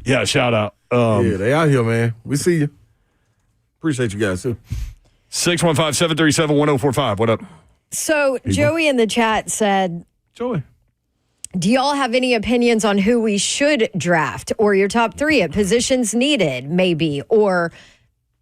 Yeah, shout out. Yeah, they out here, man. We see you. Appreciate you guys, too. 615-737-1045. What up? So Joey in the chat said, Joey, do y'all have any opinions on who we should draft or your top 3 at positions needed, maybe? Or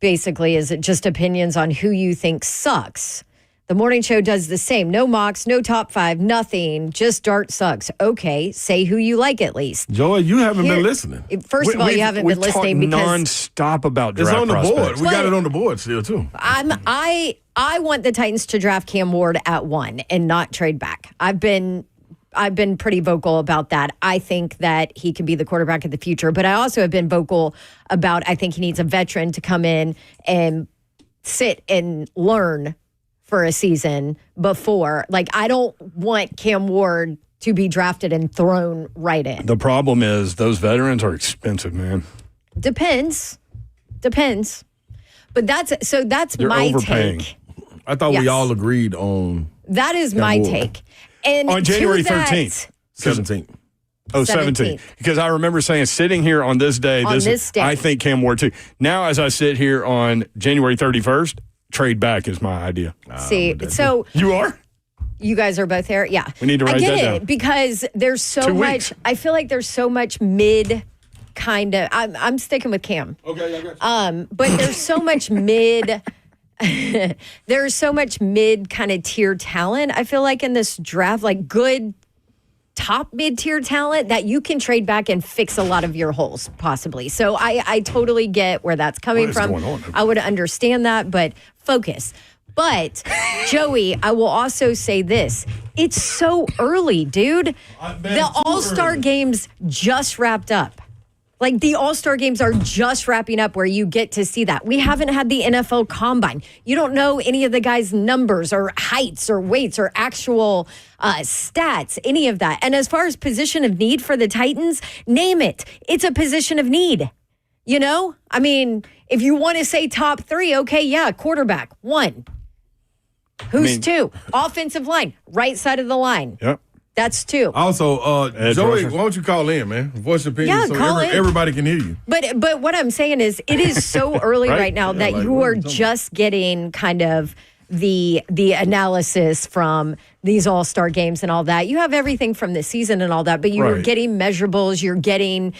basically, is it just opinions on who you think sucks? The morning show does the same. No mocks, no top 5, nothing. Just Dart sucks. Okay, say who you like at least. Joey, you haven't been listening. First of all, you haven't been listening because nonstop about draft it's on the prospects. board. We got it on the board still too. I want the Titans to draft Cam Ward at 1 and not trade back. I've been pretty vocal about that. I think that he can be the quarterback of the future, but I also have been vocal about I think he needs a veteran to come in and sit and learn for a season before. Like, I don't want Cam Ward to be drafted and thrown right in. The problem is those veterans are expensive, man. Depends. But that's You're my overpaying. take. I thought we all agreed on that is my Ward. take. And on January to that- 13th. 17th. Oh, 17th. Because I remember saying, sitting here on this day, I think Cam Ward too. Now, as I sit here on January 31st, trade back is my idea. See, so you are? You guys are both there? Yeah. We need to write I get that it down. because there's so 2 much. weeks. I feel like there's so much mid kind of. I'm sticking with Cam. Okay, I got you. But there's so much mid. There's so much mid kind of tier talent. I feel like in this draft, like good top mid tier talent that you can trade back and fix a lot of your holes possibly. So I totally get where that's coming What is from. going on? I would understand that, but focus. But Joey, I will also say this. It's so early, dude. The All-Star games just wrapped up. Like the All-Star games are just wrapping up where you get to see that. We haven't had the NFL Combine. You don't know any of the guys' numbers or heights or weights or actual stats, any of that. And as far as position of need for the Titans, name it. It's a position of need. You know? I mean, if you want to say top 3, okay, yeah, quarterback, 1. Who's two? Offensive line, right side of the line. Yep. That's two. Also, Edge Joey, rusher. why don't you call in, man? Voice your opinion Yeah, so call in. everybody can hear you. But what I'm saying is, it is so early right now that like, you what are are you talking just getting kind of the analysis from these all-star games and all that. You have everything from the season and all that, but you're Right. getting measurables, you're getting,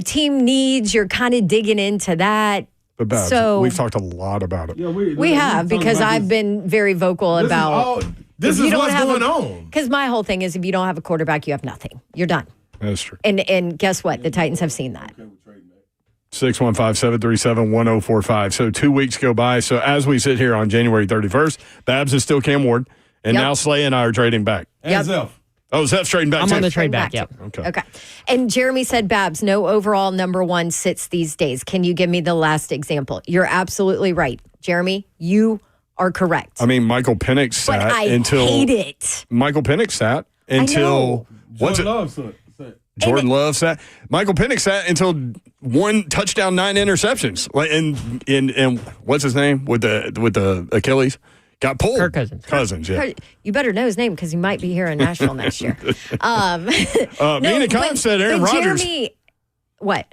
team needs, you're kind of digging into that. But Babs, So- we've talked a lot about it. Yeah, We have, because I've been very vocal about This if you is don't what's have going on. Because my whole thing is, if you don't have a quarterback, you have nothing. You're done. That's true. And guess what? The Titans have seen that. 615-737-1045. So 2 weeks go by. So as we sit here on January 31st, Babs is still Cam Ward, and Yep. now Slay and I are trading back. Hands up. Oh, Zeph's trading back I'm too. on the trade back. Yep. Okay. And Jeremy said, Babs, no overall number one sits these days. Can you give me the last example? You're absolutely right. Jeremy, you are correct. I mean, Michael Penix sat but I until hate it. Michael Penix sat until what's it? Jordan Love sat. Michael Penix sat until 1 touchdown, 9 interceptions. Like, and what's his name with the Achilles? Got pulled. Kirk Cousins. Cousins, yeah. You better know his name because he might be here in Nashville next year. Me and Kyle said Aaron but Rodgers. Jeremy, what?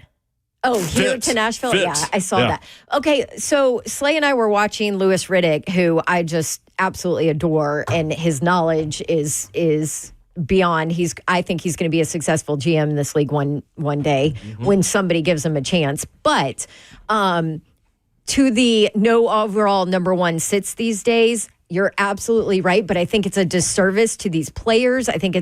Oh, here Fitz. to Nashville? Fitz. Yeah, I saw Yeah. that. Okay, so Slay and I were watching Louis Riddick, who I just absolutely adore, and his knowledge is beyond. I think he's going to be a successful GM in this league one day when somebody gives him a chance. But to the no overall number one sits these days, you're absolutely right, but I think it's a disservice to these players. I think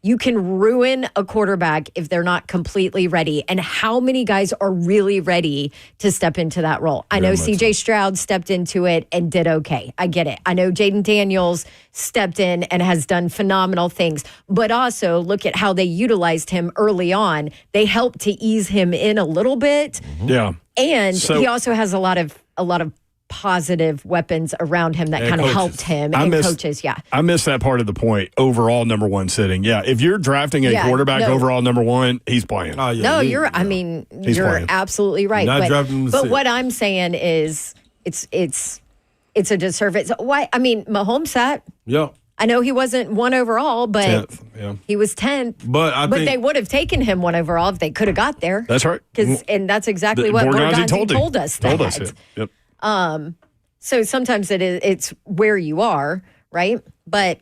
you can ruin a quarterback if they're not completely ready. And how many guys are really ready to step into that role? I know CJ Stroud stepped into it and did okay. I get it. I know Jaden Daniels stepped in and has done phenomenal things, but also look at how they utilized him early on. They helped to ease him in a little bit. Yeah. And So- he also has a lot of positive weapons around him that kind of helped him and coaches. Yeah. I missed that part of the point. Overall number one sitting. Yeah. If you're drafting a quarterback overall number one, he's playing. Oh, yeah, No, yeah, you're. yeah. I mean, He's you're playing. absolutely right. Not drafting him to But sit. what I'm saying is, it's a disservice. Why? I mean, Mahomes sat. Yeah. I know he wasn't one overall, but 10th, yeah. he was 10th. But I think they would have taken him one overall if they could have got there. That's right. And that's exactly what Borgonzi Borgonzi told us. Told that. us. Yep. So sometimes it's where you are, right? But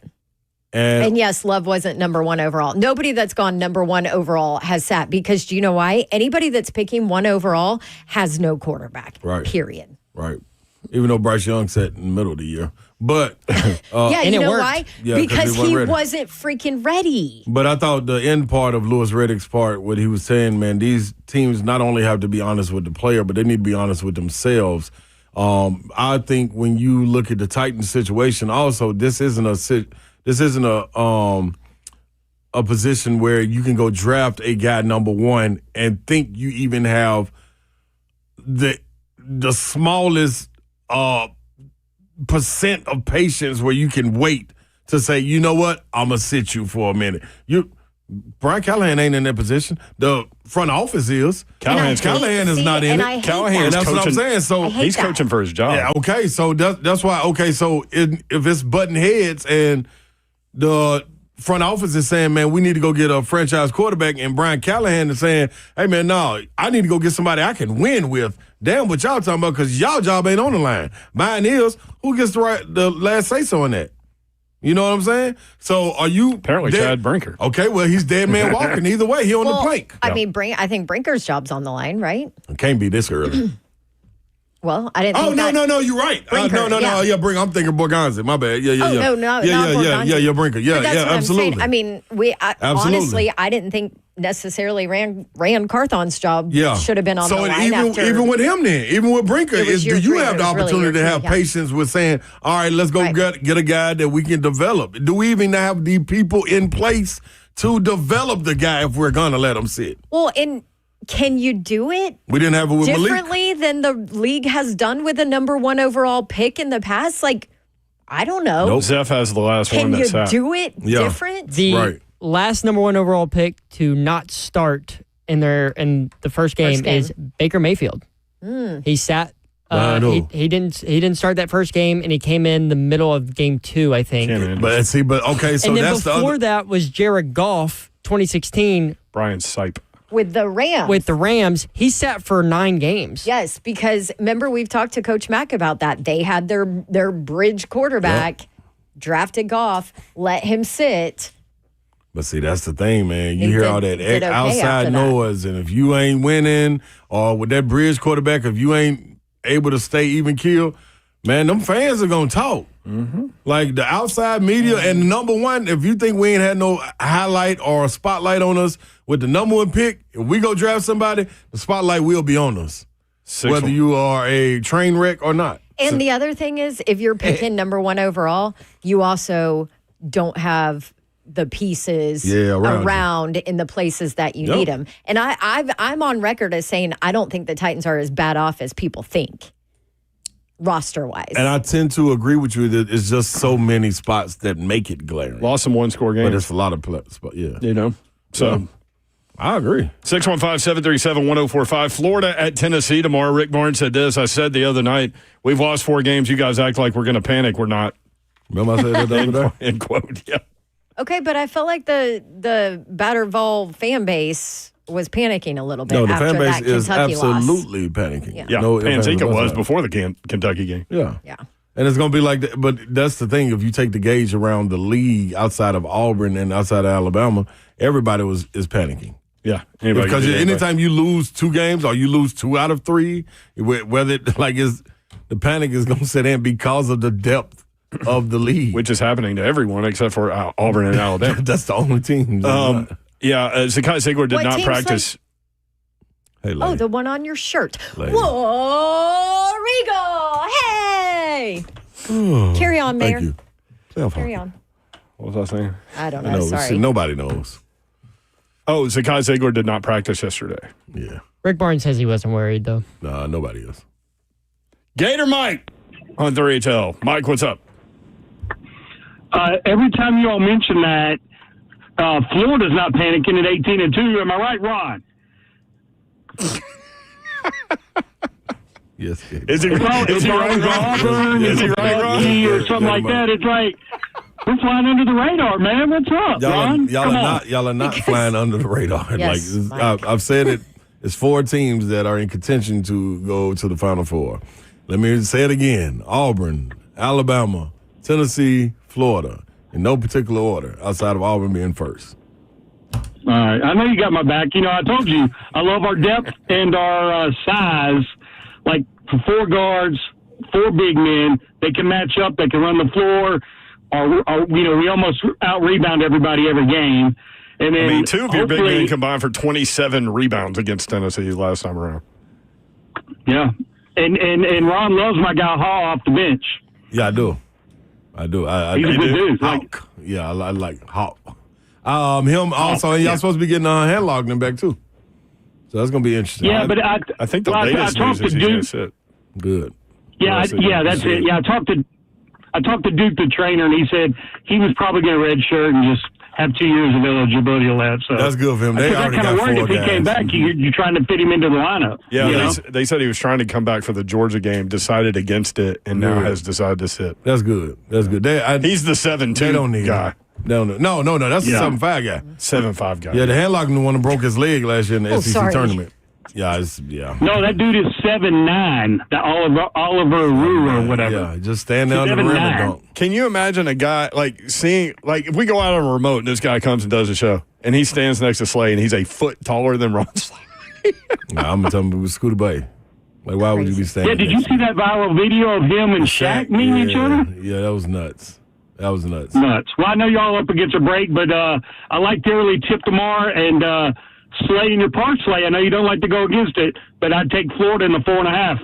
and yes, Love wasn't number one overall. Nobody that's gone number one overall has sat, because do you know why? Anybody that's picking one overall has no quarterback. Right. Period. right. Even though Bryce Young sat in the middle of the year. But Yeah, and you it know worked. why? Yeah, 'cause because he he wasn't ready. wasn't freaking ready. But I thought the end part of Louis Riddick's part, what he was saying, man, these teams not only have to be honest with the player, but they need to be honest with themselves. I think when you look at the Titans situation, also this isn't a position where you can go draft a guy number one and think you even have the smallest percent of patience where you can wait to say, you know what, I'm gonna sit you for a minute. Brian Callahan ain't in that position. The front office is. Callahan is not in and it. I hate Callahan that. is That's what I'm coaching. saying. So hate He's that. coaching for his job. yeah, okay. So that's why. Okay, so if it's button heads and the front office is saying, man, we need to go get a franchise quarterback, and Brian Callahan is saying, hey, man, no, I need to go get somebody I can win with. Damn what y'all talking about, because y'all job ain't on the line. Mine is. Who gets the last say so on that? You know what I'm saying? So are you Apparently Chad Brinker. Okay, well, he's dead man walking. Either way, he on the plank. I mean, I think Brinker's job's on the line, right? It can't be this early. Well, I didn't. Oh think no, you're right. Brinker, No, yeah. yeah, Brinker. I'm thinking Borgonzi. My bad. Yeah. No, yeah, not Borgonzi. Brinker. Yeah, But that's what absolutely. I'm saying. I mean, Absolutely. honestly, I didn't think necessarily Rand Carthon's job Yeah. should have been on the line. Even with him then, even with Brinker, It was do year you three. have It the was really opportunity year to have three, yeah. patience with saying, all right, let's go Right. get a guy that we can develop? Do we even have the people in place to develop the guy if we're going to let him sit? Well, and can you do it We didn't have it with Malik. differently than the league has done with a number one overall pick in the past? Like, I don't know. Zeph has the last Can one you that's out. do it Yeah. different? The Right. last number one overall pick to not start in the first game, game. is Baker Mayfield. He sat He didn't start that first game, and he came in the middle of game 2, I think. Okay, so and then that's before that was Jared Goff, 2016. Brian Sipe. With the Rams. With the Rams, he sat for 9 games. Yes, because remember we've talked to Coach Mack about that. They had their bridge quarterback, drafted Goff, let him sit. But see, that's the thing, man. You He hear did- all that did okay outside after that. noise, and if you ain't winning, or with that bridge quarterback, if you ain't able to stay even keel, man, them fans are gonna talk. Mm-hmm. Like the outside media, and number one, if you think we ain't had no highlight or spotlight on us with the number 1 pick, if we go draft somebody, the spotlight will be on us, whether you are a train wreck or not. And the other thing is, if you're picking number 1 overall, you also don't have the pieces around in the places that you need them. And I'm on record as saying I don't think the Titans are as bad off as people think, roster-wise. And I tend to agree with you that it's just so many spots that make it glaring. Lost some 1-score games. But it's a lot of spots, yeah. You know? So I agree. 615-737-1045. Florida at Tennessee tomorrow. Rick Barnes said this. I said the other night, we've lost 4 games. You guys act like we're going to panic. We're not. Remember I said that the other day? End quote, yeah. Okay, but I felt like the Batter Vol fan base was panicking a little bit No, the after fan base that is Kentucky loss. absolutely panicking. Yeah. Yeah, No ifs, ands, or Panzika buts was about it. before the Kentucky game. Yeah. Yeah. And it's going to be like that. But that's the thing. If you take the gauge around the league outside of Auburn and outside of Alabama, everybody is panicking. Yeah. Anybody Because can do anybody. anytime you lose 2 games or you lose 2 out of 3, whether the panic is going to set in because of the depth of the league. Which is happening to everyone except for Auburn and Alabama. That's the only team. Zakai Sigler did What not teams practice. Hey, lady. Oh, the one on your shirt. Lady. Whoa, Regal. Hey. Carry on, Mayor. Thank you. Playoff Carry hockey. on. What was I saying? I don't I know. know. Sorry. See, nobody knows. Oh, Zakai Sigler did not practice yesterday. Yeah. Rick Barnes says he wasn't worried, though. Nah, nobody is. Gator Mike on 3HL. Mike, what's up? Every time you all mention that, Florida's not panicking at 18-2. Am I right, Ron? Yes. Is he right, Ron? Is he right, Ron? Or something like that. It's like, we're flying under the radar, man. What's up, Ron? Y'all are not flying under the radar. Yes, I've said it. It's 4 teams that are in contention to go to the Final Four. Let me say it again: Auburn, Alabama, Tennessee, Florida, in no particular order, outside of Auburn being first. All right. I know you got my back. You know, I told you I love our depth and our size. Like for 4 guards, 4 big men, they can match up. They can run the floor. Or we almost out rebound everybody every game. And then 2 of your big men combined for 27 rebounds against Tennessee last time around. Yeah. And Ron loves my guy Hall off the bench. Yeah, I do. He's a good dude. Hawk. Yeah, I like Hawk. Him also, and y'all supposed to be getting Handlogged back too. So that's gonna be interesting. Yeah, but I think the I latest news talked is to he's going to Duke. sit. Good. Yeah, that's it. Yeah, I talked to Duke, the trainer, and he said he was probably going to redshirt and just have 2 years of eligibility left. So That's good for him. I They got already kind of got worried 4 if he guys. came back, you're trying to fit him into the lineup. Yeah, you know? they said he was trying to come back for the Georgia game, decided against it, and now has decided to sit. That's good. That's good. He's the 7-2 They don't need guy. him. No. That's the 7'5" guy. 7'5" guy. Yeah, the Handlogging the one that broke his leg last year in the SEC sorry. tournament. Yeah. No, that dude is 7'9", the Oliver Rue or whatever. Yeah, just stand there under the rim and 7'9". dunk. Can you imagine a guy seeing if we go out on a remote and this guy comes and does a show and he stands next to Slay and he's a foot taller than Ron Slay? Nah, I'm gonna tell him it was Scooter Bay. Like, why would you be standing? Yeah, did you next see that viral video of him and Shaq meeting each other? Yeah, that was nuts. Nuts. Well, I know y'all up against a break, but I like the early tip tomorrow and Slay in your part, Slay. I know you don't like to go against it, but I'd take Florida in the 4.5.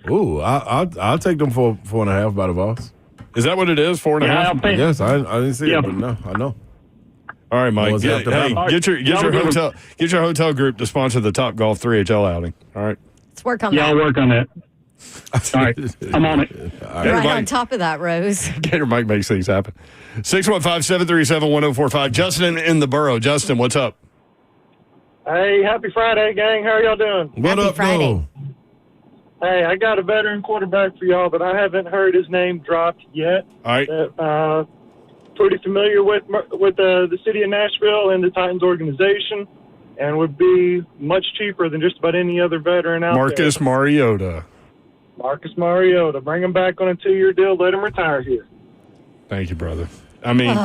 Ooh, I'll take them for 4.5 by the Vols. Is that what it is? 4.5? Yes, I didn't see Yeah. it, but no, I know. All right, Mike. Was it after that? Get your hotel group to sponsor the Top Golf 3HL outing. All right. Let's work on Yeah, I'll that. work on that. All right, I'm on it. Right on top of that, Rose. Gator Mike makes things happen. 615-737-1045. Justin in the borough. Justin, what's up? Hey, happy Friday, gang. How are y'all doing? What Happy up, Friday. though? Hey, I got a veteran quarterback for y'all, but I haven't heard his name dropped yet. All right. Pretty familiar with the city of Nashville and the Titans organization, and would be much cheaper than just about any other veteran out Marcus there. Mariota. Marcus Mariota. Bring him back on a 2-year deal. Let him retire here. Thank you, brother. I mean,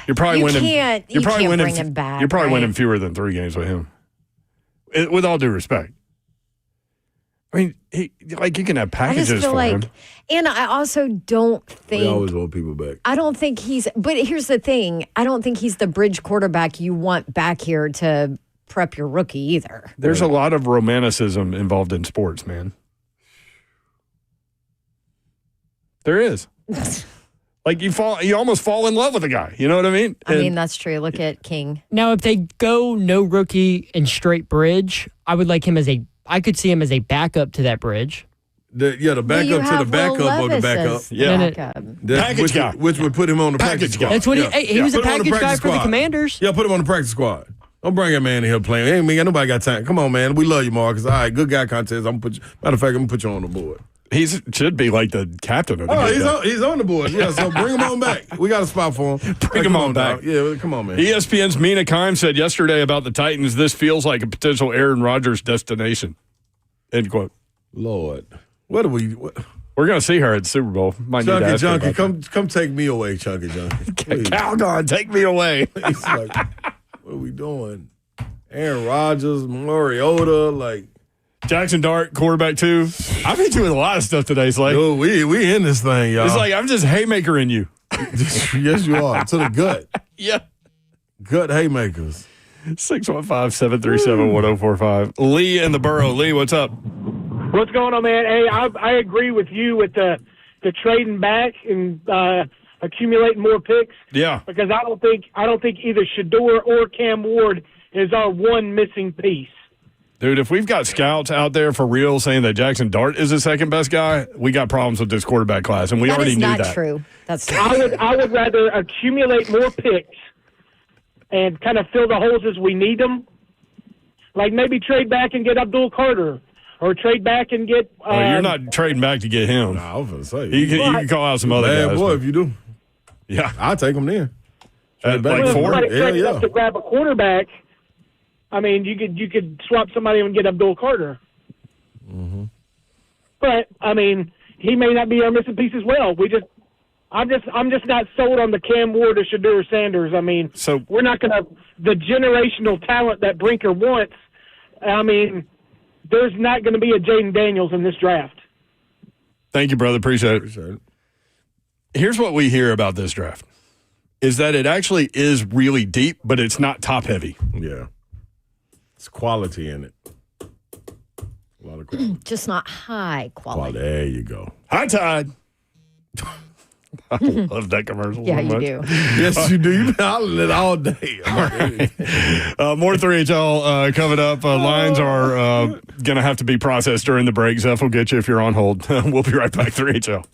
you're probably You winning. can't- you can't winning. bring him back, You're probably right? winning fewer than 3 games with him. With all due respect. I mean, you can have I packages just feel for like, him. and I also don't We always think. want people back. I don't think he's. But here's the thing: I don't think he's the bridge quarterback you want back here to prep your rookie either. There's a lot of romanticism involved in sports, man. There is. Like you almost fall in love with a guy. You know what I mean? I mean, that's true. Look at King. Now, if they go no rookie and straight bridge, I would like him I could see him as a backup to that bridge. The But you backup to the have Will backup of the Levis backup. as Yeah. backup. Package which, guy. Which would put him on the practice Package squad. guy. That's what he was a Put him on the package guy practice for the squad. Commanders. Yeah, put him on the practice squad. Don't bring that man in here playing. Hey, man, nobody got time. Come on, man. We love you, Marcus. All right, good guy contest. Matter of fact, I'm gonna put you on the board. He should be like the captain of the game. He's on the board. Yeah, so bring him on back. We got a spot for him. Bring him on back. dog. Yeah, come on, man. ESPN's Mina Kimes said yesterday about the Titans, this feels like a potential Aaron Rodgers destination. End quote. Lord, what are we? What? We're going to see her at the Super Bowl. Might need to Chunky ask her Junkie, about come take me away, Chunky Junkie. that. Please. Calgon, take me away. He's like, what are we doing? Aaron Rodgers, Mariota, like. Jackson Dart, quarterback two. I've hit you with a lot of stuff today, Slay. Dude, we in this thing, y'all. It's like I'm just haymakering you. Yes, you are. To the gut. Yeah. Gut haymakers. 615-737-1045. Lee in the borough. Lee, what's up? What's going on, man? Hey, I agree with you with the trading back and accumulating more picks. Yeah. Because I don't think either Shador or Cam Ward is our one missing piece. Dude, if we've got scouts out there for real saying that Jackson Dart is the second best guy, we got problems with this quarterback class, and we That already is knew not that. true. That's I would rather accumulate more picks and kind of fill the holes as we need them. Like maybe trade back and get Abdul Carter, or trade back and get. You're not trading back to get him. Nah, I was gonna say. You can call out some other Bad guys. boy but- if you do. Yeah. I'll take him then. Like Well, if four? somebody Yeah, traded yeah. up to grab a quarterback. I mean, you could swap somebody and get Abdul Carter. Mm-hmm. But I mean, he may not be our missing piece as well. I'm just not sold on the Cam Ward or Shador Sanders. I mean, So- we're not going to the generational talent that Brinker wants. I mean, there's not going to be a Jaden Daniels in this draft. Thank you, brother. Appreciate it. Appreciate it. Here's what we hear about this draft, is that it actually is really deep, but it's not top heavy. Yeah. It's quality in it. A lot of quality. just not high quality. There you go. High Tide. I love that commercial. Yeah, so you much. do. Yes, you do. You've been hollering it all day. More 3HL coming up. Lines are going to have to be processed during the break. Zeph will get you if you're on hold. We'll be right back. 3HL.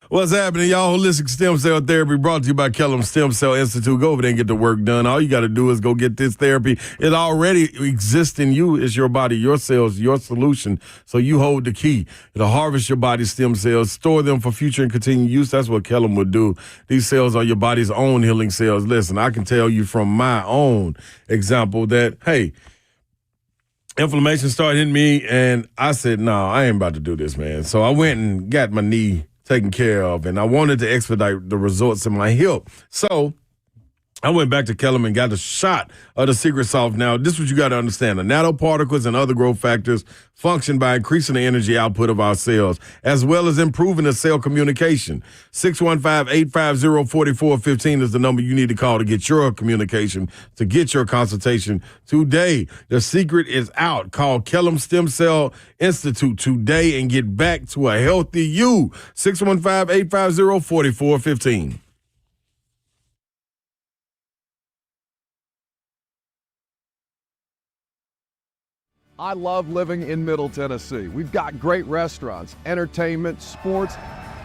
What's happening, y'all? Holistic Stem Cell Therapy brought to you by Kellum Stem Cell Institute. Go over there and get the work done. All you got to do is go get this therapy. It already exists in you. It's your body, your cells, your solution. So you hold the key. It'll harvest your body's stem cells, store them for future and continued use. That's what Kellum would do. These cells are your body's own healing cells. Listen, I can tell you from my own example that, hey, inflammation started hitting me, and I said, no, I ain't about to do this, man. So I went and got my knee taken care of, and I wanted to expedite the results in my hip. So I went back to Kellum and got a shot of the secret sauce. Now, this is what you got to understand. The nanoparticles and other growth factors function by increasing the energy output of our cells, as well as improving the cell communication. 615-850-4415 is the number you need to call to get your communication, to get your consultation today. The secret is out. Call Kellum Stem Cell Institute today and get back to a healthy you. 615-850-4415. I love living in Middle Tennessee. We've got great restaurants, entertainment, sports,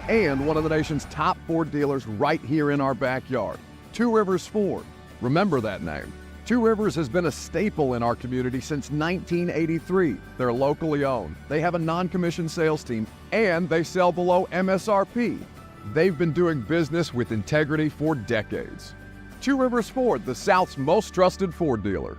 and one of the nation's top Ford dealers right here in our backyard. Two Rivers Ford. Remember that name. Two Rivers has been a staple in our community since 1983. They're locally owned. They have a non-commissioned sales team, and they sell below MSRP. They've been doing business with integrity for decades. Two Rivers Ford, the South's most trusted Ford dealer.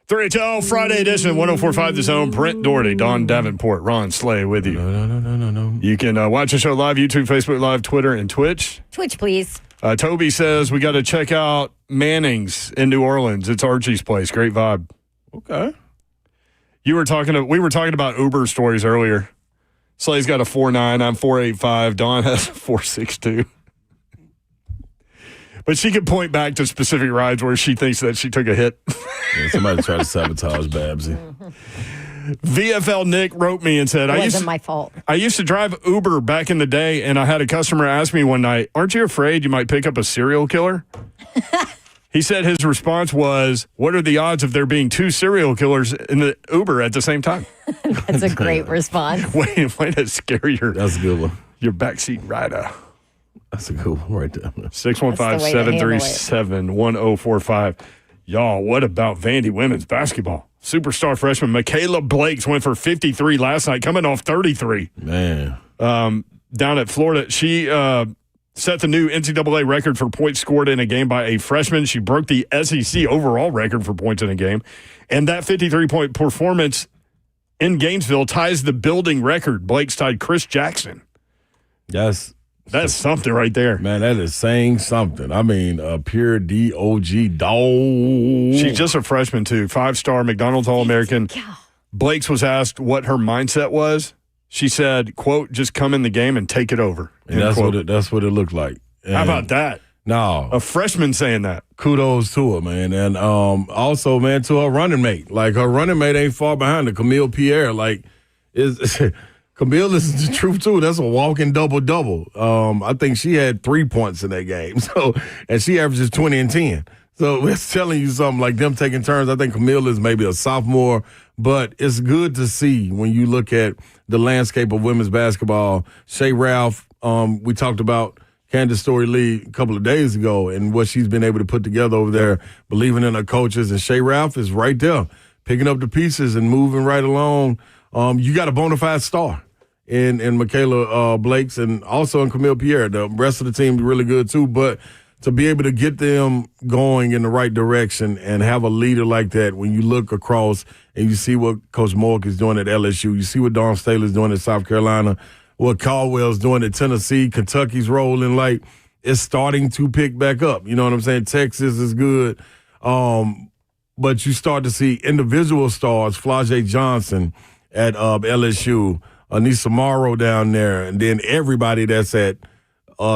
3HL Friday edition, 104.5 The Zone. Brent Doherty, Don Davenport, Ron Slay with you. No. You can watch the show live, YouTube, Facebook Live, Twitter, and Twitch. Twitch, please. Toby says we got to check out Manning's in New Orleans. It's Archie's place. Great vibe. Okay. We were talking about Uber stories earlier. Slay's got a 4.9. I'm 4.85. Dawn has a 4.62. But she can point back to specific rides where she thinks that she took a hit. Yeah, somebody tried to sabotage Babsy. VFL Nick wrote me and said, It wasn't my fault. I used to drive Uber back in the day, and I had a customer ask me one night, aren't you afraid you might pick up a serial killer? He said his response was, what are the odds of there being two serial killers in the Uber at the same time? That's a great response. Way to scare That's a good one. your backseat rider. That's a good one right there. 615-737-1045. Y'all, what about Vandy women's basketball? Superstar freshman Michaela Blakes went for 53 last night, coming off 33. Man. Down at Florida. She set the new NCAA record for points scored in a game by a freshman. She broke the SEC overall record for points in a game. And that 53-point performance in Gainesville ties the building record. Blake's tied Chris Jackson. That's something right there. Man, that is saying something. I mean, a pure DOG dog. She's just a freshman, too. 5-star McDonald's All-American. Blakes was asked what her mindset was. She said, quote, just come in the game and take it over. And that's what it looked like. And how about that? No. A freshman saying that. Kudos to her, man. And also, man, to her running mate. Like, her running mate ain't far behind her, Camille Pierre. Like, Camille is the truth, too. That's a walking double-double. I think she had 3 points in that game. So, and she averages 20 and 10. So it's telling you something like them taking turns. I think Camille is maybe a sophomore, but it's good to see when you look at the landscape of women's basketball. Shea Ralph, we talked about Candace Story Lee a couple of days ago and what she's been able to put together over there, believing in her coaches. And Shea Ralph is right there, picking up the pieces and moving right along. You got a bona fide star in Michaela Blakes and also in Camille Pierre. The rest of the team is really good too, but to be able to get them going in the right direction and have a leader like that, when you look across and you see what Coach Mork is doing at LSU, you see what Dawn Staley is doing at South Carolina, what Caldwell's doing at Tennessee, Kentucky's rolling, like, it's starting to pick back up. You know what I'm saying? Texas is good. But you start to see individual stars, Flau'jae Johnson at LSU, Anissa Morrow down there, and then everybody that's at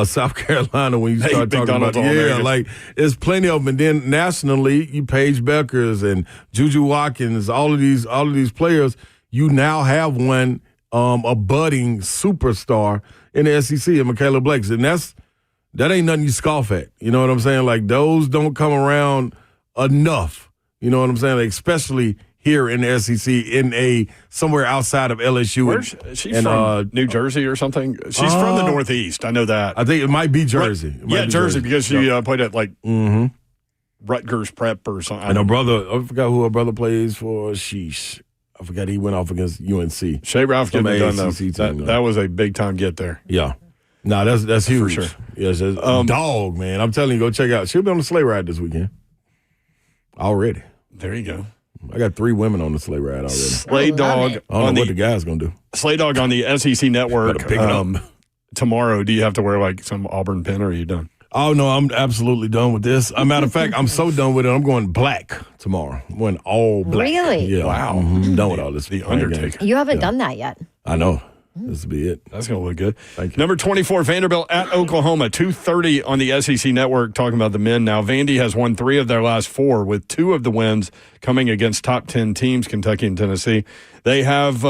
South Carolina when you start talking about like there's plenty of them. And then nationally, you Paige Beckers and Juju Watkins, all of these players, you now have one a budding superstar in the SEC, and Michaela Blakes. And that ain't nothing you scoff at. You know what I'm saying? Like, those don't come around enough. You know what I'm saying? Like, especially here in the SEC, in somewhere outside of LSU. Where's she from? New Jersey or something? She's from the Northeast. I know that. I think it might be Jersey. Jersey, because she played at Rutgers Prep or something. And her brother, I forgot who her brother plays for. Sheesh. I forgot he went off against UNC. Shea Ralph getting it done, though. That was a big-time get there. Yeah. No, that's huge. For sure. Yes, dog, man. I'm telling you, go check out. She'll be on the sleigh ride this weekend. Already. There you go. I got 3 women on the sleigh ride already. Sleigh Dog. I don't know what the guy's going to do. Sleigh Dog on the SEC Network. Pick it up. Tomorrow, do you have to wear like some Auburn pin, or are you done? Oh, no, I'm absolutely done with this. As a matter of fact, I'm so done with it, I'm going black tomorrow. I'm going all black. Really? Yeah. Wow. I'm done with all this. The Undertaker. You haven't done that yet. I know. This will be it. That's going to look good. Thank you. Number 24, Vanderbilt at Oklahoma, 2:30 on the SEC Network, talking about the men now. Vandy has won 3 of their last 4, with 2 of the wins coming against top 10 teams, Kentucky and Tennessee. They have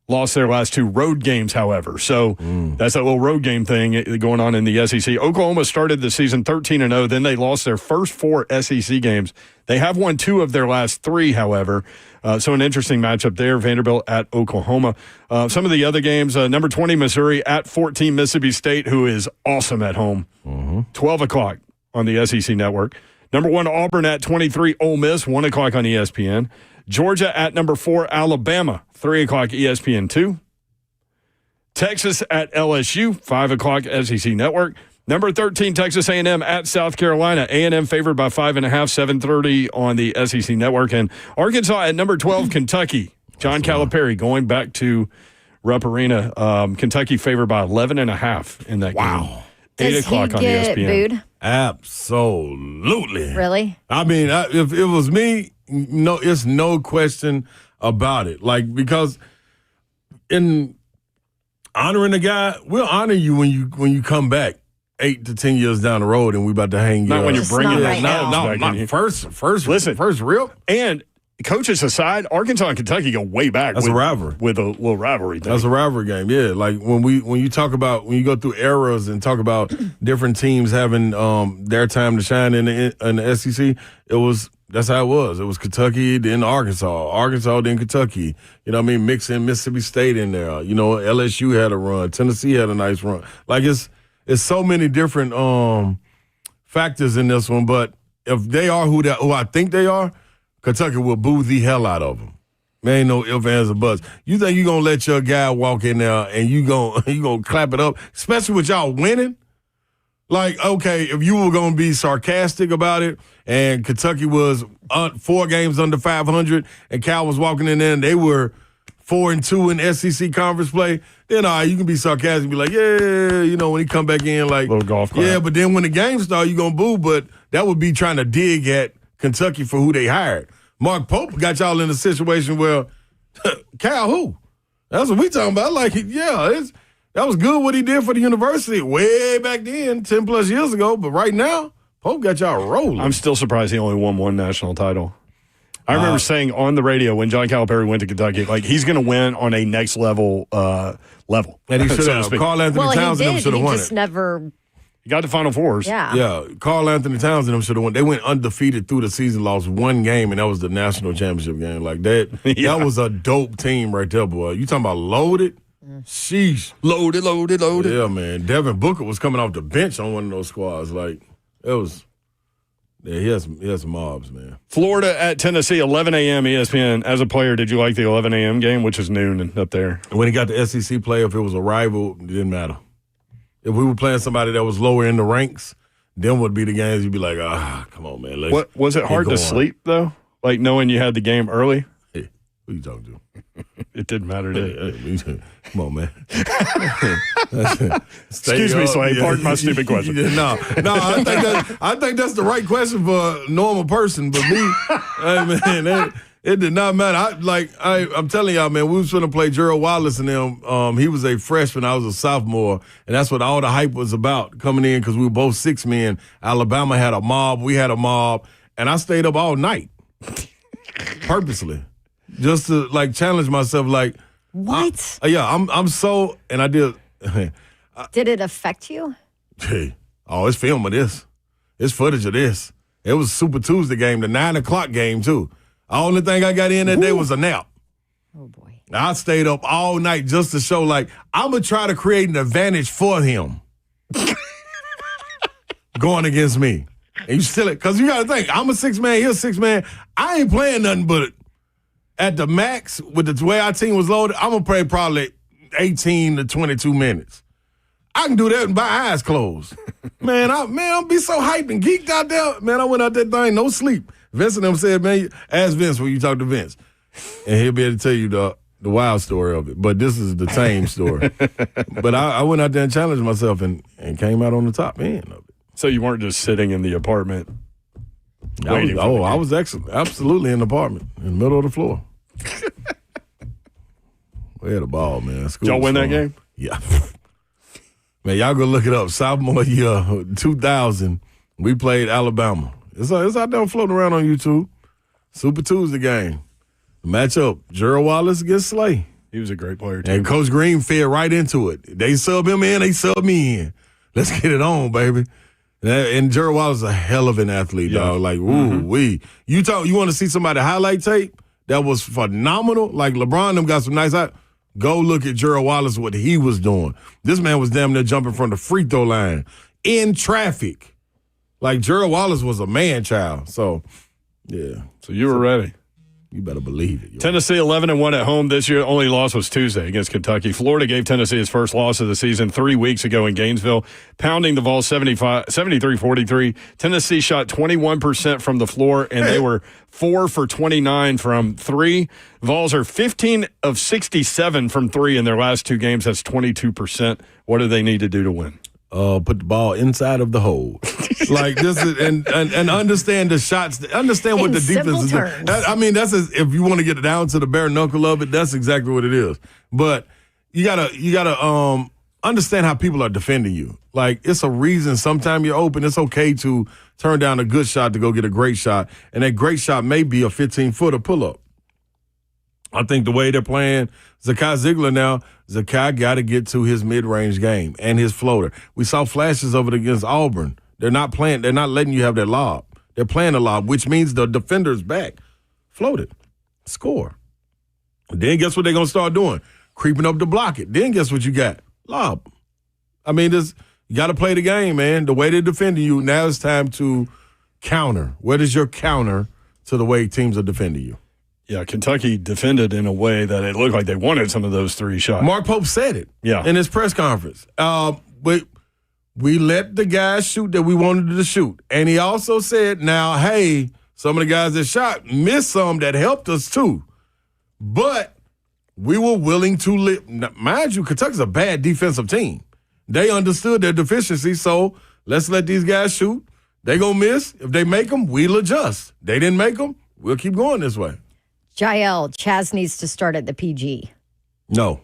lost their last 2 road games, however. So that's that little road game thing going on in the SEC. Oklahoma started the season 13-0. Then they lost their first 4 SEC games. They have won 2 of their last 3, however. So an interesting matchup there, Vanderbilt at Oklahoma. Some of the other games, number 20, Missouri at 14, Mississippi State, who is awesome at home. 12 o'clock on the SEC Network. Number 1, Auburn at 23, Ole Miss, 1 o'clock on ESPN. Georgia at number 4, Alabama, 3 o'clock ESPN 2. Texas at LSU, 5 o'clock SEC Network. Number 13, Texas A&M at South Carolina. A&M favored by 5.5, 7:30 on the SEC Network. And Arkansas at number 12, Kentucky. John Calipari going back to Rupp Arena. Kentucky favored by 11.5 in that game. 8 Does o'clock he on get ESPN. booed? Absolutely. Really? I mean, if it was me, no, it's no question about it. Like, because in honoring a guy, we'll honor you when you come back 8 to 10 years down the road and we about to hang you. Not when you're bringing right now. not first real. And coaches aside, Arkansas and Kentucky go way back. That's a rivalry. With a little rivalry thing. That's a rivalry game, yeah. Like when you go through eras and talk about different teams having their time to shine in the SEC, that's how it was. It was Kentucky, then Arkansas, then Kentucky. You know what I mean? Mixing Mississippi State in there. You know, LSU had a run. Tennessee had a nice run. Like it's so many different factors in this one. But if they are who I think they are, Kentucky will boo the hell out of them. There ain't no ifs, ands, or buts. You think you gonna let your guy walk in there and you gonna clap it up, especially with y'all winning? Like, okay, if you were gonna be sarcastic about it, and Kentucky was 4 games under 500, and Cal was walking in there and they were 4-2 in SEC conference play, then you can be sarcastic and be like, yeah, you know, when he come back in, like little golf clap. Yeah, but then when the game starts, you gonna boo. But that would be trying to dig at Kentucky for who they hired. Mark Pope got y'all in a situation where Cal who? That's what we talking about. Like, yeah, that was good what he did for the university way back then, 10 plus years ago. But right now, Pope got y'all rolling. I'm still surprised he only won 1 national title. I remember saying on the radio when John Calipari went to Kentucky, like, he's going to win on a next level. And he should have. Carl Anthony Townsend should have won it. He just never. He got to Final Fours. Yeah. Yeah, Carl Anthony Townsend should have won. They went undefeated through the season, lost 1 game, and that was the national championship game. Like that, That was a dope team right there, boy. You talking about loaded? Sheesh. Loaded. Yeah, man. Devin Booker was coming off the bench on one of those squads. Like, it was. Yeah, he has some mobs, man. Florida at Tennessee, 11 a.m. ESPN. As a player, did you like the 11 a.m. game, which is noon up there? When he got the SEC play, if it was a rival, it didn't matter. If we were playing somebody that was lower in the ranks, then would be the games you'd be like, come on, man. What was it hard to sleep, though? Like knowing you had the game early? Hey, who you talking to? It didn't matter, did it? Come on, man. Excuse me, Slade. Pardon my stupid question. No, I think that's the right question for a normal person, but me, hey, man, it did not matter. I'm telling y'all, man, we was going to play Gerald Wallace and them. He was a freshman. I was a sophomore. And that's what all the hype was about coming in because we were both 6 men. Alabama had a mob. We had a mob. And I stayed up all night purposely just to, like, challenge myself. Like, what? I'm so, and I did. Did it affect you? Hey, it's film of this. It's footage of this. It was Super Tuesday game, the 9 o'clock game, too. The only thing I got in that day was a nap. Oh, boy. I stayed up all night just to show, like, I'm going to try to create an advantage for him going against me. And you still, because you got to think, I'm a 6-man, he's a 6-man. I ain't playing nothing but at the max with the way our team was loaded, I'm going to play probably 18 to 22 minutes. I can do that with my eyes closed. Man, I'll be so hyped and geeked out there. Man, I went out that thing, no sleep. Vince and them said, man, ask Vince when you talk to Vince. And he'll be able to tell you the wild story of it. But this is the tame story. But I went out there and challenged myself and came out on the top end of it. So you weren't just sitting in the apartment waiting for the game. I was absolutely in the apartment, in the middle of the floor. We had a ball, man. Did y'all win that game? Yeah. Man, y'all go look it up. Sophomore year, 2000, we played Alabama. It's out there floating around on YouTube. Super Tuesday game. Matchup, Gerald Wallace against Slay. He was a great player, too. And Coach Green fed right into it. They sub him in, they sub me in. Let's get it on, baby. And Gerald Wallace is a hell of an athlete, dog. Like, ooh-wee. You want to see somebody highlight tape that was phenomenal? Like LeBron them got some nice go look at Gerald Wallace, what he was doing. This man was damn near jumping from the free throw line in traffic. Like, Gerald Wallace was a man-child. So, yeah. So you were ready. You better believe it. Yo. Tennessee 11-1 at home this year. Only loss was Tuesday against Kentucky. Florida gave Tennessee his first loss of the season 3 weeks ago in Gainesville, pounding the Vols 73-43. Tennessee shot 21% from the floor, and they were 4 for 29 from three. Vols are 15 of 67 from three in their last 2 games. That's 22%. What do they need to do to win? Put the ball inside of the hole. Like this is and understand the shots. Understand what the defense is doing. I mean, if you want to get it down to the bare knuckle of it, that's exactly what it is. But you gotta understand how people are defending you. Like, it's a reason sometimes you're open. It's okay to turn down a good shot to go get a great shot, and that great shot may be a 15-footer pull-up. I think the way they're playing Zakai Ziegler now, Zakai got to get to his mid-range game and his floater. We saw flashes of it against Auburn. They're not playing. They're not letting you have that lob. They're playing a lob, which means the defender's back. Float it. Score. Then guess what they're going to start doing? Creeping up to block it. Then guess what you got? Lob. I mean, you got to play the game, man. The way they're defending you, now it's time to counter. What is your counter to the way teams are defending you? Yeah, Kentucky defended in a way that it looked like they wanted some of those 3 shots. Mark Pope said it in his press conference. We let the guys shoot that we wanted to shoot. And he also said, now, hey, some of the guys that shot missed some that helped us too. But we were willing to mind you, Kentucky's a bad defensive team. They understood their deficiency, so let's let these guys shoot. They gonna miss. If they make them, we'll adjust. They didn't make them, we'll keep going this way. Jael, Chaz needs to start at the PG. No.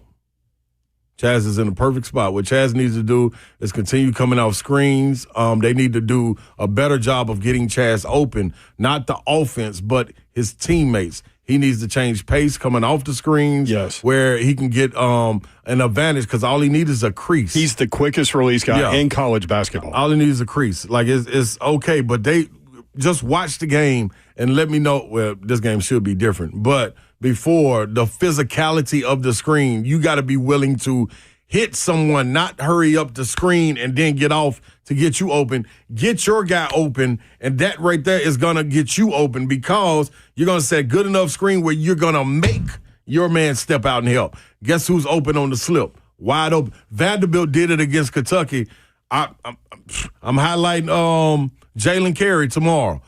Chaz is in a perfect spot. What Chaz needs to do is continue coming off screens. They need to do a better job of getting Chaz open, not the offense, but his teammates. He needs to change pace coming off the screens where he can get an advantage because all he needs is a crease. He's the quickest release guy in college basketball. All he needs is a crease. Like, it's okay, but they just watch the game and let me know. Well, this game should be different. But before, the physicality of the screen, you got to be willing to hit someone, not hurry up the screen and then get off to get you open. Get your guy open, and that right there is going to get you open because you're going to set good enough screen where you're going to make your man step out and help. Guess who's open on the slip? Wide open. Vanderbilt did it against Kentucky. I'm highlighting Jalen Carey tomorrow.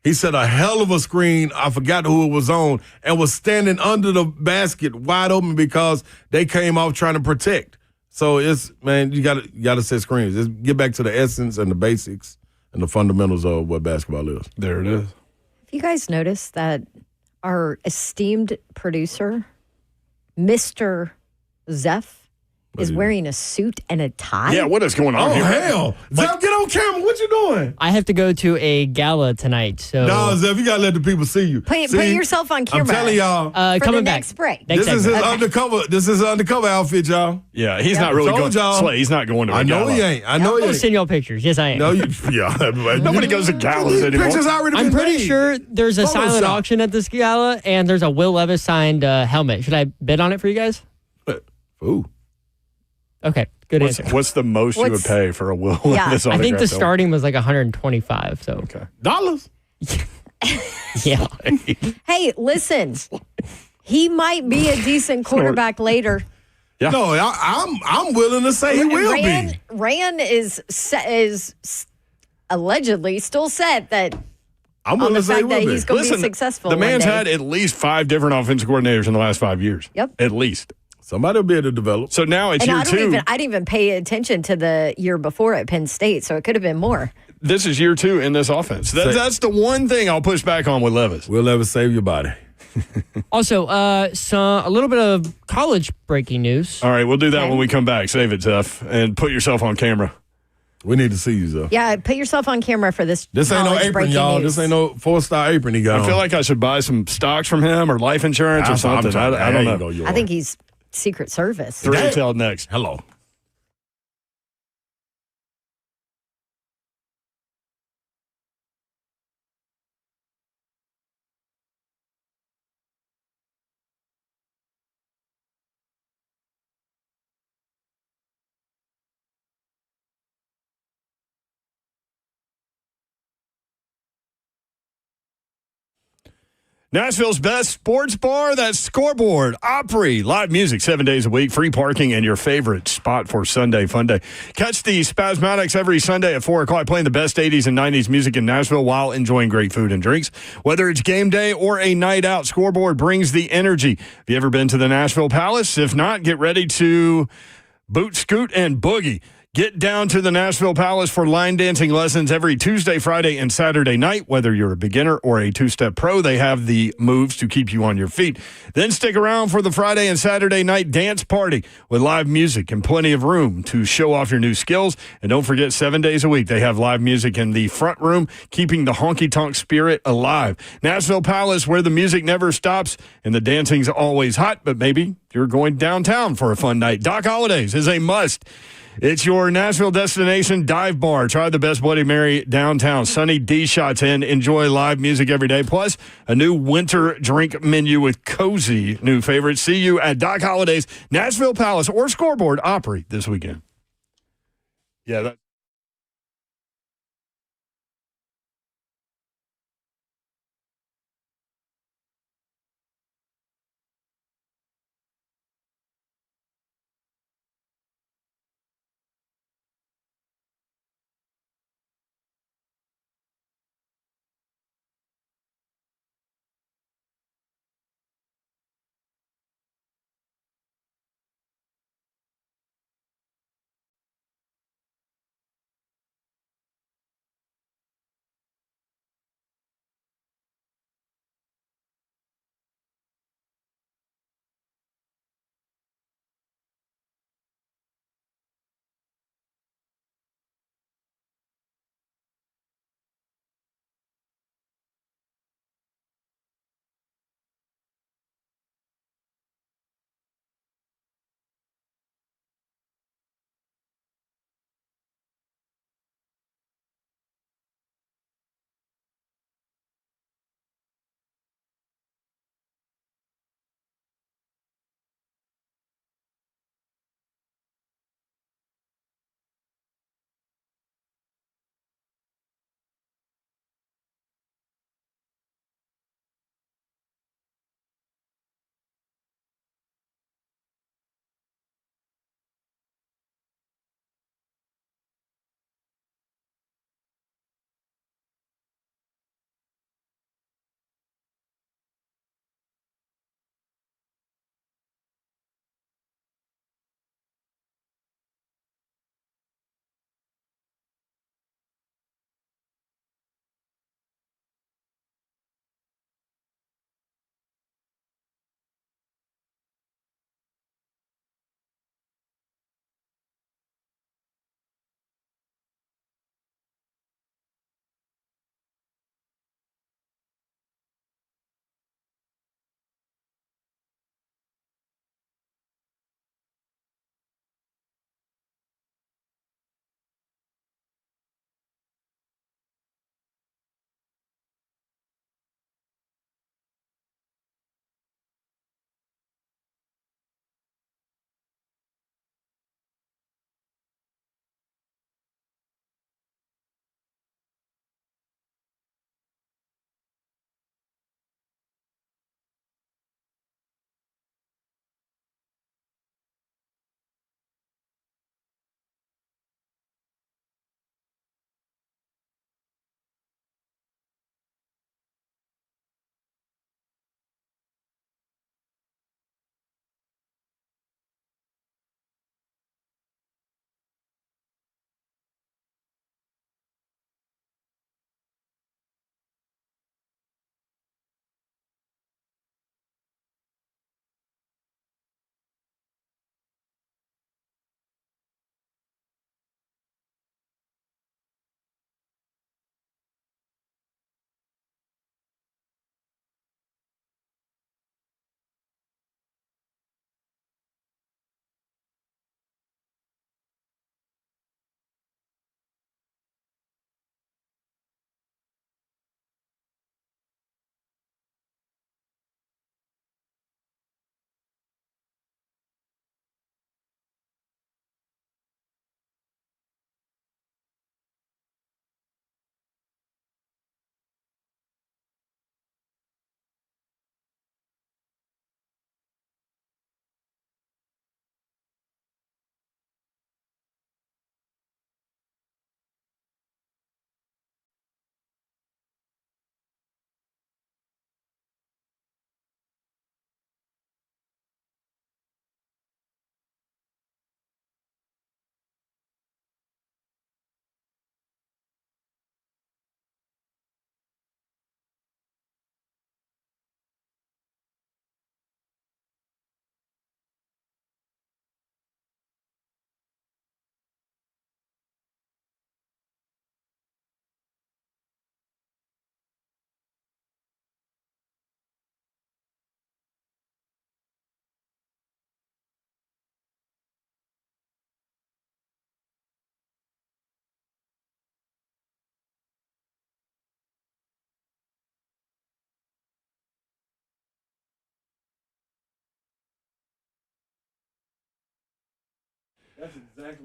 He set a hell of a screen. I forgot who it was on, and was standing under the basket wide open because they came off trying to protect. So you gotta set screens. Just get back to the essence and the basics and the fundamentals of what basketball is. There it is. Have you guys noticed that our esteemed producer, Mr. Zeph, is wearing a suit and a tie? Yeah, what is going on here? Oh, hell. Zeph, get on camera. What you doing? I have to go to a gala tonight, so... No, Zeph, you got to let the people see you. Put yourself on camera. I'm telling y'all. For coming the back. next break. This is his undercover. This is his undercover outfit, y'all. Yeah, he's not really going. Slay, he's not going to. I know he ain't. I know he I'll ain't. send y'all pictures. Yes, I am. No, Nobody goes to galas anymore. Pictures already been I'm pretty made. sure there's a silent auction at this gala, and there's a Will Levis signed helmet. Should I bid on it for you guys? Ooh. Okay, good answer. What's the most you would pay for a Will Levis I think the autograph starting was like 125. So Okay. Dollars? yeah. Hey, listen. He might be a decent quarterback later. Yeah. No, I'm willing to say he will be. Rand is allegedly still set that I'm on willing the to say he fact that will be. he's going to be Listen, successful. The man's one day. had at least 5 different offensive coordinators in the last 5 years. Yep. At least. Somebody will be able to develop. So now it's And year 2. I didn't even pay attention to the year before at Penn State, so it could have been more. This is year 2 in this offense. That's the one thing I'll push back on with Levis. Will Levis save your body. Also, a little bit of college breaking news. All right, we'll do that when we come back. Save it, Zeph, and put yourself on camera. We need to see you, though. Yeah, put yourself on camera for this. This ain't no college apron, breaking y'all. news. This ain't no 4-star apron he got I feel on. like I should buy some stocks from him or life insurance or something. I don't know. I think he's Secret Service. 3 till next. Hello. Nashville's best sports bar, that's Scoreboard, Opry, live music 7 days a week, free parking, and your favorite spot for Sunday Fun Day. Catch the Spasmodics every Sunday at 4 o'clock, playing the best 80s and 90s music in Nashville while enjoying great food and drinks. Whether it's game day or a night out, Scoreboard brings the energy. Have you ever been to the Nashville Palace? If not, get ready to boot, scoot, and boogie. Get down to the Nashville Palace for line dancing lessons every Tuesday, Friday, and Saturday night. Whether you're a beginner or a two-step pro, they have the moves to keep you on your feet. Then stick around for the Friday and Saturday night dance party with live music and plenty of room to show off your new skills. And don't forget, 7 days a week, they have live music in the front room, keeping the honky-tonk spirit alive. Nashville Palace, where the music never stops and the dancing's always hot, but maybe you're going downtown for a fun night. Doc Holidays is a must. It's your Nashville destination dive bar. Try the best Bloody Mary downtown. Sunny D shots in. Enjoy live music every day. Plus, a new winter drink menu with cozy new favorites. See you at Doc Holidays, Nashville Palace, or Scoreboard Opry this weekend. Yeah,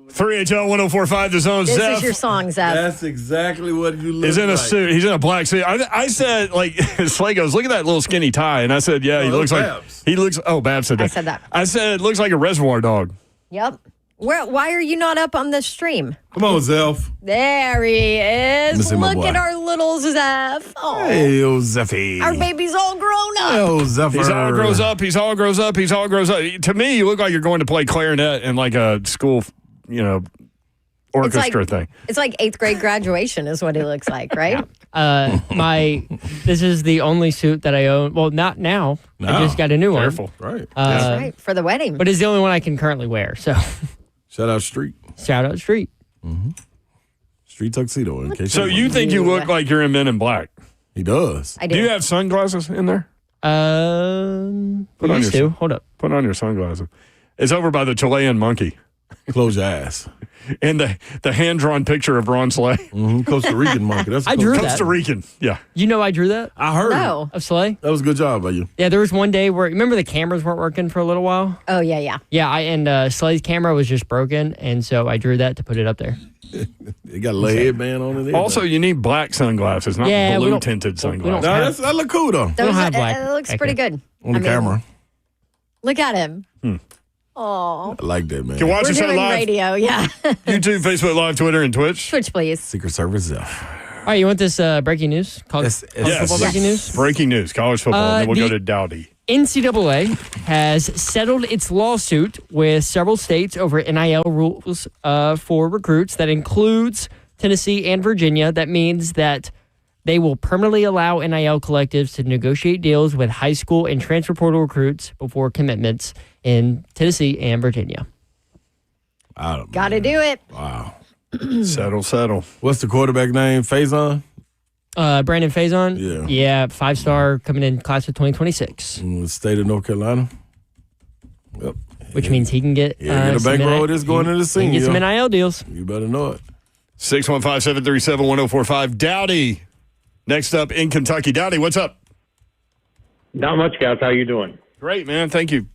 3HL 1045, the zone. This Zeph is your song, Zeph. That's exactly what you look is in a like. suit. He's in a black suit. I said, like, Slay goes, look at that little skinny tie. And I said, yeah, he looks like, Babs. Babs said that. I said that. I said, it looks like a reservoir dog. Yep. Why are you not up on the stream? Come on, Zelf. There he Let me is. see my Look boy. at our little Zeph. Oh, Hey, old Zeffy. our baby's all grown up. Oh, Zephyr. He's all grows up. He's all grows up. He's all grows up. To me, you look like you're going to play clarinet in like a school, orchestra thing. It's like 8th grade graduation is what he looks like, right? This is the only suit that I own. Well, not now. I No. just got a new Careful. Right. That's right, for the wedding. But it's the only one I can currently wear. So Shout out Street. shout out Street. Street tuxedo. In case So you think you look like you're in Men in Black? He does. I Do do. you have sunglasses in there? We used to. Hold up. Put on your sunglasses. It's over by the Chilean monkey Close your ass. and the hand-drawn picture of Ron Slay. Costa Rican monkey. That's I drew that. Costa Rican. Yeah. You know I drew that I heard. No. of Slay. That was a good job by you. Yeah, there was one day where remember the cameras weren't working for a little while. Oh, yeah. Yeah, Slay's camera was just broken, and so I drew that to put it up there. It got a little headband on it. Also, you need black sunglasses, not Yeah, we don't- blue-tinted we don't sunglasses. no, that look cool though. Those, have black it looks back pretty there. good. On the camera. Look at him. Oh, I like that, man. You can watch we're the show doing live. radio, yeah. YouTube, Facebook Live, Twitter, and Twitch. Switch, please. Secret Service Zelf. All right, you want this breaking news? College football breaking news? Breaking news, college football, and then we'll go the- to Dowdy. NCAA has settled its lawsuit with several states over NIL rules for recruits. That includes Tennessee and Virginia. That means that they will permanently allow NIL collectives to negotiate deals with high school and transfer portal recruits before commitments in Tennessee and Virginia. Got to do it. Wow. Settle. What's the quarterback name? Faison? Brandon Faison? Yeah. Yeah, 5-star coming in class of 2026, From the state of North Carolina. Yep. which means he can get Yeah, get a some bankroll this going into the he can senior. get some NIL deals. You better know it. 615-737-1045. Dowdy, next up in Kentucky. Dowdy, what's up? Not much, guys. How you doing? Great, man. Thank you.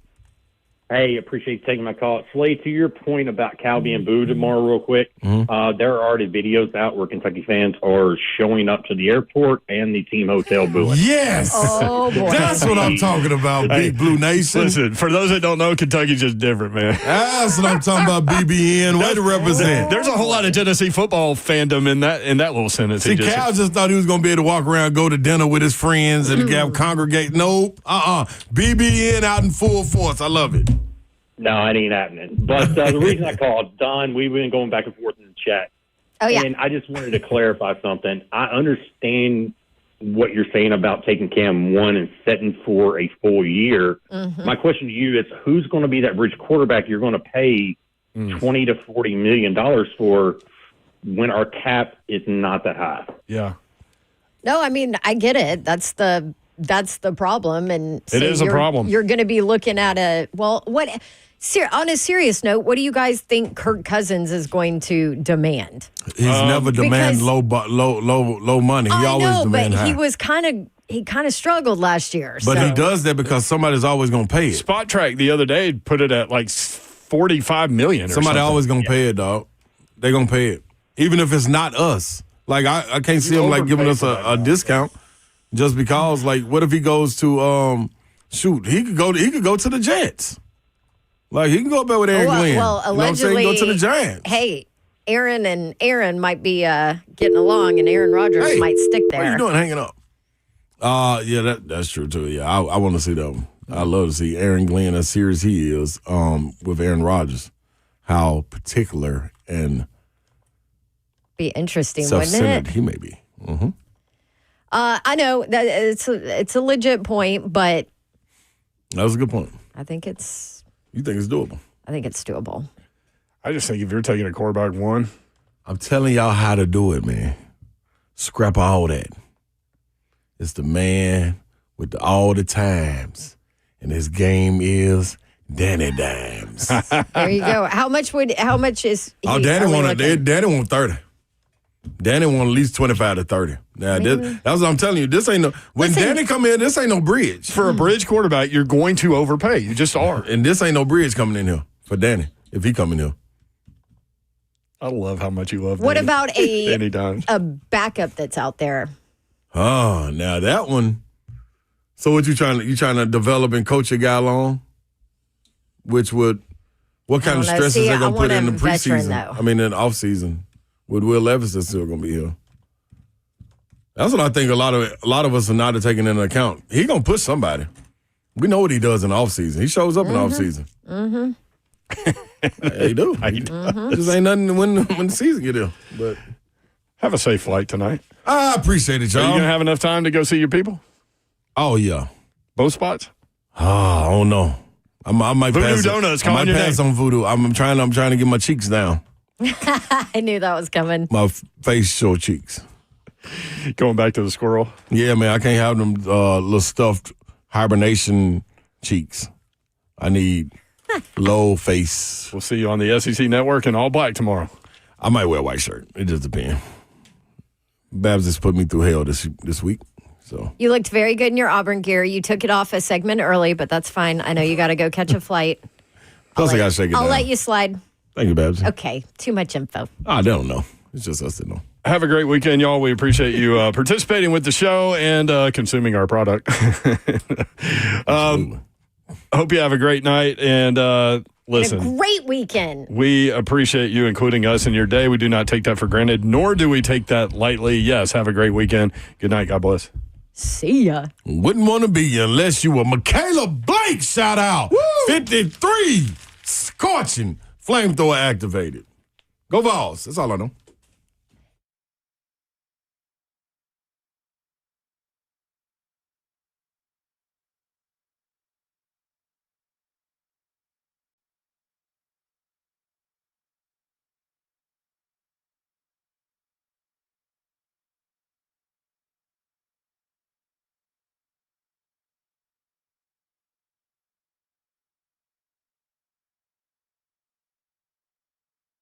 Hey, appreciate you taking my call. Slay, to your point about Cal being booed tomorrow real quick, there are already videos out where Kentucky fans are showing up to the airport and the team hotel booing. Yes. Oh, boy. That's what I'm talking about, Big Blue Nation. Listen, for those that don't know, Kentucky's just different, man. That's what I'm talking about, BBN. Way to represent. There's a whole lot of Tennessee football fandom in that little sentence. See, Cal just thought he was going to be able to walk around, go to dinner with his friends, and have congregate. Nope. BBN out in full force. I love it. No, it ain't happening. But the reason I called, Don, we've been going back and forth in the chat. Oh, yeah. And I just wanted to clarify something. I understand what you're saying about taking Cam 1 and setting for a full year. My question to you is, who's going to be that bridge quarterback you're going to pay $20 to $40 million for when our cap is not that high? Yeah. No, I mean, I get it. That's the problem. And It is a problem. You're going to be looking at on a serious note, what do you guys think Kirk Cousins is going to demand? He's never demand because- low money. He I always know, demand but high. he kind of struggled last year. But so. he does that because somebody's always going to pay it. Spot Track the other day put it at like $45 million. Somebody always going to pay it, dog. They're going to pay it. Even if it's not us. Like, I can't see him, like, giving us a discount just because, like, what if he goes to, he could go to the Jets. Like, he can go up there with Aaron Glenn. Well, You know what I'm saying? allegedly, Go to the Giants. Hey, Aaron might be getting along, and Aaron Rodgers might stick there. What are you doing hanging up? Yeah, that's true, too. Yeah, I want to see that one. I love to see Aaron Glenn, as serious he is, with Aaron Rodgers, how particular and Be interesting, wouldn't self-centered it? he may be. Mm-hmm. I know that it's a legit point, but That was a good point. I think it's You think it's doable? doable. I just think if you're taking a quarterback one, I'm telling y'all how to do it, man. Scrap all that. It's the man with all the times, and his game is Danny Dimes. There you go. How much is he? Danny are we want looking? Danny want 30. Danny want at least 25 to 30. Now that's what I'm telling you. This ain't no when Danny come in. This ain't no bridge for a bridge quarterback, you're going to overpay. You just are. and this ain't no bridge coming in here for Danny if he coming here. I love how much you love What Danny. about Danny Dimes. a backup that's out there? Oh, now that one. So what you trying to develop and coach a guy along? What kind of don't know. stresses See, they I gonna put want in the a veteran, preseason? though. I mean, in the off season, with Will Levis that's still gonna be here. That's what I think. A lot of us are not taking into account. He gonna push somebody. We know what he does in the off season. He shows up in the off season. Mm-hmm. Yeah, he do. Just ain't nothing when the season get here. But have a safe flight tonight. I appreciate it, y'all. Are you gonna have enough time to go see your people? Oh yeah, both spots. Oh, I don't know. I might Voodoo pass. Donuts, I calling might your pass name. on Voodoo. I'm trying to get my cheeks down. I knew that was coming. My facial cheeks. Going back to the squirrel. Yeah, man, I can't have them little stuffed hibernation cheeks. I need low face. We'll see you on the SEC Network in all black tomorrow. I might wear a white shirt. It just depends. Babs just put me through hell this week. So You looked very good in your Auburn gear. You took it off a segment early, but that's fine. I know you got to go catch a flight. plus I gotta shake it I'll down. let you slide. Thank you, Babs. Okay, too much info. I don't know. It's just us that know. Have a great weekend, y'all. We appreciate you participating with the show and consuming our product. Hope you have a great night and listen. And a great weekend. We appreciate you including us in your day. We do not take that for granted, nor do we take that lightly. Yes, have a great weekend. Good night. God bless. See ya. Wouldn't want to be you unless you were Michaela Blake. Shout out. Woo! 53. Scorching. Flamethrower activated. Go Vols. That's all I know.